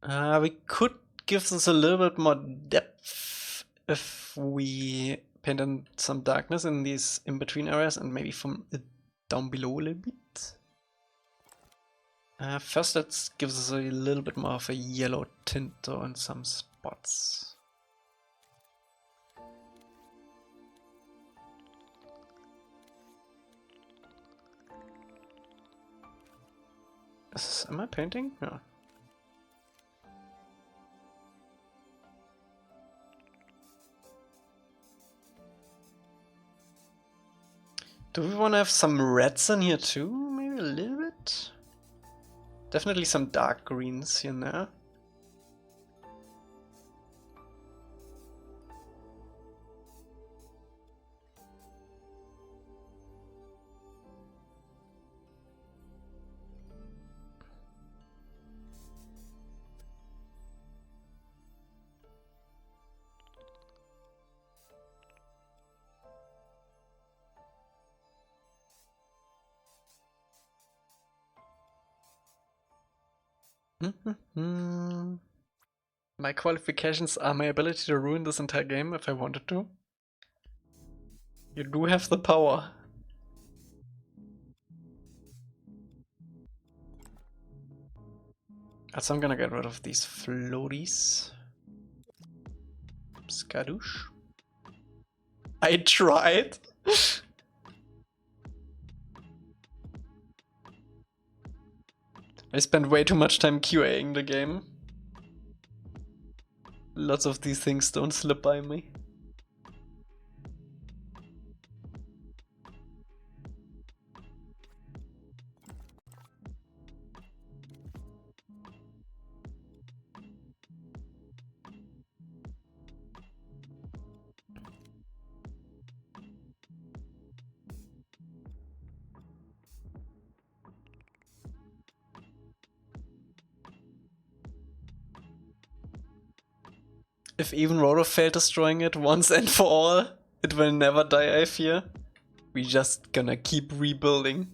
Speaker 1: We could give this a little bit more depth if we paint in some darkness in these in-between areas and maybe from down below a little bit. First, let's give this a little bit more of a yellow tint though in some spots. Am I painting? No. Do we want to have some reds in here too? Maybe a little bit? Definitely some dark greens here and there. My qualifications are my ability to ruin this entire game if I wanted to. You do have the power. So I'm gonna get rid of these floaties. Skadoosh. I tried. I spent way too much time QAing the game. Lots of these things don't slip by me. If even Roto failed destroying it once and for all, it will never die, I fear. We just gonna keep rebuilding.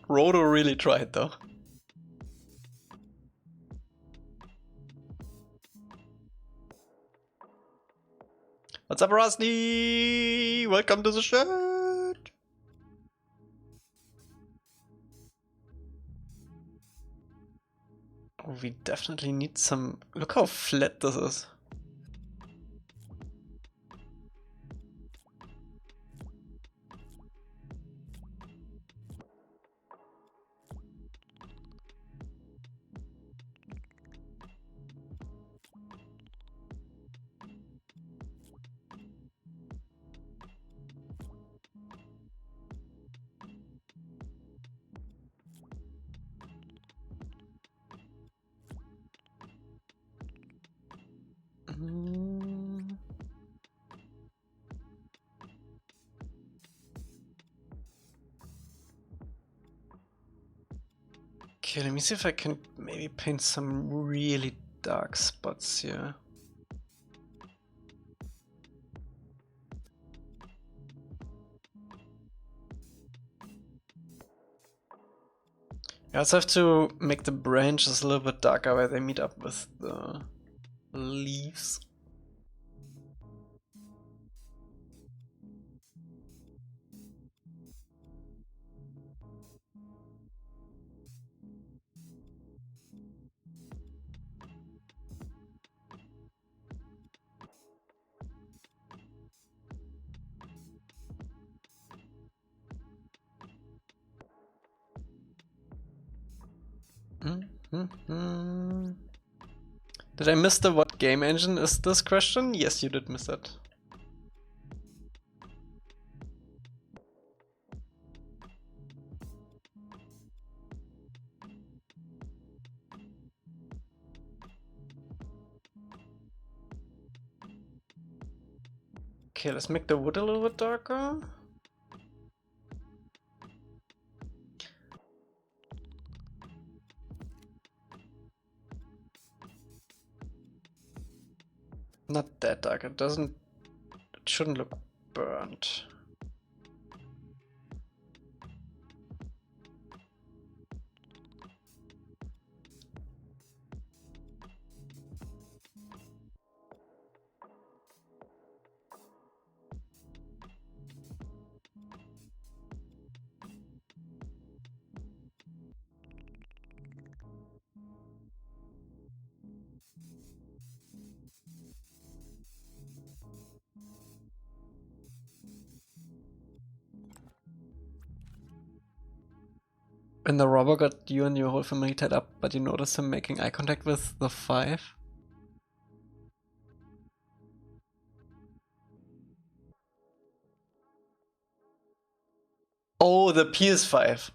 Speaker 1: Roto really tried though. What's up, Rosny? Welcome to the shirt. Oh, we definitely need some. Look how flat this is. Okay, let me see if I can maybe paint some really dark spots here. I also have to make the branches a little bit darker where they meet up with the leaves. Did I miss the what game engine is this question? Yes, you did miss that. Okay, let's make the wood a little bit darker. Not that dark, it shouldn't look burnt. When the robber got you and your whole family tied up, but you noticed him making eye contact with the 5? Oh, the PS5.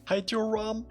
Speaker 1: Hide your ROM.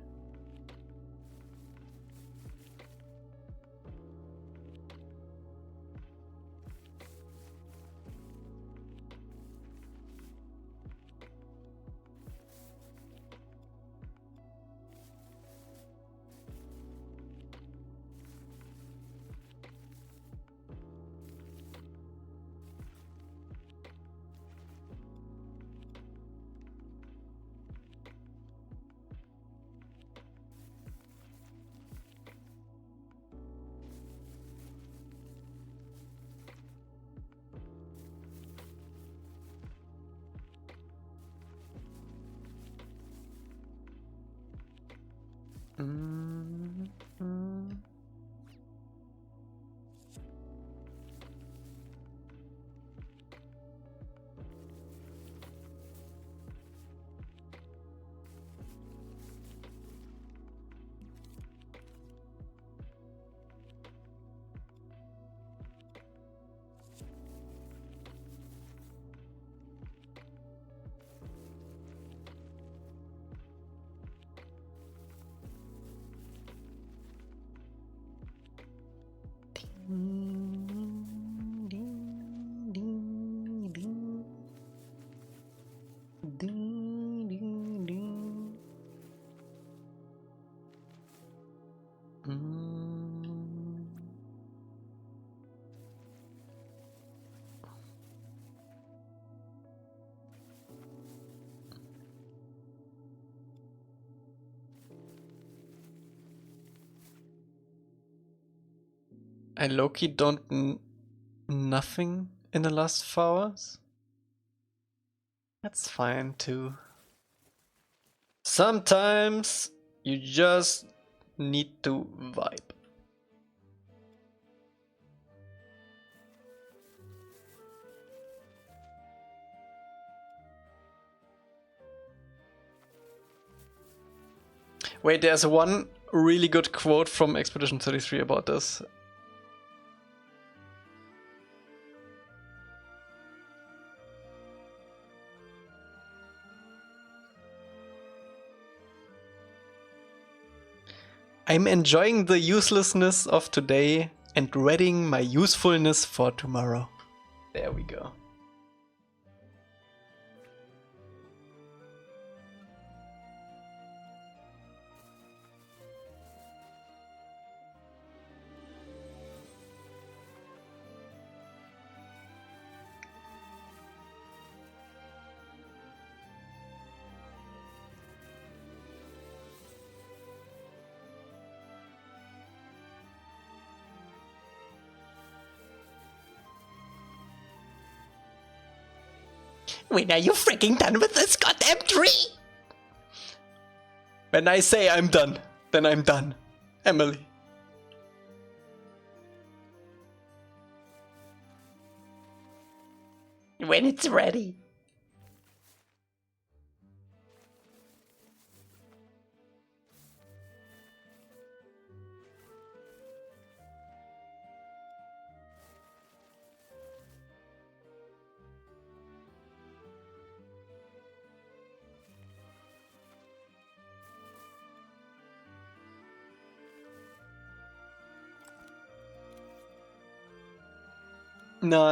Speaker 1: I low-key don't nothing in the last 4 hours. That's fine too. Sometimes you just need to vibe. Wait, there's one really good quote from Expedition 33 about this. I'm enjoying the uselessness of today and readying my usefulness for tomorrow. There we go. When are you freaking done with this goddamn tree? When I say I'm done, then I'm done. Emily. When it's ready. No.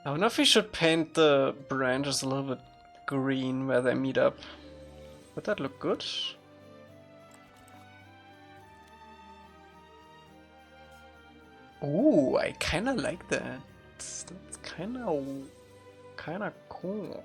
Speaker 1: I wonder if we should paint the branches a little bit green where they meet up. Would that look good? Ooh, I kinda like that. That's kinda cool.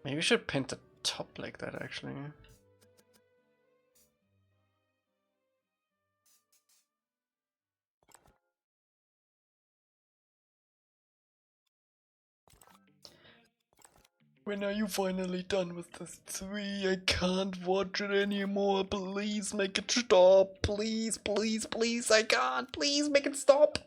Speaker 1: Maybe we should paint the top like that actually. When are you finally done with this tree? I can't watch it anymore. Please make it stop. Please, please, please. I can't. Please make it stop.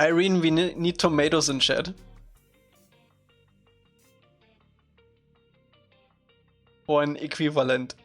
Speaker 1: Irene, we need tomatoes in chat. Or an equivalent.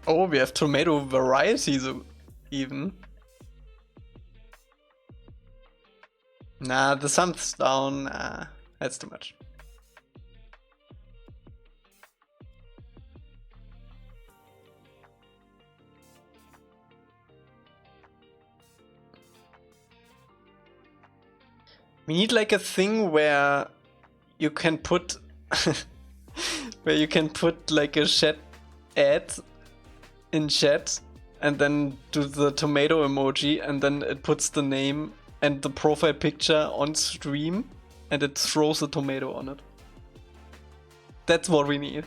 Speaker 1: Oh, we have tomato varieties even. Nah, the sun's down. Nah, that's too much. We need like a thing where you can put where you can put like a chat ad in chat and then do the tomato emoji and then it puts the name and the profile picture on stream and it throws a tomato on it. That's what we need.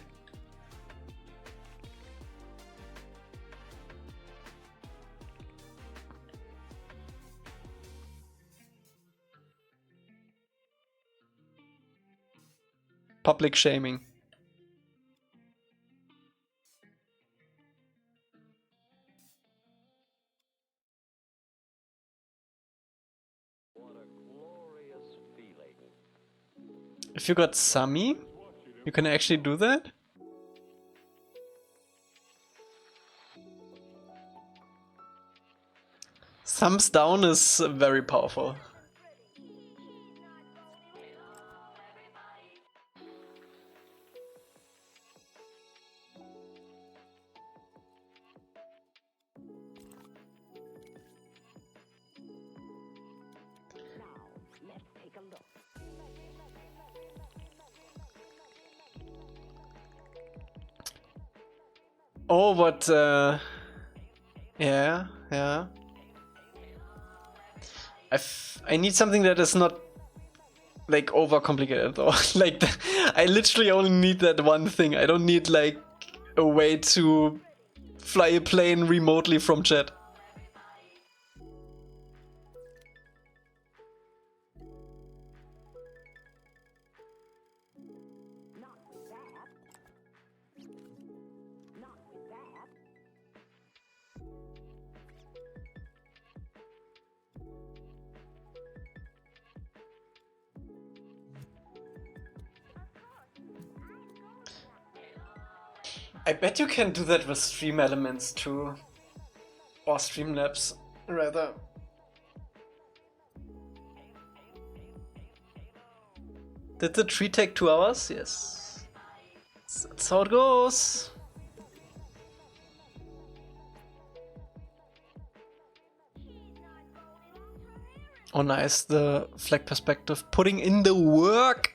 Speaker 1: Public shaming. If you got Sami, you can actually do that? Thumbs down is very powerful. Oh, but yeah. I need something that is not like overcomplicated though. Like I literally only need that one thing. I don't need like a way to fly a plane remotely from chat. I bet you can do that with Stream Elements too. Or Streamlabs, rather. Did the tree take 2 hours? Yes. That's how it goes. Oh nice, the flag perspective. Putting in the work!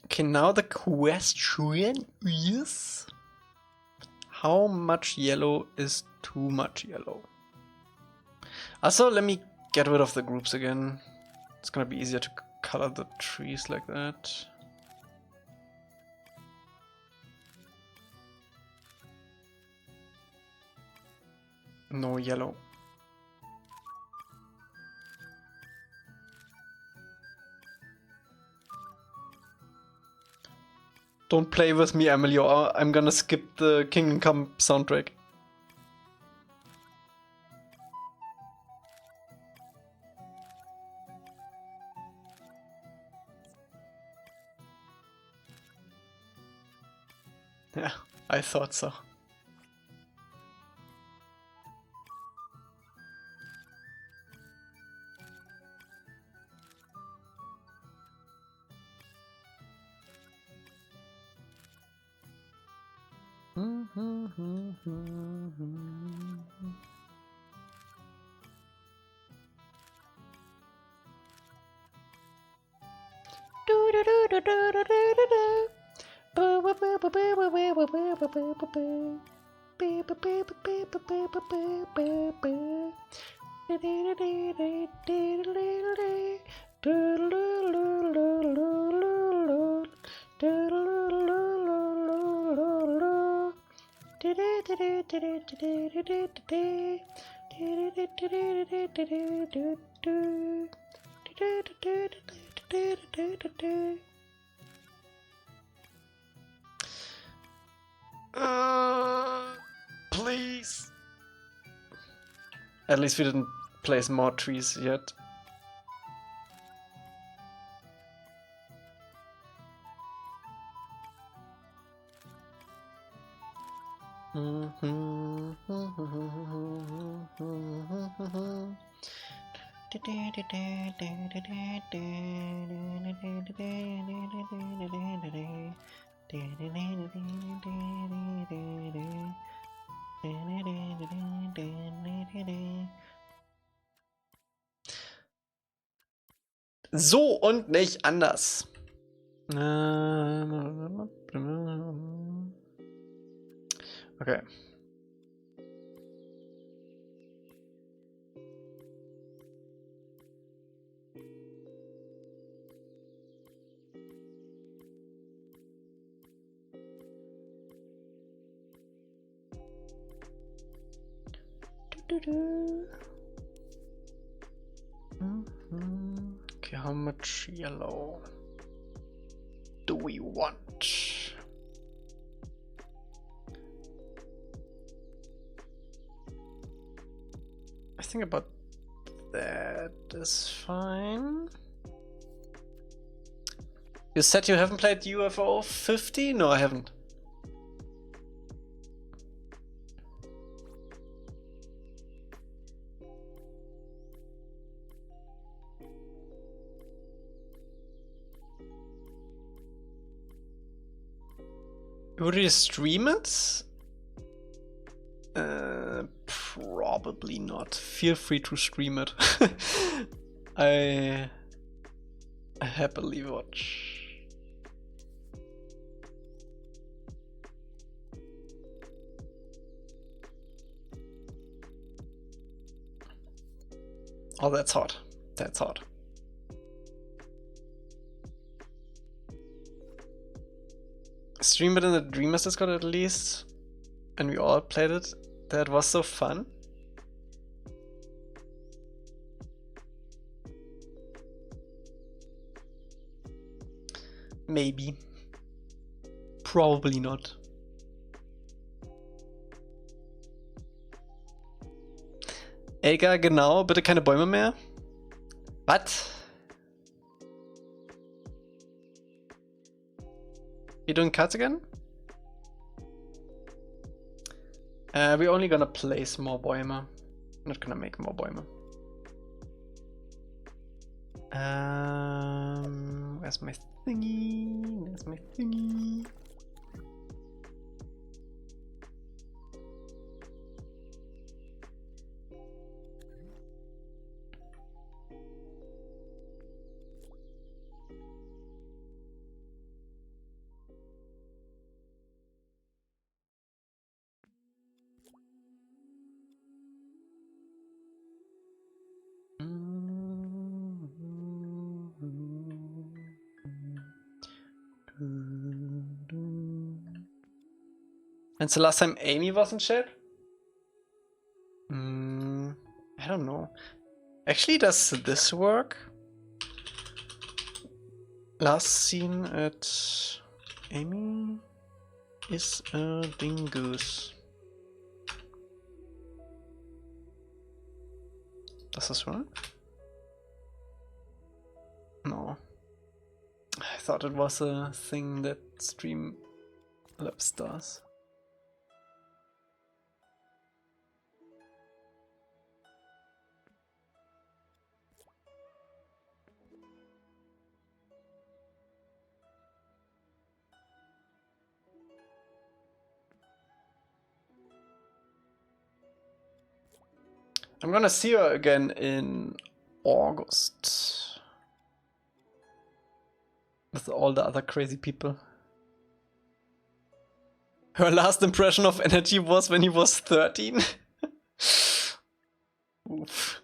Speaker 1: Okay, now the question is, how much yellow is too much yellow? Also, let me get rid of the groups again. It's gonna be easier to color the trees like that. No yellow. Don't play with me, Emily, or I'm gonna skip the Kingdom Come soundtrack. Yeah, I thought so. Please. At least we didn't place more trees yet. So und nicht anders. Okay. Okay, how much yellow do we want? I think about that is fine. You said you haven't played UFO 50? No, I haven't. Would you stream it? Probably not. Feel free to stream it. I happily watch. Oh, that's hot. That's hot. Stream it in the Dreamers Discord at least. And we all played it. That was so fun. Maybe. Probably not. Elca, genau, bitte keine Bäume mehr. Was? You doing cuts again? We're only gonna place more Bäume. Not gonna make more Bäume. Where's my thingy? Where's my thingy? When's the last time Amy was in chat? I don't know. Actually, does this work? Last seen at Amy is a dingoose. Does this work? No. I thought it was a thing that Streamlabs does. I'm gonna see her again in August. With all the other crazy people. Her last impression of Energy was when he was 13. Oof.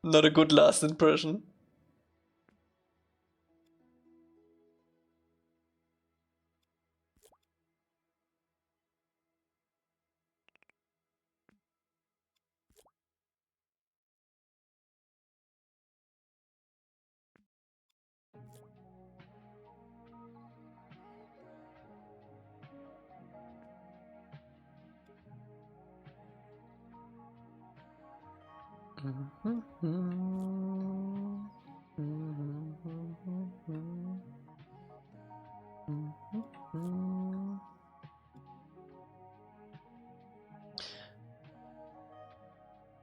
Speaker 1: Not a good last impression.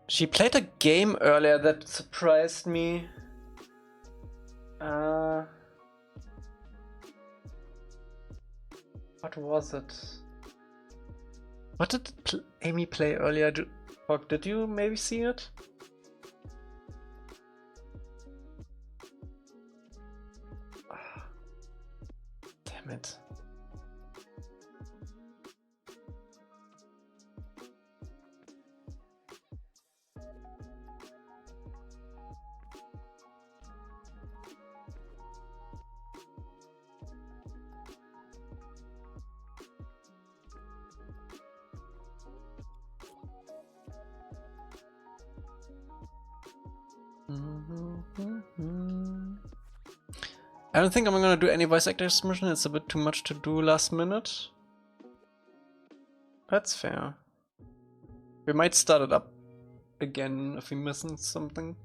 Speaker 1: She played a game earlier that surprised me. What was it? What did Amy play earlier? Or did you maybe see it? Damn it. I don't think I'm gonna do any voice actor submission, it's a bit too much to do last minute. That's fair. We might start it up again if we're missing something.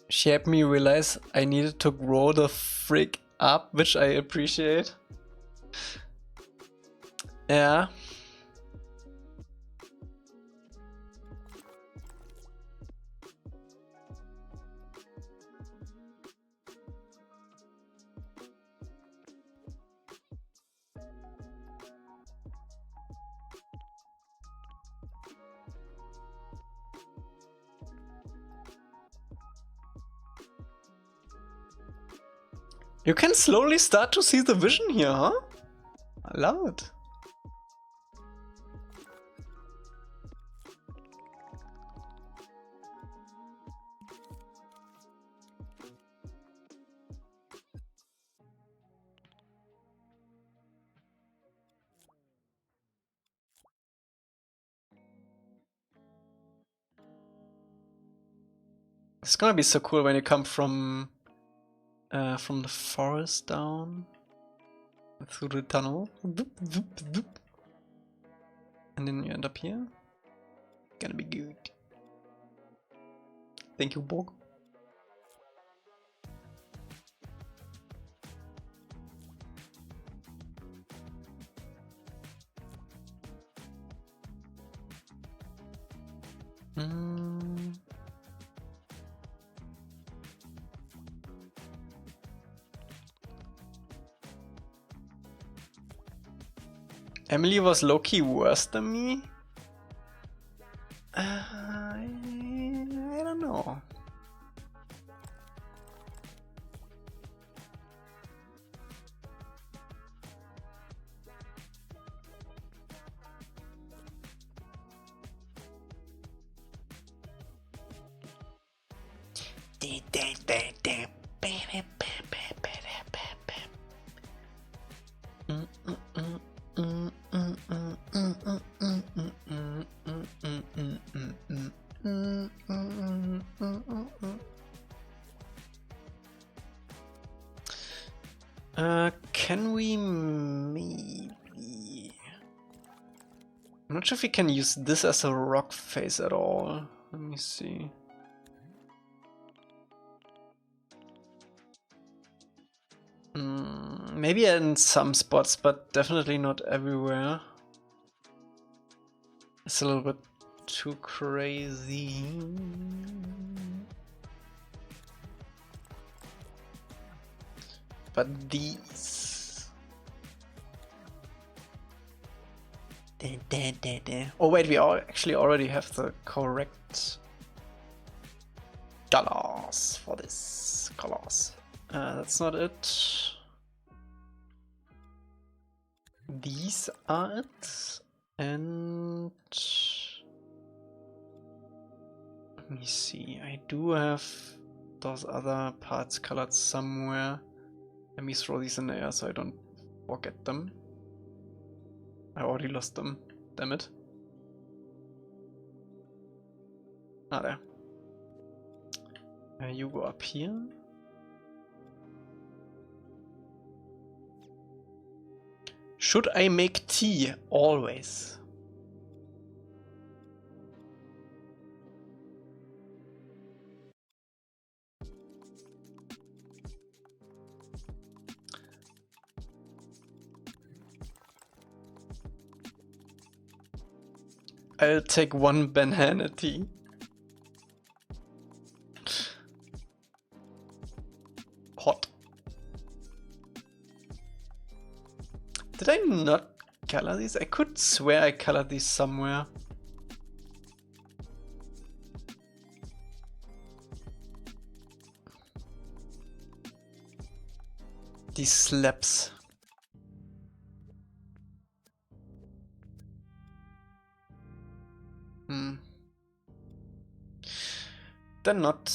Speaker 1: She helped me realize I needed to grow the frick up, which I appreciate. Yeah. You can slowly start to see the vision here, huh? I love it. It's gonna be so cool when you come from the forest down through the tunnel, and then you end up here. Gonna be good. Thank you, Borg. Emily was low-key worse than me? I don't know. Can we maybe... I'm not sure if we can use this as a rock face at all. Let me see. Maybe in some spots, but definitely not everywhere. It's a little bit too crazy. But these... Oh wait, we actually already have the correct colors for this. Colors. That's not it. These are it. And... let me see. I do have those other parts colored somewhere. Let me throw these in the air so I don't forget them. I already lost them. Damn it. Ah, there. You go up here. Should I make tea? Always. I'll take one banana tea. Hot. Did I not color these? I could swear I colored these somewhere. These slabs. They're not.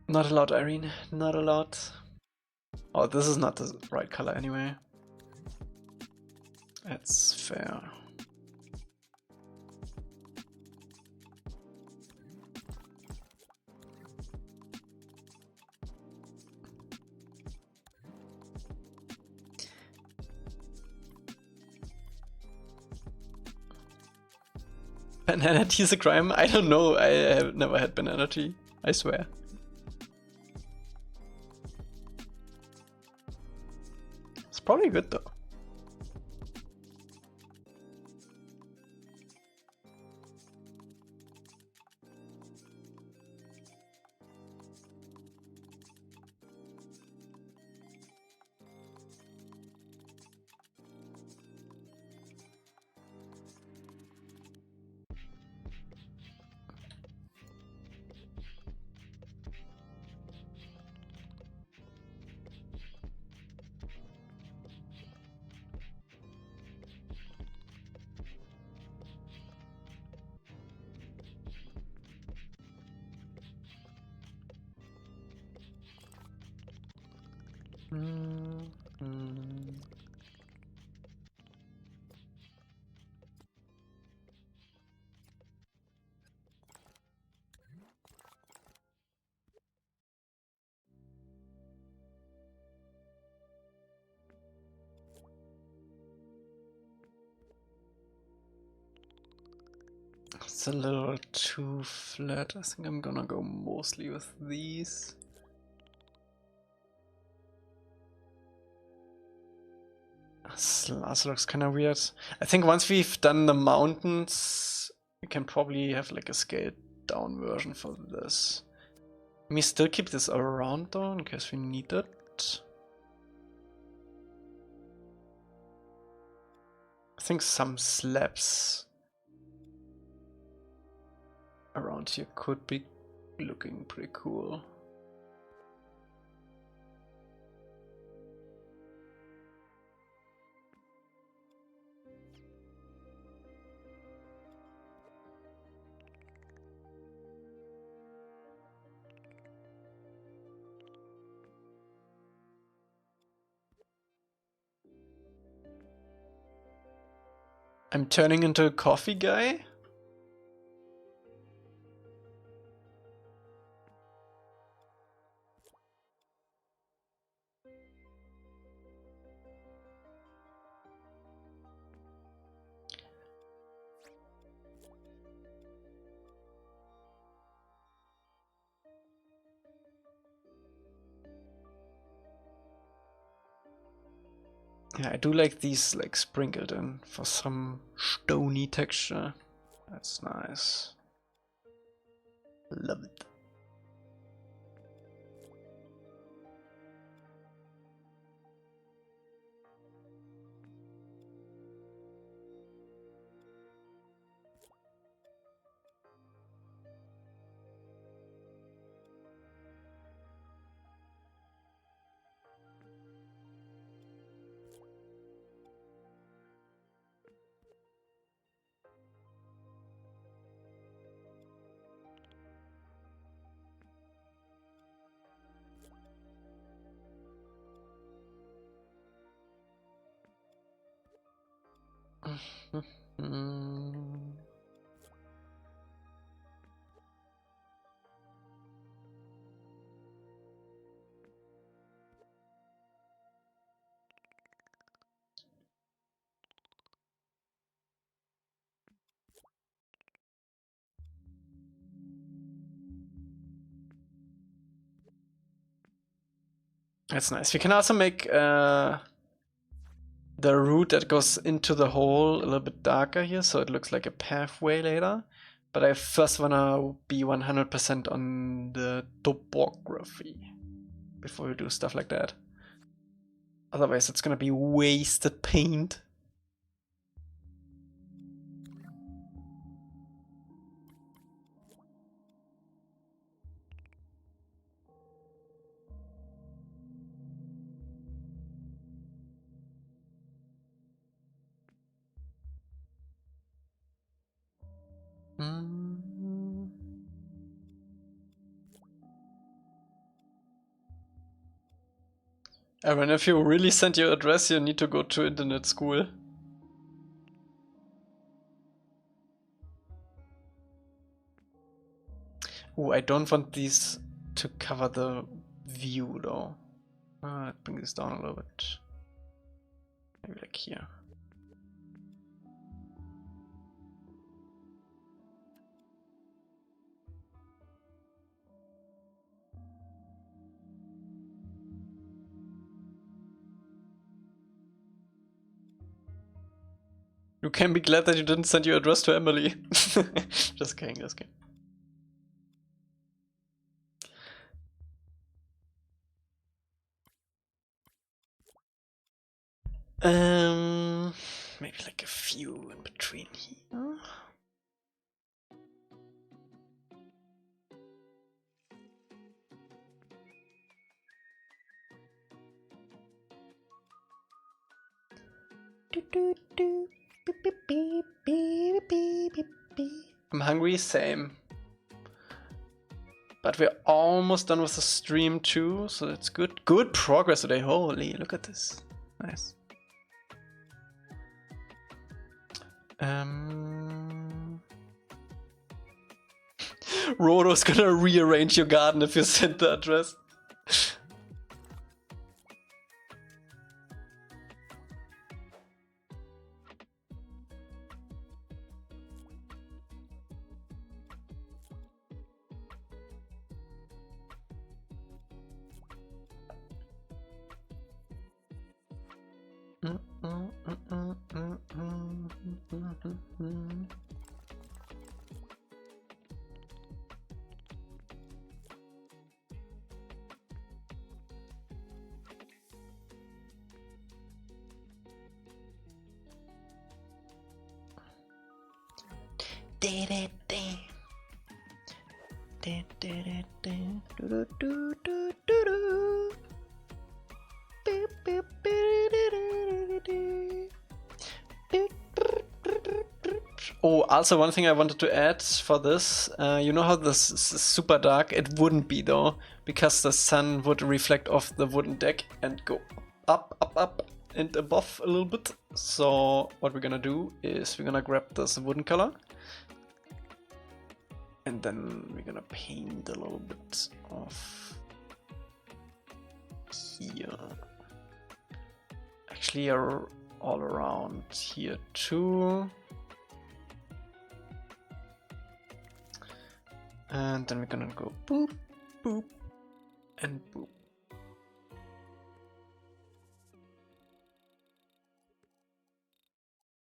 Speaker 1: Not allowed, Irene. Not allowed. Oh, this is not the right color anyway. That's fair. Banana tea is a crime? I don't know. I have never had banana tea. I swear. It's probably good though. It's a little too flat. I think I'm gonna go mostly with these. This last looks kind of weird. I think once we've done the mountains, we can probably have like a scaled down version for this. Let me still keep this around though, in case we need it. I think some slabs around here could be looking pretty cool. I'm turning into a coffee guy? Yeah, I do like these like sprinkled in for some stony texture. That's nice. Love it. That's nice. We can also make the route that goes into the hole a little bit darker here, so it looks like a pathway later. But I first wanna be 100% on the topography before we do stuff like that. Otherwise it's gonna be wasted paint. Aaron, if you really send your address, you need to go to internet school. Oh, I don't want these to cover the view though. Bring this down a little bit. Maybe like here. You can be glad that you didn't send your address to Emily. Just kidding, just kidding. Maybe like a few in between here. I'm hungry, same. But we're almost done with the stream too, so that's good. Good progress today, holy, look at this. Nice. Rodo's gonna rearrange your garden if you send the address. Oh, also one thing I wanted to add for this, you know how this is super dark? It wouldn't be though, because the sun would reflect off the wooden deck and go up, up, up and above a little bit. So what we're gonna do is we're gonna grab this wooden color and then we're gonna paint a little bit of here. Actually all around here too. And then we're gonna go boop, boop, and boop.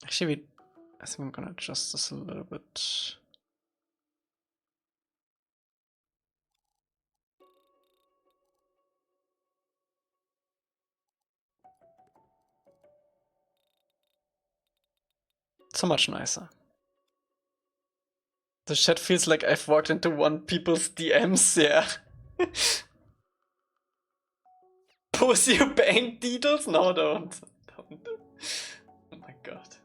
Speaker 1: Actually, I think I'm gonna adjust this a little bit. So much nicer. The chat feels like I've walked into one people's DMs, yeah. Post your bank details? No, don't. Don't. Oh my god.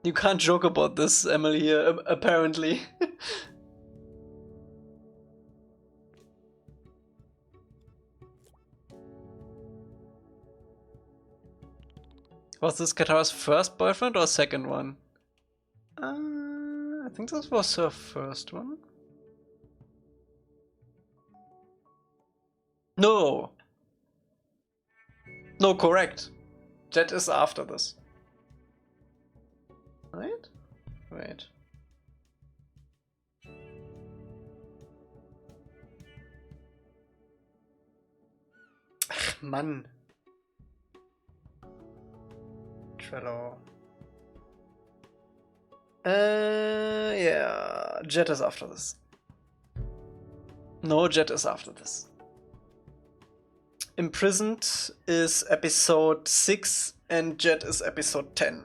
Speaker 1: You can't joke about this, Emily, apparently. Was this Katara's first boyfriend or second one? I think this was her first one. No! No, correct. Jet is after this. Right? Wait. Ach, Mann. Trello. Yeah. Jet is after this. No, Jet is after this. Imprisoned is episode 6 and Jet is episode 10.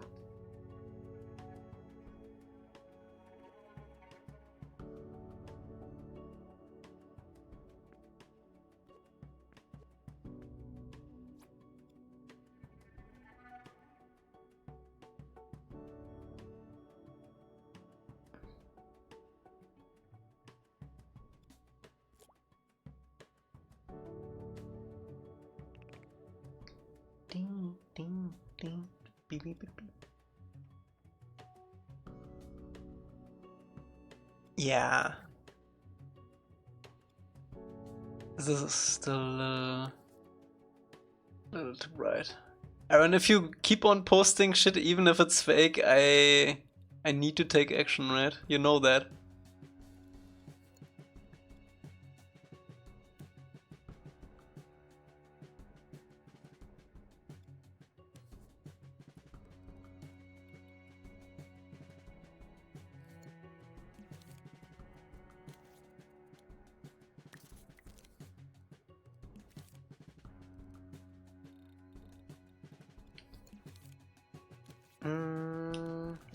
Speaker 1: Ding, ding, ding, beep, beep, beep, beep. Yeah. This is still a little too bright. Aaron, if you keep on posting shit even if it's fake, I need to take action, right? You know that.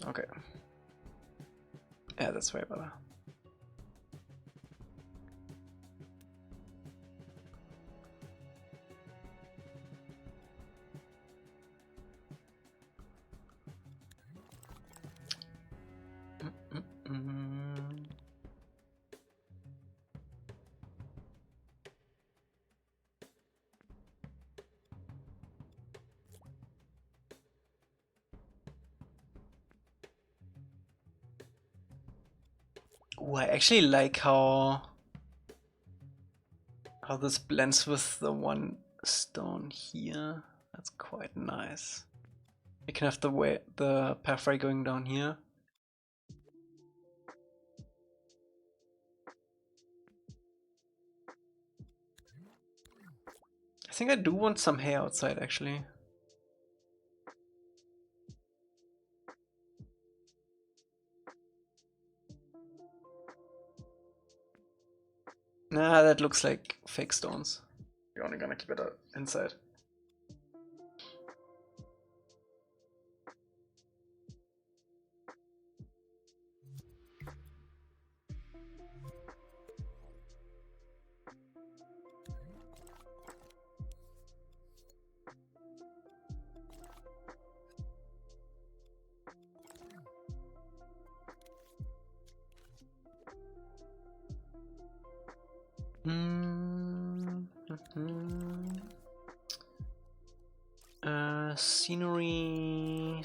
Speaker 1: Okay. Yeah, that's way better. Ooh, I actually like how this blends with the one stone here. That's quite nice. You can have the pathway going down here. I think I do want some hay outside actually. Nah, that looks like fake stones. You're only gonna keep it inside. Scenery.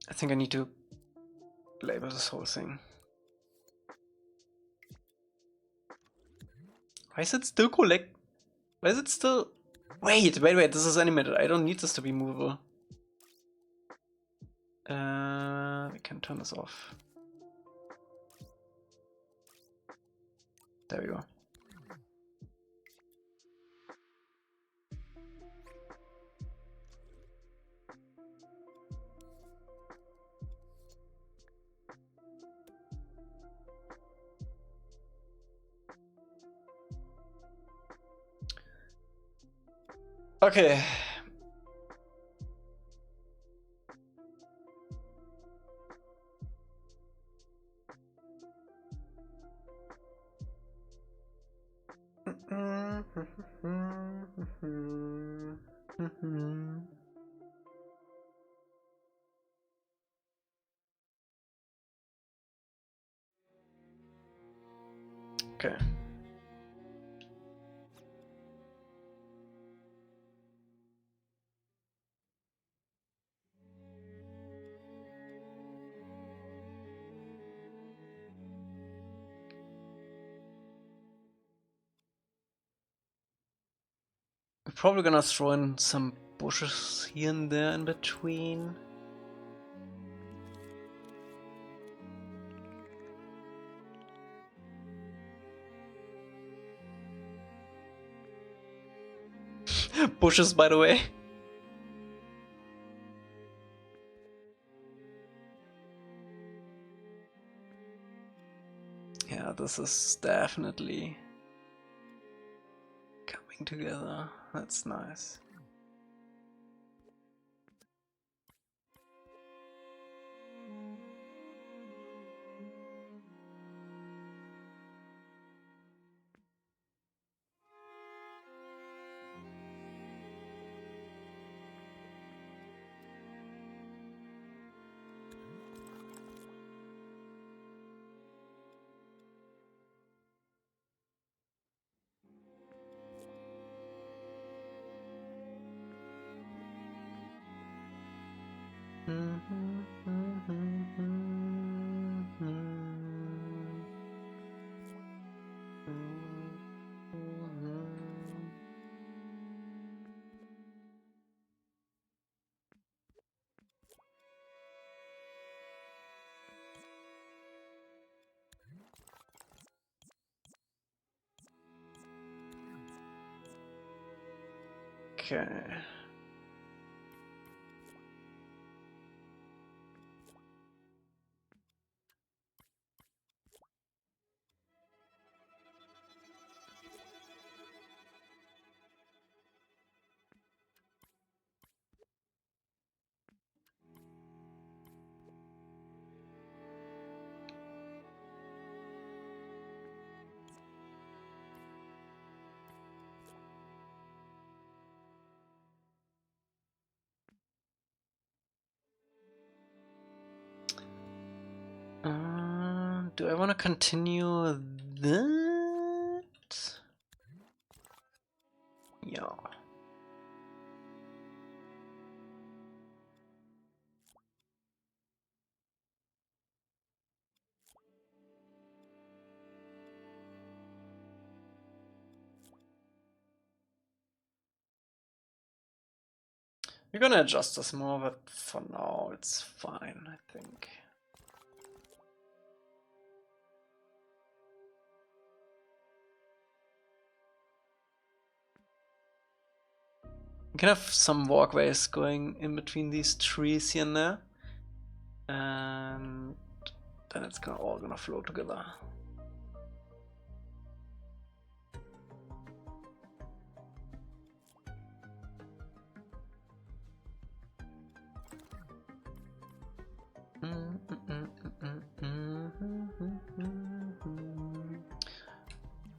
Speaker 1: I think I need to label this whole thing. Why is it still collect? Why is it still? Wait, this is animated. I don't need this to be movable. We can turn this off. There we go. Okay. Okay. Probably gonna throw in some bushes here and there in between. Bushes, by the way. Yeah, this is definitely coming together. That's nice. Okay. Do I want to continue that? Yeah. We're gonna adjust this more, but for now it's fine, I think. We can have some walkways going in between these trees here and there. And then it's all gonna flow together.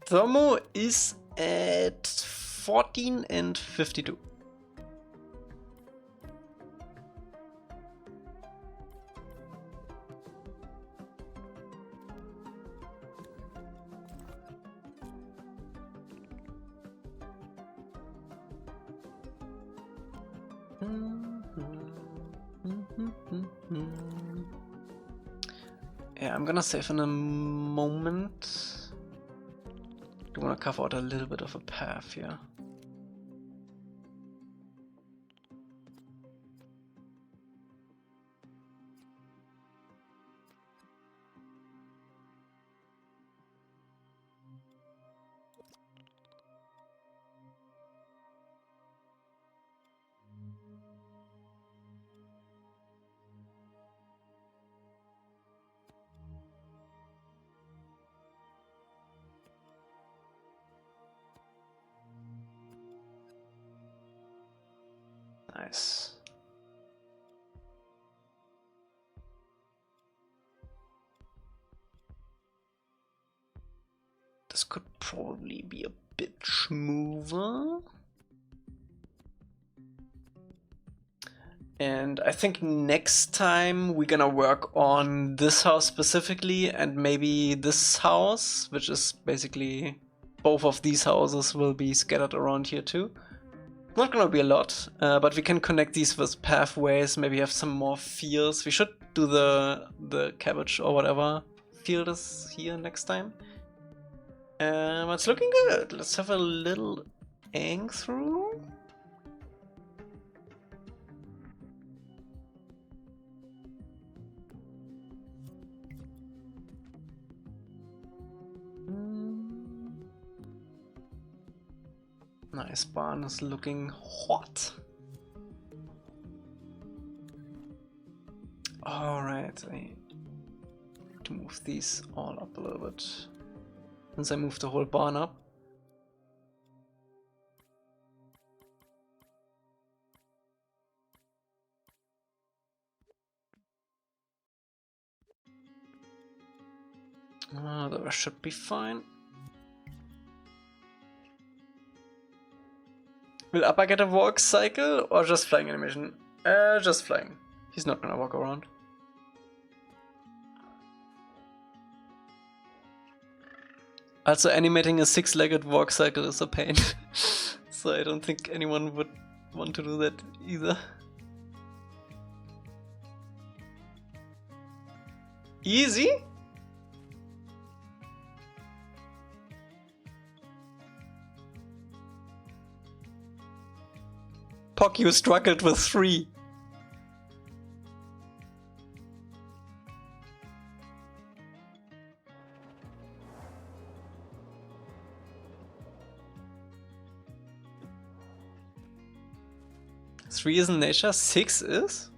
Speaker 1: Thermo is at 14 and 52. Yeah, I'm gonna save in a moment. Do wanna carve out a little bit of a path here. Nice. This could probably be a bit smoother. And I think next time we're gonna work on this house specifically and maybe this house, which is basically both of these houses will be scattered around here too. Not gonna be a lot, but we can connect these with pathways, maybe have some more fields. We should do the cabbage or whatever field is here next time. It's looking good. Let's have a little Ang through? Nice, barn is looking hot. Alright, I need to move these all up a little bit. Since I moved the whole barn up. The rest should be fine. Will Appa get a walk cycle or just flying animation? Just flying. He's not gonna walk around. Also, animating a 6-legged walk cycle is a pain. So I don't think anyone would want to do that either. Easy? Pock, you struggled with 3. Three is in nature, 6 is?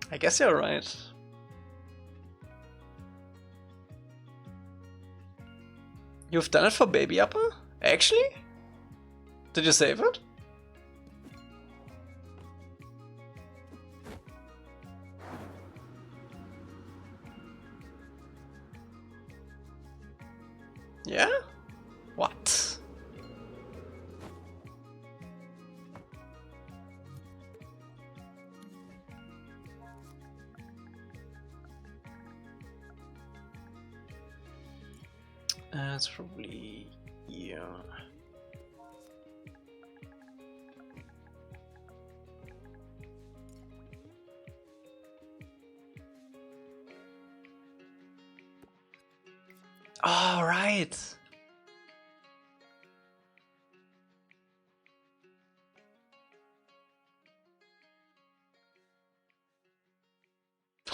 Speaker 1: I guess you're right. You've done it for Baby Appa? Actually? Did you save it? Yeah? What? That's probably... yeah. All right.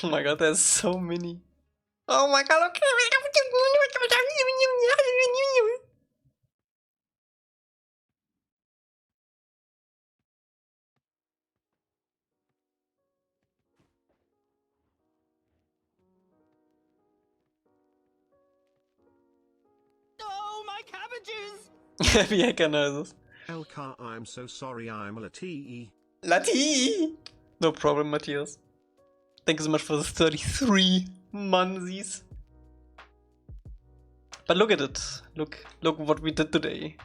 Speaker 1: Oh my god, there's so many. Oh my god, okay.
Speaker 3: Oh, my cabbages!
Speaker 1: Heavy hacker noises.
Speaker 4: Elca, I'm so sorry, I'm a Lati.
Speaker 1: Lati! No problem, Matthias. Thank you so much for the 33 monthsies. But look at it. Look what we did today.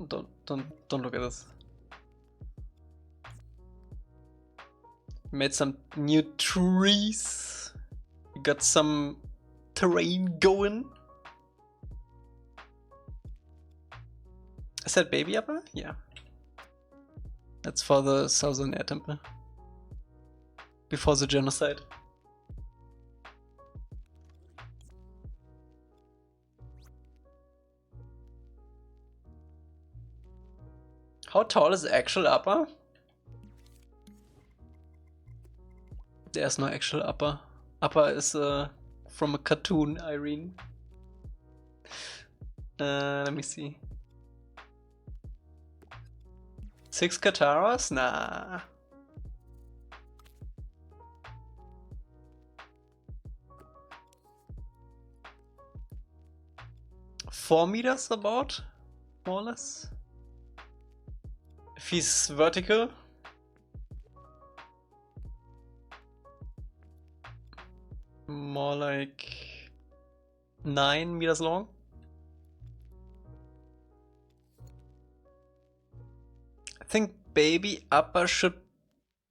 Speaker 1: Don't look at this. Made some new trees. We got some terrain going. Is that Baby Appa? Yeah. That's for the Southern Air Temple. Before the genocide. How tall is actual Appa? There's no actual Appa. Appa is from a cartoon, Irene. Let me see. 6 Kataras? Nah. Four meters about, more or less. If he's vertical. More like 9 meters long. I think Baby Appa should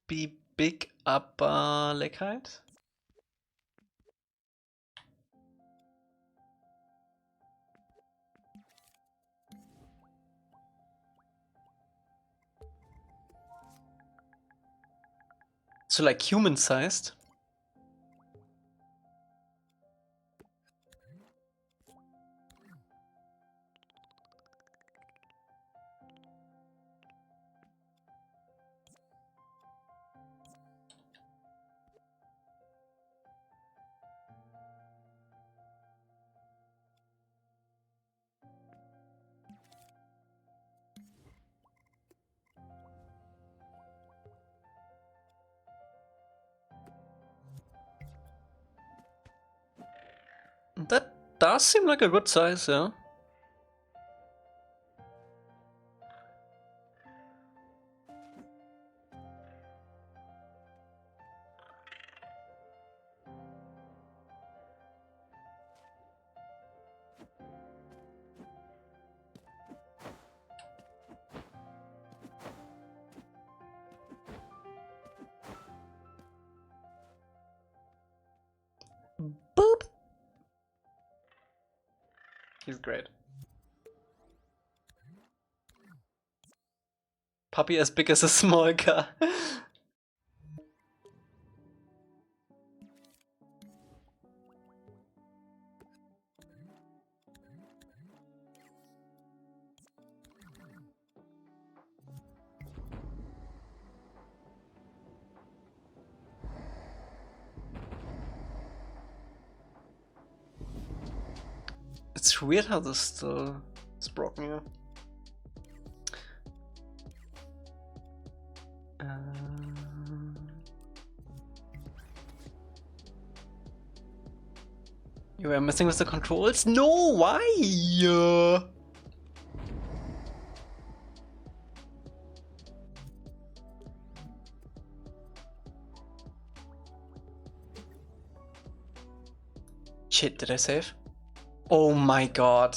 Speaker 1: be big upper leg height. So like human sized. That does seem like a good size, yeah. Boop. He's great. Puppy as big as a small car. It's weird how this still is broken here. You were messing with the controls? No, why? Shit, did I save? Oh my god.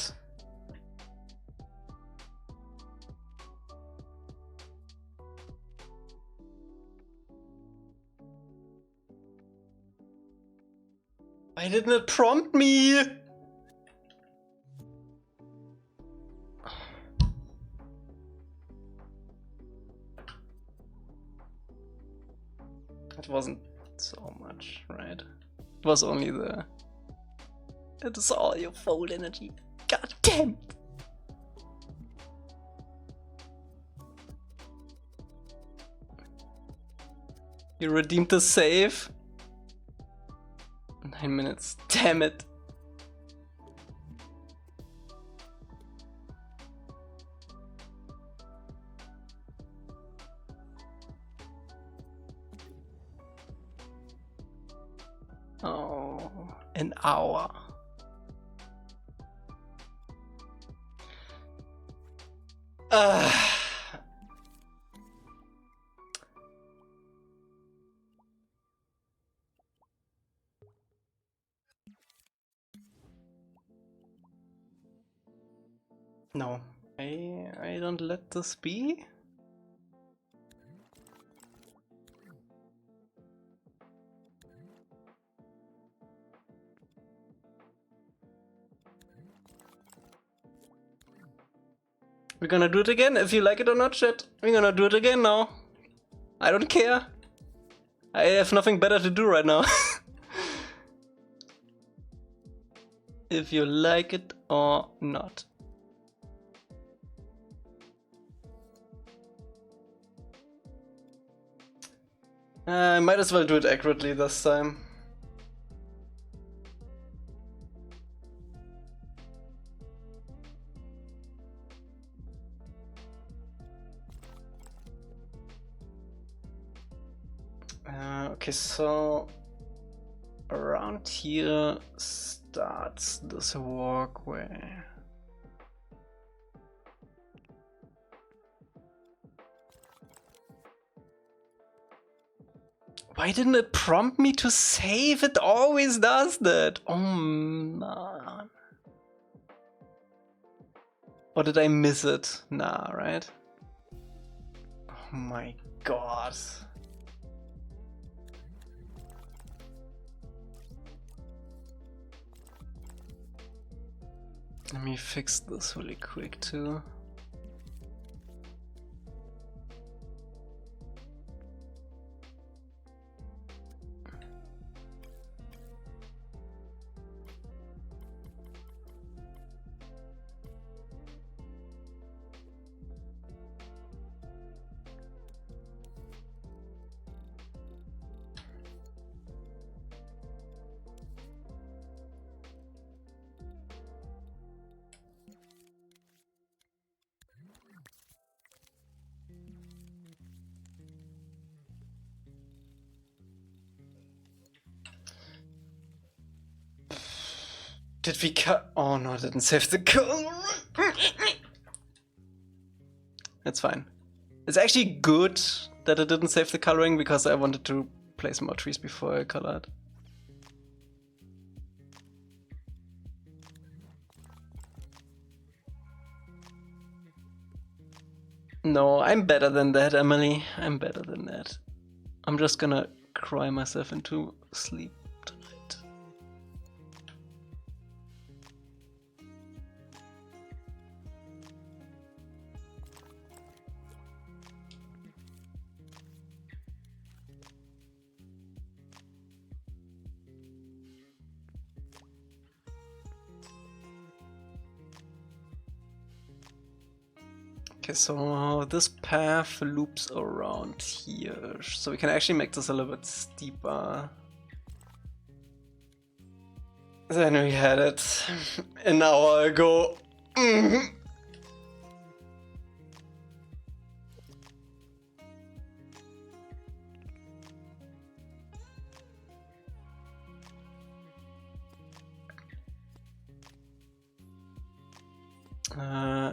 Speaker 1: Why didn't it prompt me? It wasn't so much, right? It was only the... It is all your fold energy. God damn it! You redeemed the save? 9 minutes. Damn it. Oh, an hour. No, I don't let this be. We're gonna do it again, if you like it or not, chat. We're gonna do it again now. I don't care. I have nothing better to do right now. If you like it or not. I might as well do it accurately this time. Okay, so around here starts this walkway. Why didn't it prompt me to save? It always does that. Oh man. Or did I miss it? Nah, right? Oh my god. Let me fix this really quick too. Did we cut? Oh no, I didn't save the color. It's fine. It's actually good that I didn't save the coloring because I wanted to place more trees before I colored. No, I'm better than that, Emily. I'm better than that. I'm just gonna cry myself into sleep tonight. Okay, so this path loops around here, so we can actually make this a little bit steeper. Then we had it an hour ago.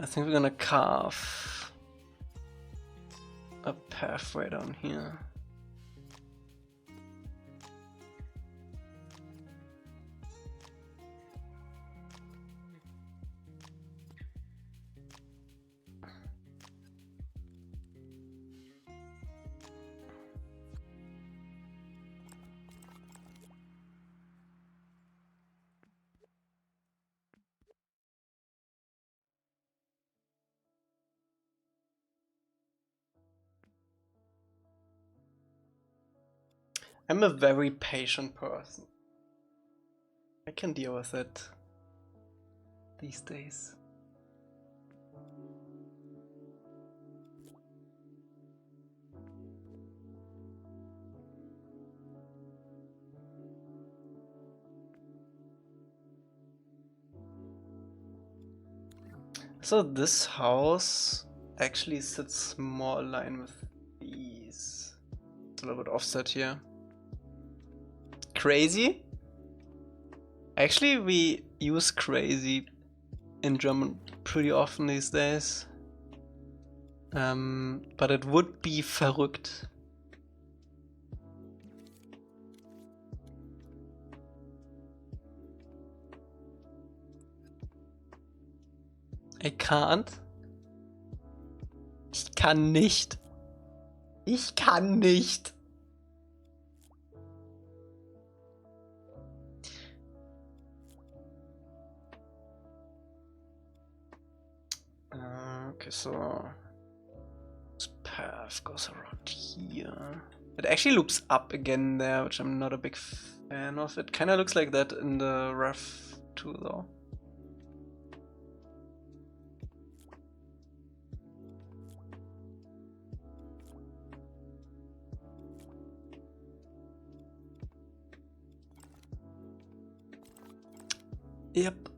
Speaker 1: I think we're gonna carve a pathway down here. I'm a very patient person. I can deal with it these days. So this house actually sits more in line with these. It's a little bit offset here. Crazy? Actually, we use crazy in German pretty often these days. But it would be verrückt. I can't. Ich kann nicht. Ich kann nicht. Okay, so this path goes around here. It actually loops up again there, which I'm not a big fan of. It kind of looks like that in the rough too, though. Yep.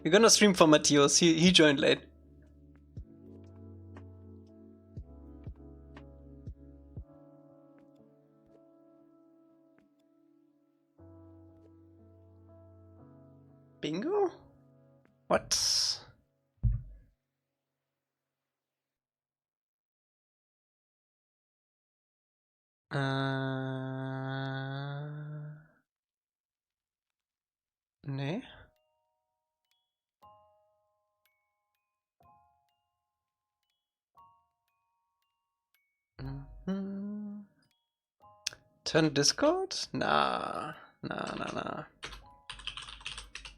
Speaker 1: We're gonna stream for Matthias. He joined late. Bingo? What? Nee. Turn Discord? Nah. Nah.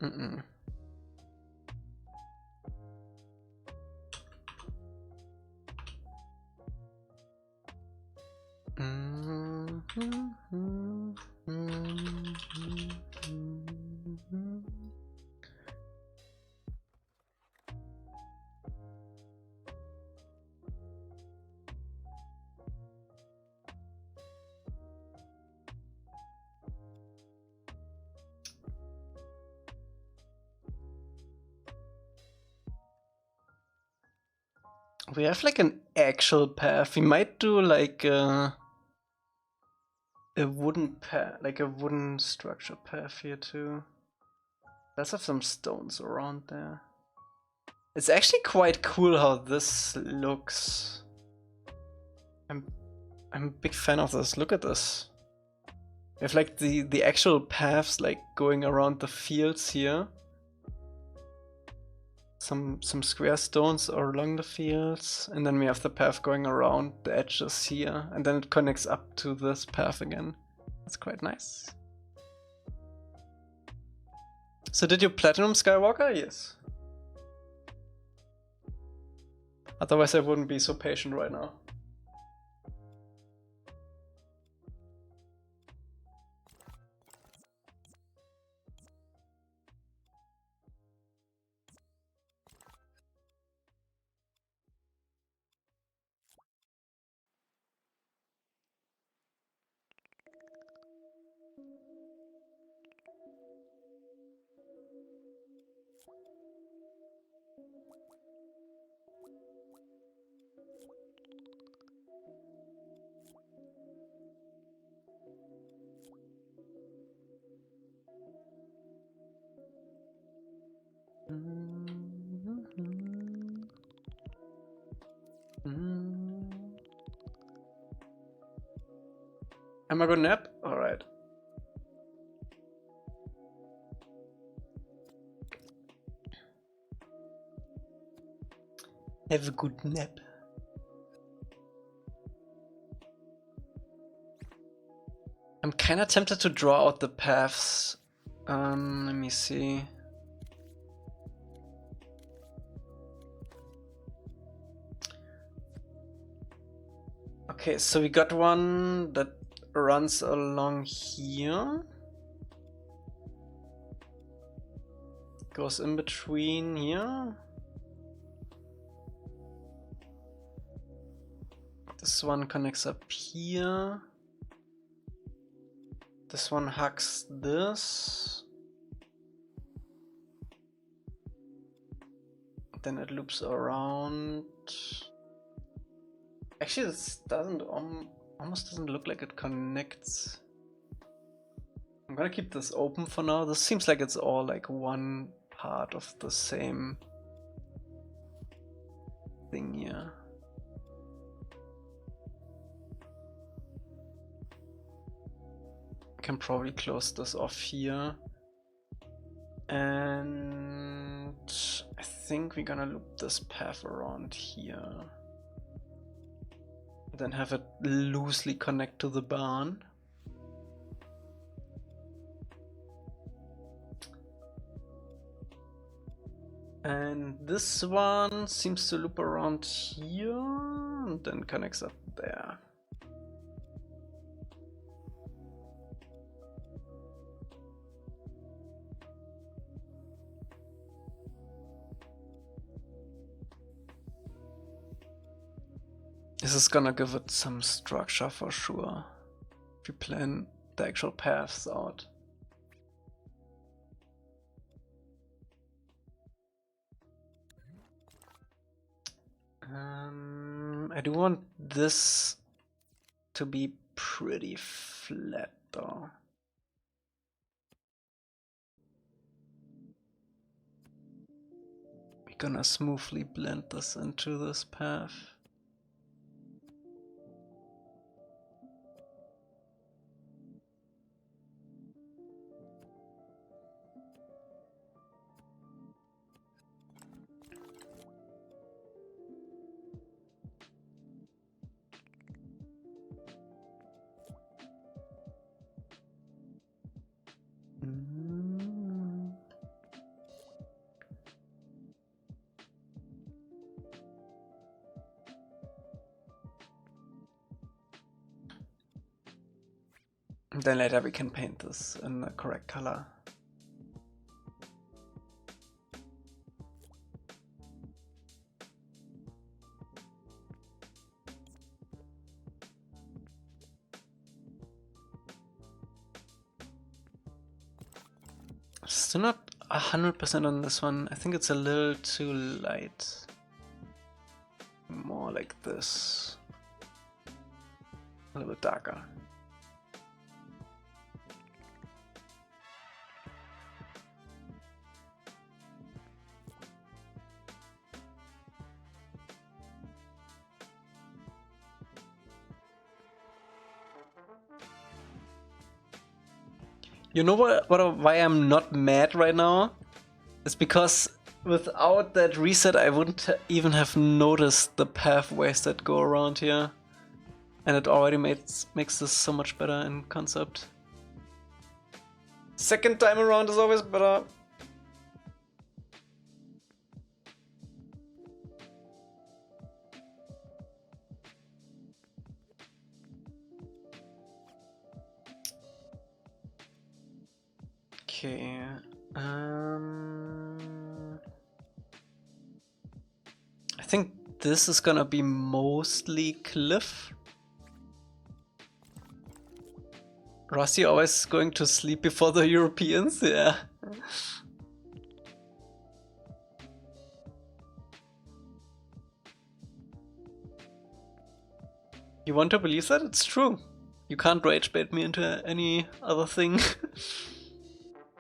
Speaker 1: Mm-mm. We have like an actual path. We might do like a wooden path, like a wooden structure path here too. Let's have some stones around there. It's actually quite cool how this looks. I'm a big fan of this. Look at this. We have like the actual paths like going around the fields here. Some square stones are along the fields, and then we have the path going around the edges here, and then it connects up to this path again. That's quite nice. So did you platinum Skywalker? Yes. Otherwise I wouldn't be so patient right now. Am I gonna nap? Alright. Have a good nap. I'm kinda tempted to draw out the paths. Let me see. Okay, so we got one that runs along here. Goes in between here. This one connects up here. This one hugs this. Then it loops around. Actually, this doesn't almost doesn't look like it connects. I'm gonna keep this open for now. This seems like it's all like one part of the same thing here. I can probably close this off here. And I think we're gonna loop this path around here. Then have it loosely connect to the barn. And this one seems to loop around here and then connects up there. This is gonna give it some structure for sure, if you plan the actual paths out. I do want this to be pretty flat though. We're gonna smoothly blend this into this path. Then later we can paint this in the correct color. Still not 100% on this one. I think it's a little too light. More like this. A little bit darker. You know why I'm not mad right now? It's because without that reset I wouldn't even have noticed the pathways that go around here. And it already makes this so much better in concept. Second time around is always better. Okay. I think this is gonna be mostly cliff. Rossi always going to sleep before the Europeans, yeah. You want to believe that? It's true. You can't rage bait me into any other thing.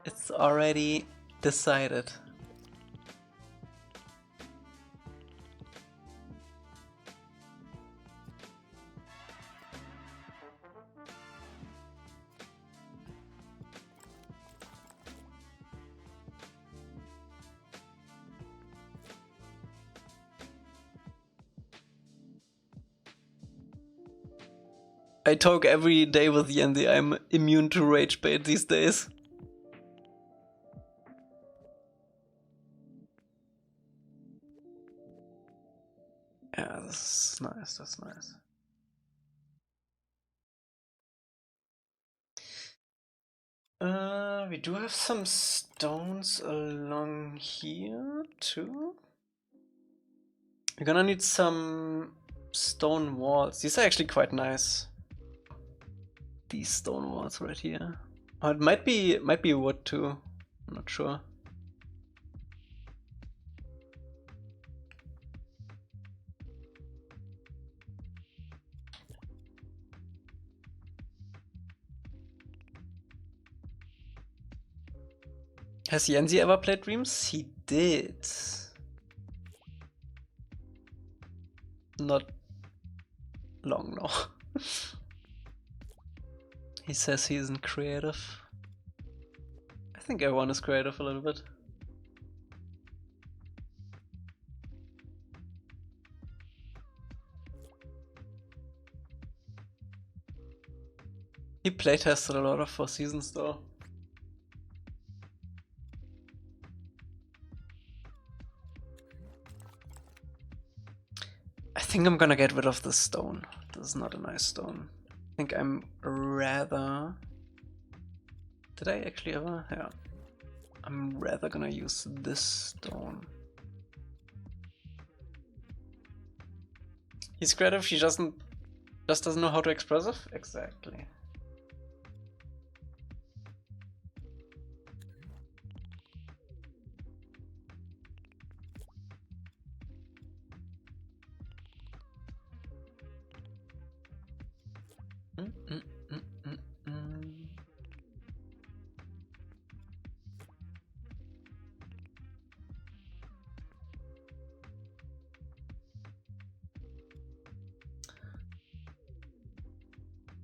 Speaker 1: It's already decided. I talk every day with Yendi. I'm immune to rage bait these days. Yeah, this is nice, that's nice. We do have some stones along here too. We're gonna need some stone walls. These are actually quite nice. These stone walls right here. Oh, it might be wood too. I'm not sure. Has Yenzi ever played Dreams? He did. Not long, no. He says he isn't creative. I think everyone is creative a little bit. He playtested a lot of Four Seasons though. I think I'm gonna get rid of this stone. This is not a nice stone. I think I'm rather... Did I actually ever? Yeah. I'm rather gonna use this stone. He's creative, he just doesn't know how to express it? Exactly.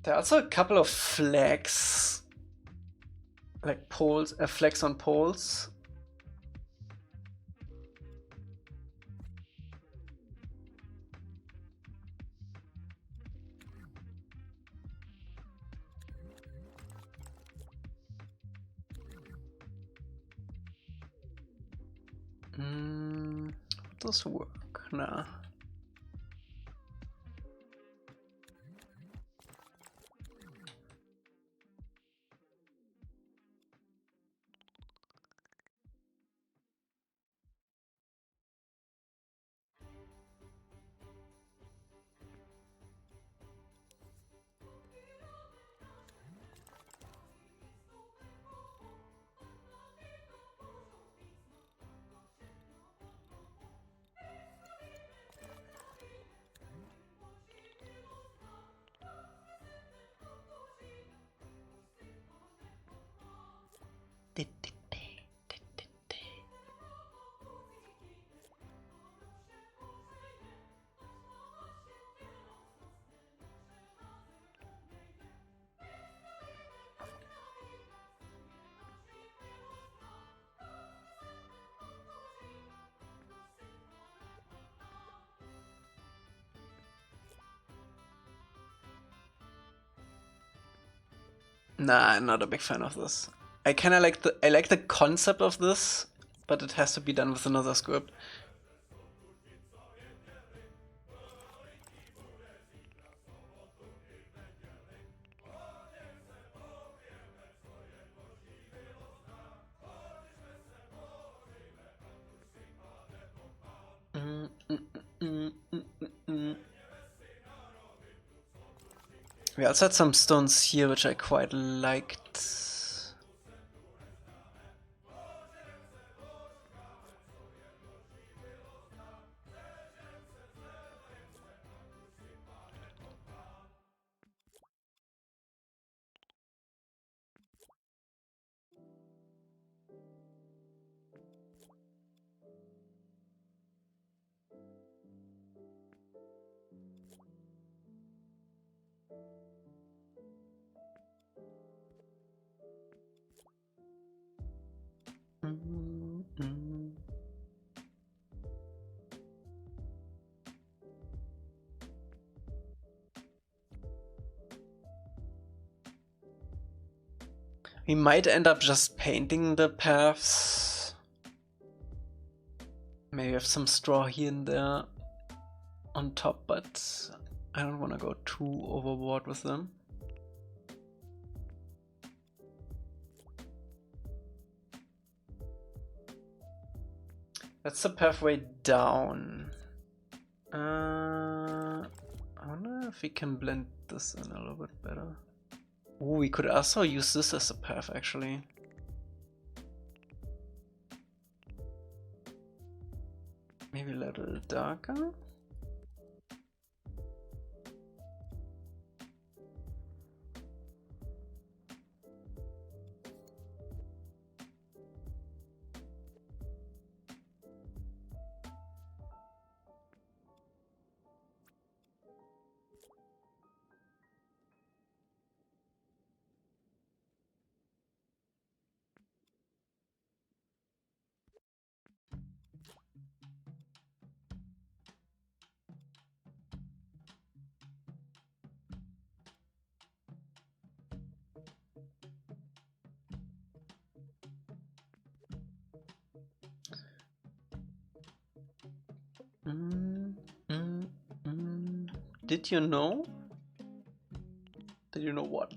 Speaker 1: There are also a couple of flags, like poles, flags on poles. Would this work? Nah. Nah, I'm not a big fan of this. I kinda like the concept of this, but it has to be done with another script. We also had some stones here, which I quite liked. We might end up just painting the paths. Maybe have some straw here and there on top, but I don't want to go too overboard with them. That's the pathway down. I wonder if we can blend this in a little bit better. Ooh, we could also use this as a path, actually. Maybe a little darker? Did you know? Did you know what?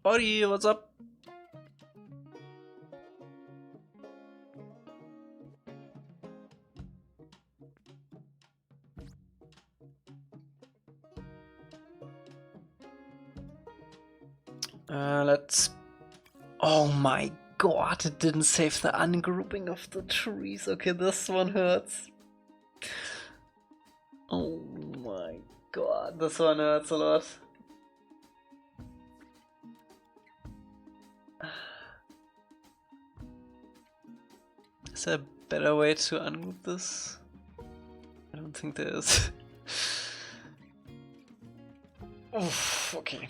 Speaker 1: Ori, what's up? Let's... Oh my god, it didn't save the ungrouping of the trees. Okay, this one hurts. Oh my god, this one hurts a lot. Is there a better way to ungroup this? I don't think there is. Oof, okay.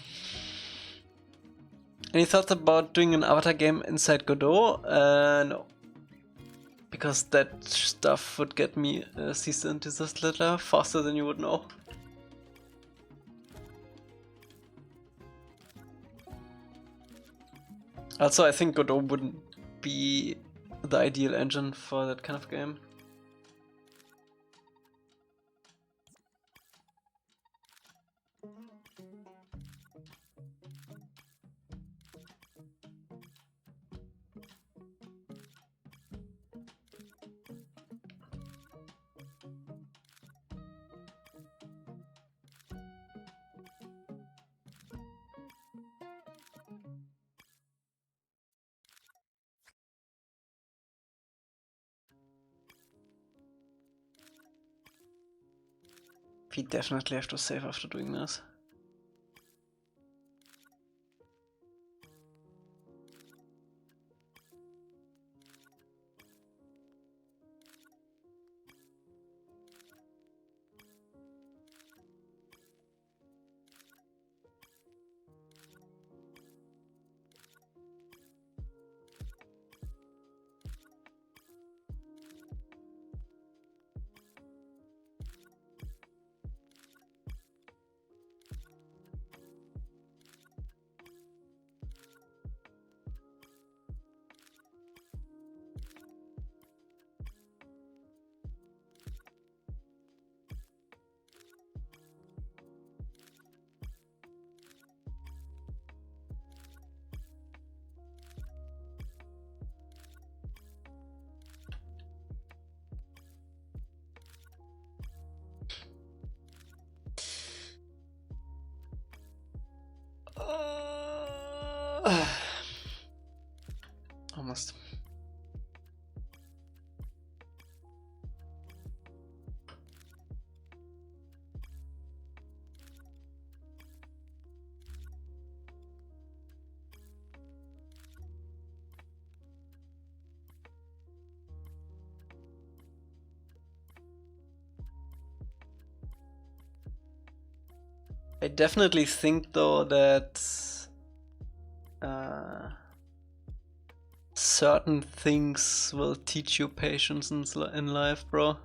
Speaker 1: Any thoughts about doing an avatar game inside Godot? No. Because that stuff would get me cease and desist letter faster than you would know. Also, I think Godot wouldn't be the ideal engine for that kind of game. We definitely have to save after doing this. Almost. I definitely think though that certain things will teach you patience in life, bro.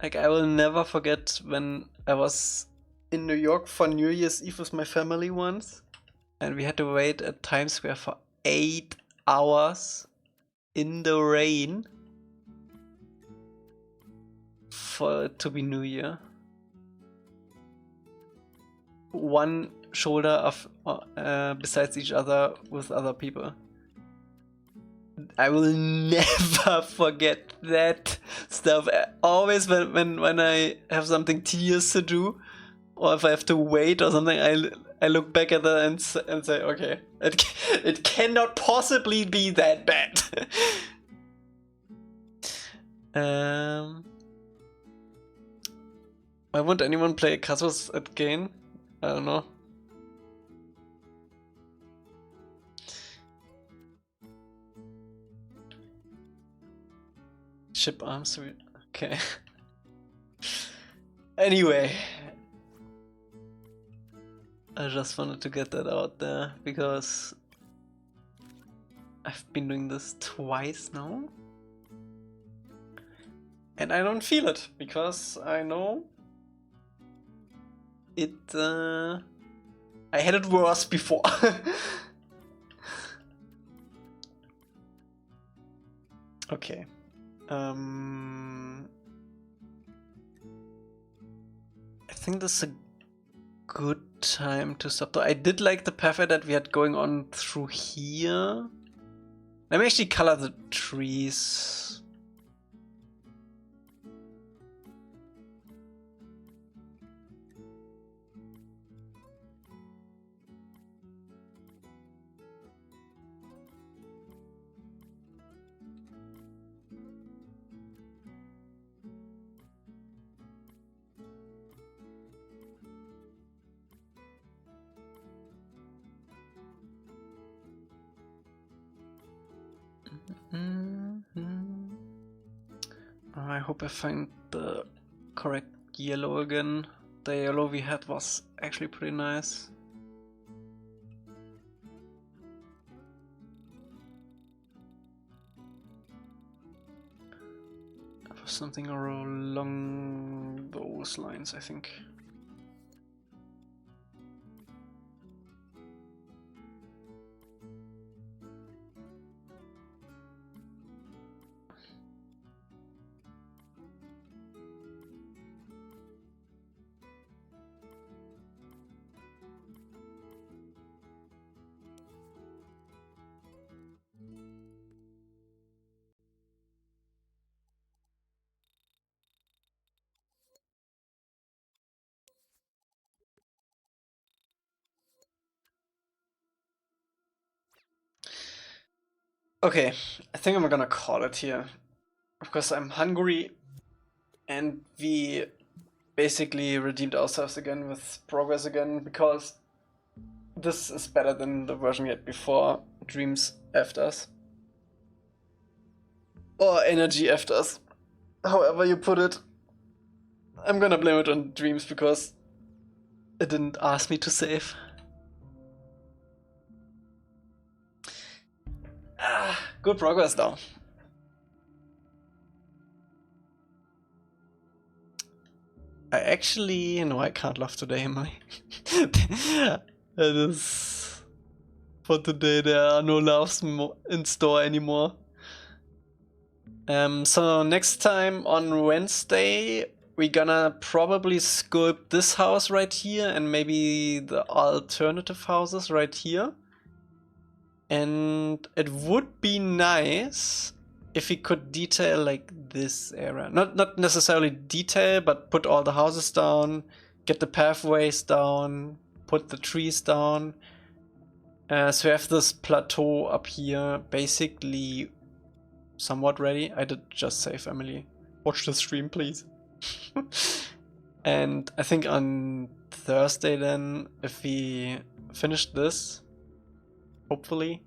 Speaker 1: Like, I will never forget when I was in New York for New Year's Eve with my family once, and we had to wait at Times Square for 8 hours in the rain for it to be New Year. One shoulder of besides each other with other people. I will never forget that stuff. Always when I have something tedious to do, or if I have to wait or something, I look back at that and say, okay, it cannot possibly be that bad. Why won't anyone play Kasus again? I don't know. Ship arms, okay. Anyway, I just wanted to get that out there because I've been doing this twice now, and I don't feel it because I know it. I had it worse before. Okay. I think this is a good time to stop. I did like the pathway that we had going on through here. Let me actually color the trees. I hope I find the correct yellow again. The yellow we had was actually pretty nice. Something along those lines, I think. Okay, I think I'm gonna call it here. Of course, I'm hungry and we basically redeemed ourselves again with progress again, because this is better than the version we had before Dreams effed us. Or Energy effed us. However you put it. I'm gonna blame it on Dreams because it didn't ask me to save. Good progress though. No, I can't laugh today, am I? It is for today. There are no laughs in store anymore. So next time on Wednesday, we're gonna probably scope this house right here and maybe the alternative houses right here. And it would be nice if we could detail like this area. Not necessarily detail, but put all the houses down, get the pathways down, put the trees down. So we have this plateau up here basically somewhat ready. I did just save Emily. Watch the stream, please. And I think on Thursday then, if we finish this, hopefully,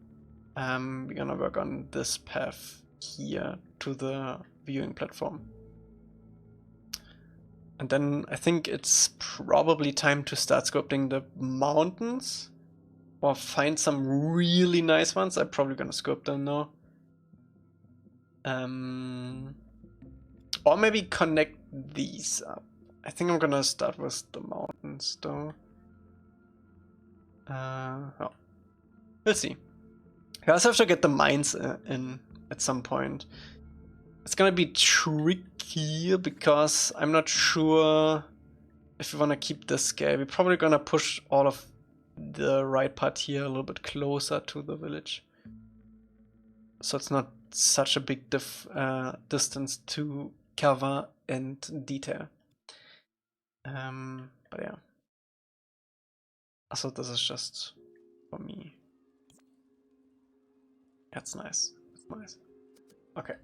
Speaker 1: we're gonna work on this path here to the viewing platform. And then I think it's probably time to start sculpting the mountains, or find some really nice ones. I'm probably gonna sculpt them now. Or maybe connect these up. I think I'm gonna start with the mountains though. Oh. We'll see. I also have to get the mines in at some point. It's gonna be tricky because I'm not sure if we wanna keep this scale. We're probably gonna push all of the right part here a little bit closer to the village, so it's not such a big distance to cover and detail. But yeah. Also, this is just for me. That's nice. That's nice. Okay.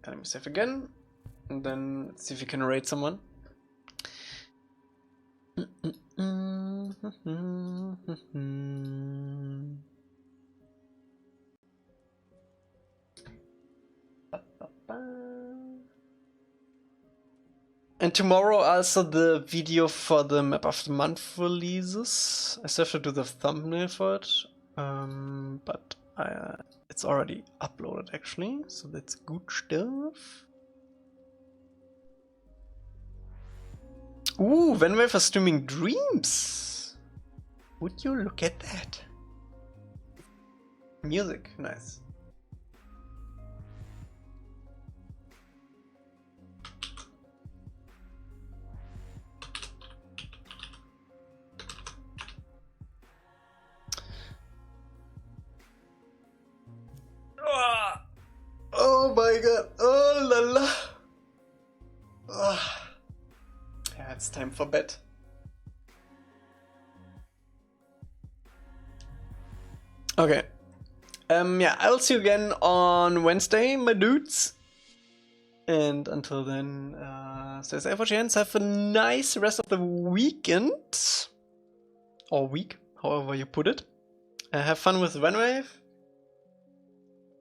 Speaker 1: Let me save again, and then let's see if we can raid someone. And tomorrow also the video for the Map of the Month releases. I still have to do the thumbnail for it, but it's already uploaded actually, so that's good stuff. Ooh, Venwave is streaming Dreams! Would you look at that? Music, nice. Oh my god, oh la la. Yeah, it's time for bed. Okay. Yeah, I'll see you again on Wednesday, my dudes. And until then, stay safe, friends. Have a nice rest of the weekend. Or week, however you put it. Have fun with Venwave.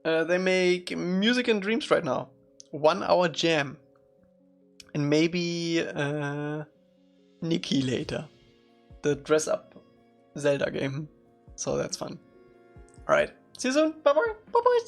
Speaker 1: They make music and Dreams right now. 1 hour jam. And maybe Nikki later. The dress up Zelda game. So that's fun. Alright. See you soon. Bye bye. Bye bye.